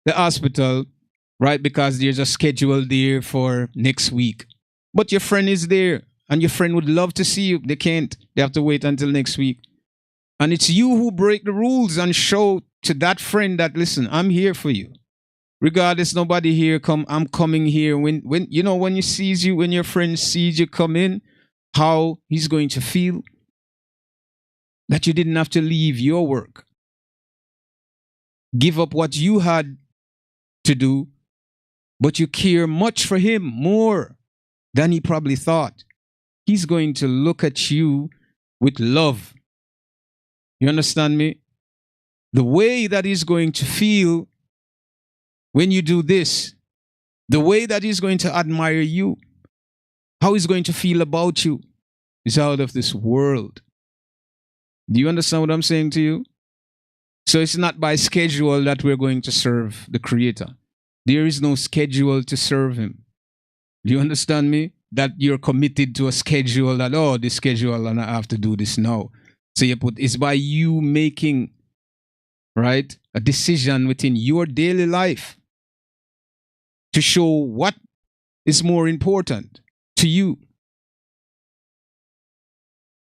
the hospital, right? Because there's a schedule there for next week. But your friend is there and your friend would love to see you. They can't. They have to wait until next week. And it's you who break the rules and show to that friend that, listen, I'm here for you. Regardless, nobody here I'm coming here. When you know, when you sees you, when your friend sees you come in, how he's going to feel that you didn't have to leave your work, give up what you had to do, but you care much for him more than he probably thought. He's going to look at you with love. You understand me? The way that he's going to feel when you do this, the way that he's going to admire you, how he's going to feel about you is out of this world. Do you understand what I'm saying to you? So it's not by schedule that we're going to serve the Creator. There is no schedule to serve Him. Do you understand me? That you're committed to a schedule that, oh, this schedule and I have to do this now. So you put, it's by you making, right, a decision within your daily life to show what is more important to you.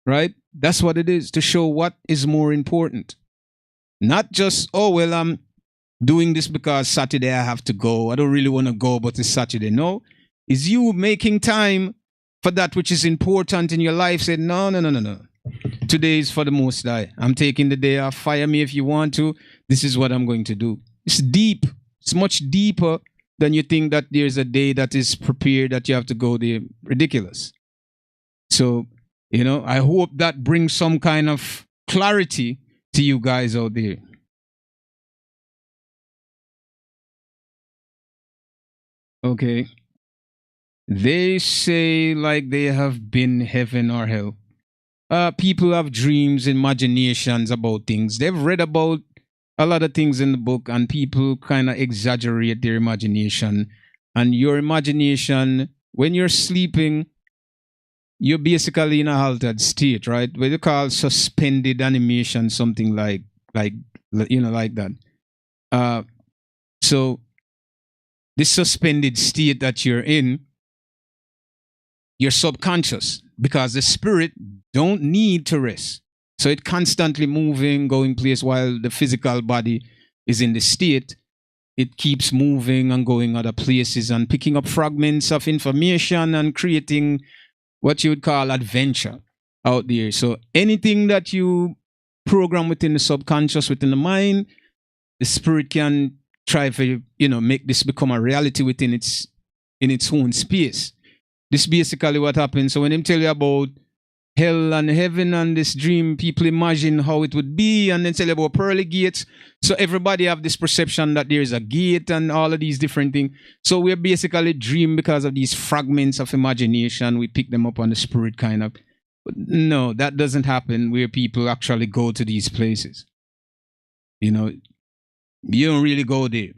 Right? That's what it is, to show what is more important. Not just, oh, well, I'm doing this because Saturday I have to go. I don't really want to go, but it's Saturday. No, it's you making time for that which is important in your life. Say, no, no, no, no, no. Today is for the Most High. I'm taking the day off. Fire me if you want to. This is what I'm going to do. It's deep. It's much deeper than you think that there's a day that is prepared that you have to go there. Ridiculous. So, you know, I hope that brings some kind of clarity to you guys out there. Okay. They say like they have been heaven or hell. People have dreams, imaginations about things. They've read about a lot of things in the book, and people kind of exaggerate their imagination. And your imagination, when you're sleeping, you're basically in a altered state, right? What you call suspended animation, something like you know, like that. So this suspended state that you're in, you're subconscious, because the spirit don't need to rest. So it's constantly moving, going place, while the physical body is in the state. It keeps moving and going other places and picking up fragments of information and creating what you would call adventure out there. So anything that you program within the subconscious, within the mind, the spirit can try for, you know, make this become a reality within its own space. This is basically what happens. So when they tell you about hell and heaven and this dream, people imagine how it would be, and then tell you about pearly gates. So everybody have this perception that there is a gate and all of these different things. So we're basically dream because of these fragments of imagination. We pick them up on the spirit kind of. But no, that doesn't happen where people actually go to these places. You know, you don't really go there.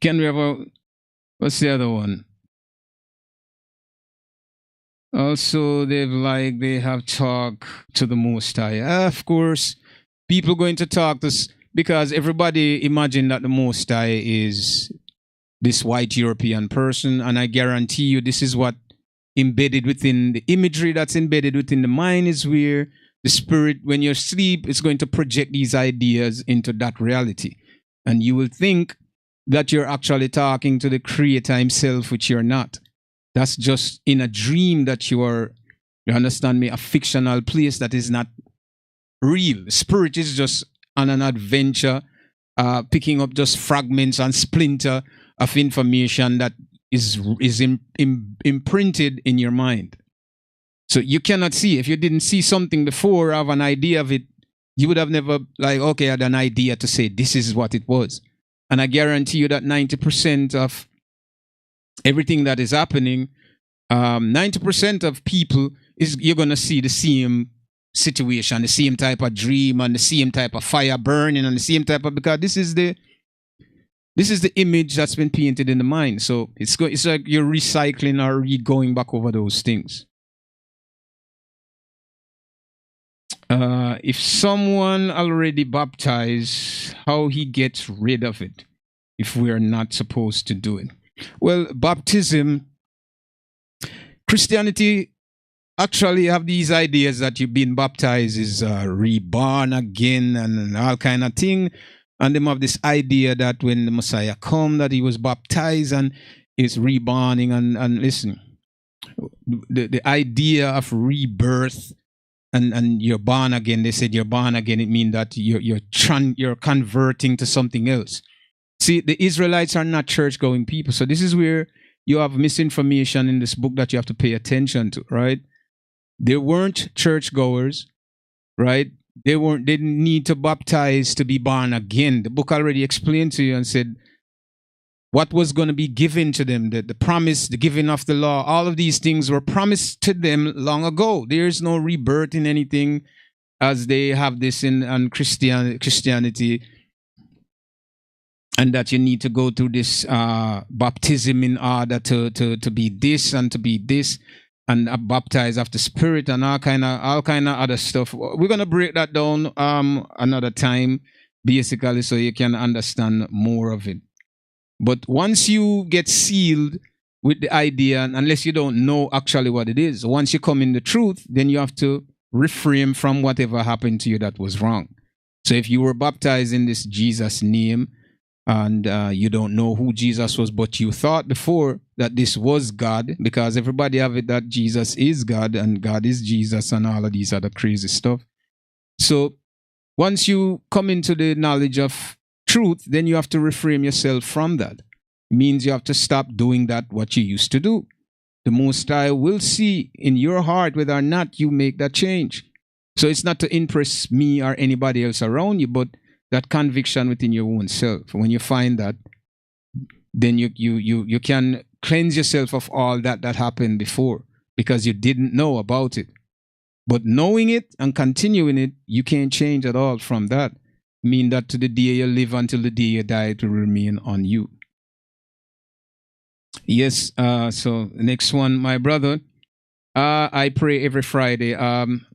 Can we have a, what's the other one? Also, they have talk to the Most High. Of course, people going to talk this because everybody imagine that the Most High is this white European person, and I guarantee you, this is what embedded within the imagery that's embedded within the mind is where the spirit, when you sleep, is going to project these ideas into that reality, and you will think that you're actually talking to the Creator Himself, which you're not. That's just in a dream that you are, you understand me, a fictional place that is not real. Spirit is just on an adventure, picking up just fragments and splinter of information that is imprinted in your mind. So you cannot see. If you didn't see something before, have an idea of it, you would have never, like, okay, I had an idea to say this is what it was. And I guarantee you that 90% of everything that is happening, 90% of people is you're gonna see the same situation, the same type of dream, and the same type of fire burning, and the same type of, because this is the image that's been painted in the mind. So it's like you're recycling or going back over those things. If someone already baptized, how he gets rid of it if we are not supposed to do it? Well, baptism, Christianity actually have these ideas that you've been baptized is reborn again and all kind of thing. And them have this idea that when the Messiah come, that he was baptized and is reborning. And listen, the idea of rebirth and you're born again, they said you're born again, it means that you're converting to something else. See, the Israelites are not church-going people. So this is where you have misinformation in this book that you have to pay attention to, right? They weren't churchgoers, right? They didn't need to baptize to be born again. The book already explained to you and said what was going to be given to them, the promise, the giving of the law, all of these things were promised to them long ago. There is no rebirth in anything as they have this in Christianity, and that you need to go through this baptism in order to be this and to be this, and baptized of the Spirit and all kind of other stuff. We're gonna break that down another time, basically, so you can understand more of it. But once you get sealed with the idea, and unless you don't know actually what it is, once you come in the truth, then you have to refrain from whatever happened to you that was wrong. So if you were baptized in this Jesus name, and you don't know who Jesus was, but you thought before that this was God, because everybody have it that Jesus is God and God is Jesus and all of these other crazy stuff. So once you come into the knowledge of truth, then you have to reframe yourself from that. It means you have to stop doing that what you used to do. The Most High will see in your heart whether or not you make that change. So it's not to impress me or anybody else around you, but that conviction within your own self. When you find that, then you can cleanse yourself of all that happened before because you didn't know about it. But knowing it and continuing it, you can't change at all from that. Mean that to the day you live until the day you die, it will remain on you. Yes, so the next one, my brother. I pray every Friday.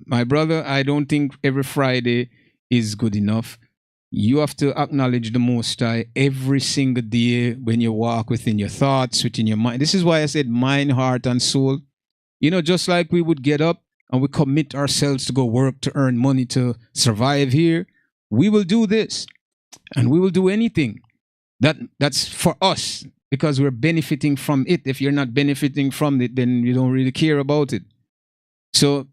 My brother, I don't think every Friday is good enough. You have to acknowledge the Most High every single day when you walk within your thoughts, within your mind. This is why I said mind, heart, and soul. You know, just like we would get up and we commit ourselves to go work to earn money to survive here, we will do this and we will do anything that's for us because we're benefiting from it. If you're not benefiting from it, then you don't really care about it. So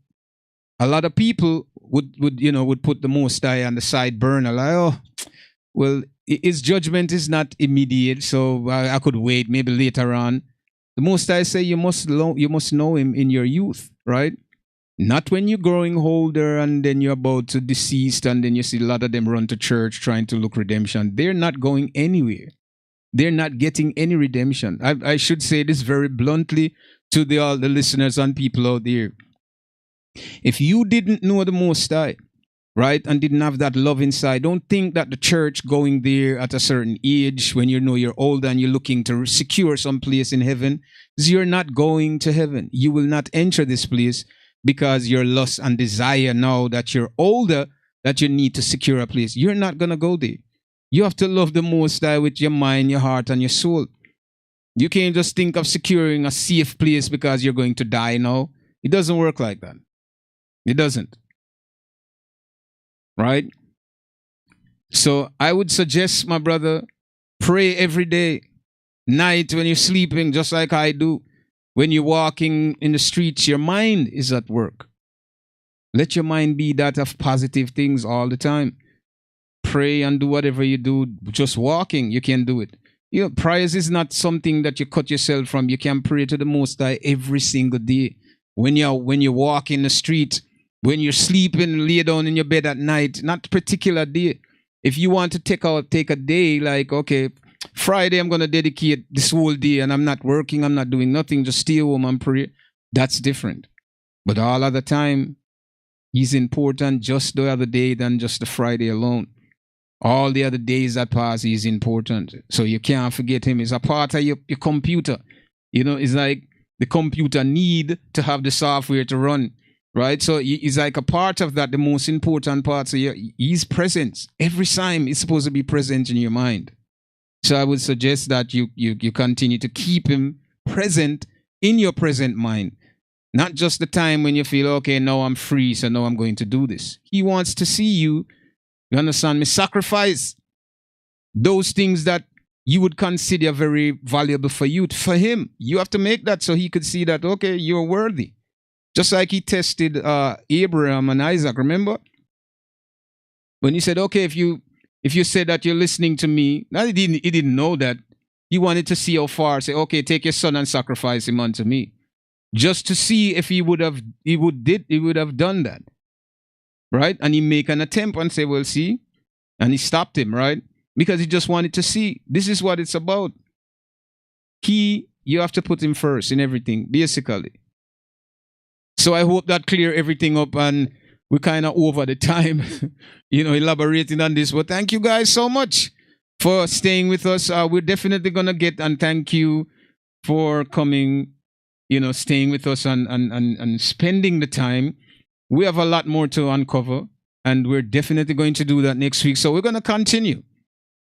a lot of people would put the Most High on the side burner, like, oh, well, his judgment is not immediate, so I could wait, maybe later on. The Most High say you must know him in your youth, right? Not when you're growing older and then you're about to deceased and then you see a lot of them run to church trying to look redemption. They're not going anywhere. They're not getting any redemption. I should say this very bluntly to all the listeners and people out there. If you didn't know the Most High, right? And didn't have that love inside. Don't think that the church going there at a certain age when you know you're older and you're looking to secure some place in heaven, is you're not going to heaven. You will not enter this place because your lust and desire now that you're older that you need to secure a place. You're not going to go there. You have to love the Most High with your mind, your heart, and your soul. You can't just think of securing a safe place because you're going to die now. It doesn't work like that. It doesn't. Right? So I would suggest, my brother, pray every day, night when you're sleeping, just like I do. When you're walking in the streets, your mind is at work. Let your mind be that of positive things all the time. Pray and do whatever you do. Just walking, you can do it. You know, prayers is not something that you cut yourself from. You can pray to the Most High every single day. When you walk in the street, when you're sleeping, lay down in your bed at night, not particular day. If you want to take a day like, okay, Friday I'm going to dedicate this whole day and I'm not working, I'm not doing nothing, just stay home and pray. That's different. But all other time, he's important just the other day than just the Friday alone. All the other days that pass, he's important. So you can't forget him. He's a part of your computer. You know, it's like the computer need to have the software to run, right? So he's like a part of that, the most important part. So he's present. Every time he's supposed to be present in your mind. So I would suggest that you continue to keep him present in your present mind. Not just the time when you feel, okay, now I'm free, so now I'm going to do this. He wants to see you. You understand me? Sacrifice those things that you would consider very valuable for you. For him, you have to make that so he could see that, okay, you're worthy. Just like he tested Abraham and Isaac, remember? When he said, okay, if you said that you're listening to me, now he didn't know that. He wanted to see how far, say, okay, take your son and sacrifice him unto me. Just to see if he would have done that. Right? And he make an attempt and say, well, see? And he stopped him, right? Because he just wanted to see. This is what it's about. You have to put him first in everything, basically. So I hope that clear everything up and we're kind of over the time, elaborating on this. But thank you guys so much for staying with us. We're definitely going to get, and thank you for coming, staying with us and spending the time. We have a lot more to uncover, and we're definitely going to do that next week. So we're going to continue.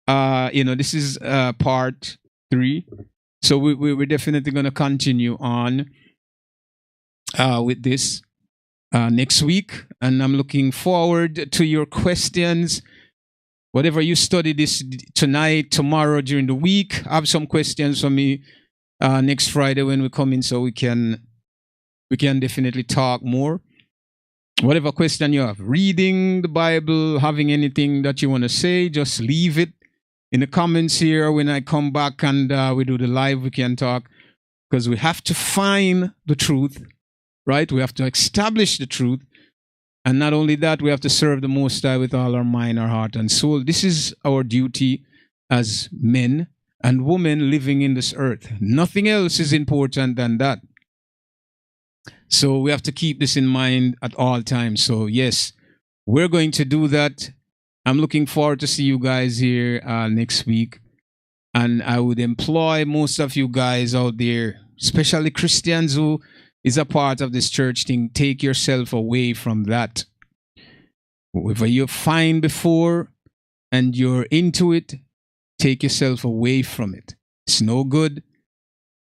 This is part 3. So we're definitely going to continue on with this next week. And I'm looking forward to your questions. Whatever you study this tonight, tomorrow, during the week, have some questions for me next Friday when we come in, so we can definitely talk more. Whatever question you have, reading the Bible, having anything that you want to say, just leave it in the comments here. When I come back and we do the live, we can talk, because we have to find the truth, right? We have to establish the truth. And not only that, we have to serve the Most High with all our mind, our heart, and soul. This is our duty as men and women living in this earth. Nothing else is important than that. So we have to keep this in mind at all times. So yes, we're going to do that. I'm looking forward to see you guys here next week. And I would employ most of you guys out there, especially Christians who is a part of this church thing, take yourself away from that. Whatever you find before and you're into it, take yourself away from it. It's no good.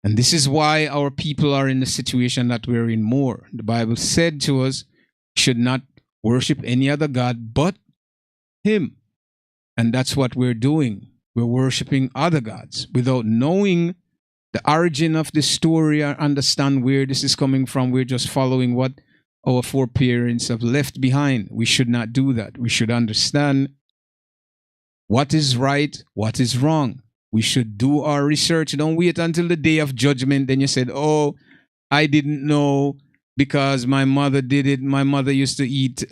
And this is why our people are in the situation that we're in more. The Bible said to us, should not worship any other God but him. And that's what we're doing. We're worshiping other gods without knowing the origin of the story or understand where this is coming from. We're just following what our foreparents have left behind. We should not do that. We should understand what is right, what is wrong. We should do our research. Don't wait until the day of judgment. Then you said, oh, I didn't know because my mother did it. My mother used to eat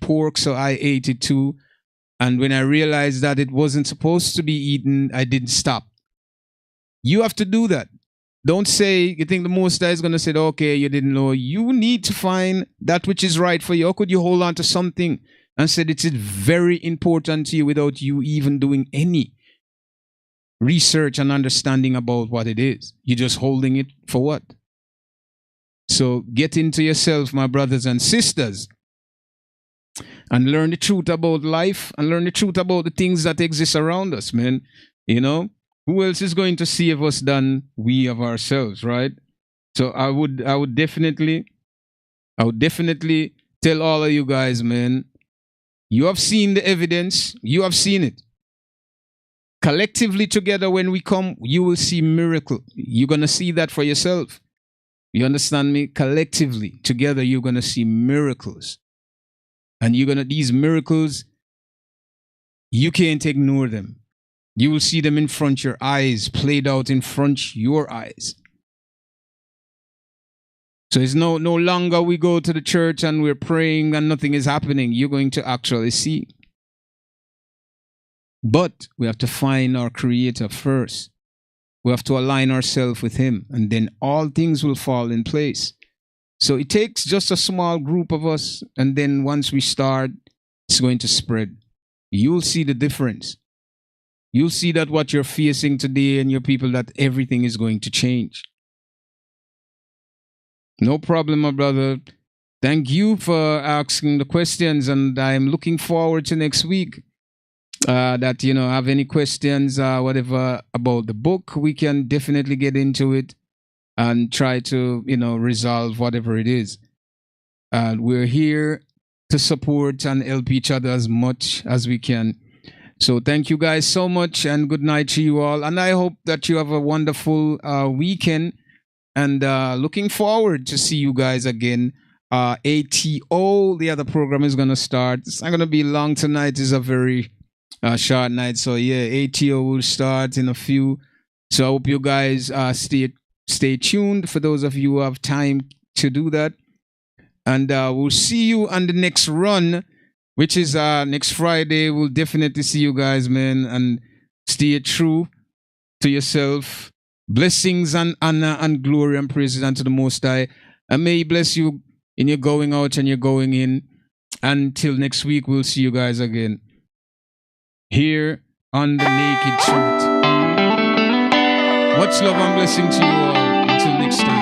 pork, so I ate it too. And when I realized that it wasn't supposed to be eaten, I didn't stop. You have to do that. Don't say, you think the Most High is going to say, okay, you didn't know. You need to find that which is right for you. How could you hold on to something and said it is very important to you without you even doing any research and understanding about what it is. You're just holding it for what? So get into yourself, my brothers and sisters, and learn the truth about life and learn the truth about the things that exist around us, man. You know, who else is going to save us than we of ourselves, right? So I would definitely tell all of you guys, man, you have seen the evidence, you have seen it. Collectively together, when we come, you will see miracle. You're gonna see that for yourself. You understand me? Collectively together, you're gonna see miracles. And these miracles, you can't ignore them. You will see them in front of your eyes, played out in front of your eyes. So it's no longer we go to the church and we're praying and nothing is happening. You're going to actually see. But we have to find our Creator first. We have to align ourselves with Him, and then all things will fall in place. So it takes just a small group of us, and then once we start, it's going to spread. You'll see the difference. You'll see that what you're facing today and your people, that everything is going to change. No problem, my brother. Thank you for asking the questions, and I'm looking forward to next week. That, have any questions, whatever about the book, we can definitely get into it and try to, resolve whatever it is. We're here to support and help each other as much as we can. So thank you guys so much, and good night to you all. And I hope that you have a wonderful weekend, and looking forward to see you guys again. ATO, the other program is going to start. It's not going to be long tonight. It's a very short night. So yeah, ATO will start in a few. So I hope you guys stay tuned for those of you who have time to do that. And we'll see you on the next run, which is next Friday. We'll definitely see you guys, man. And stay true to yourself. Blessings and honor and glory and praises unto the Most High. And may He bless you in your going out and your going in. Until next week, we'll see you guys again here on The Naked Truth. Much love and blessing to you all. Until next time.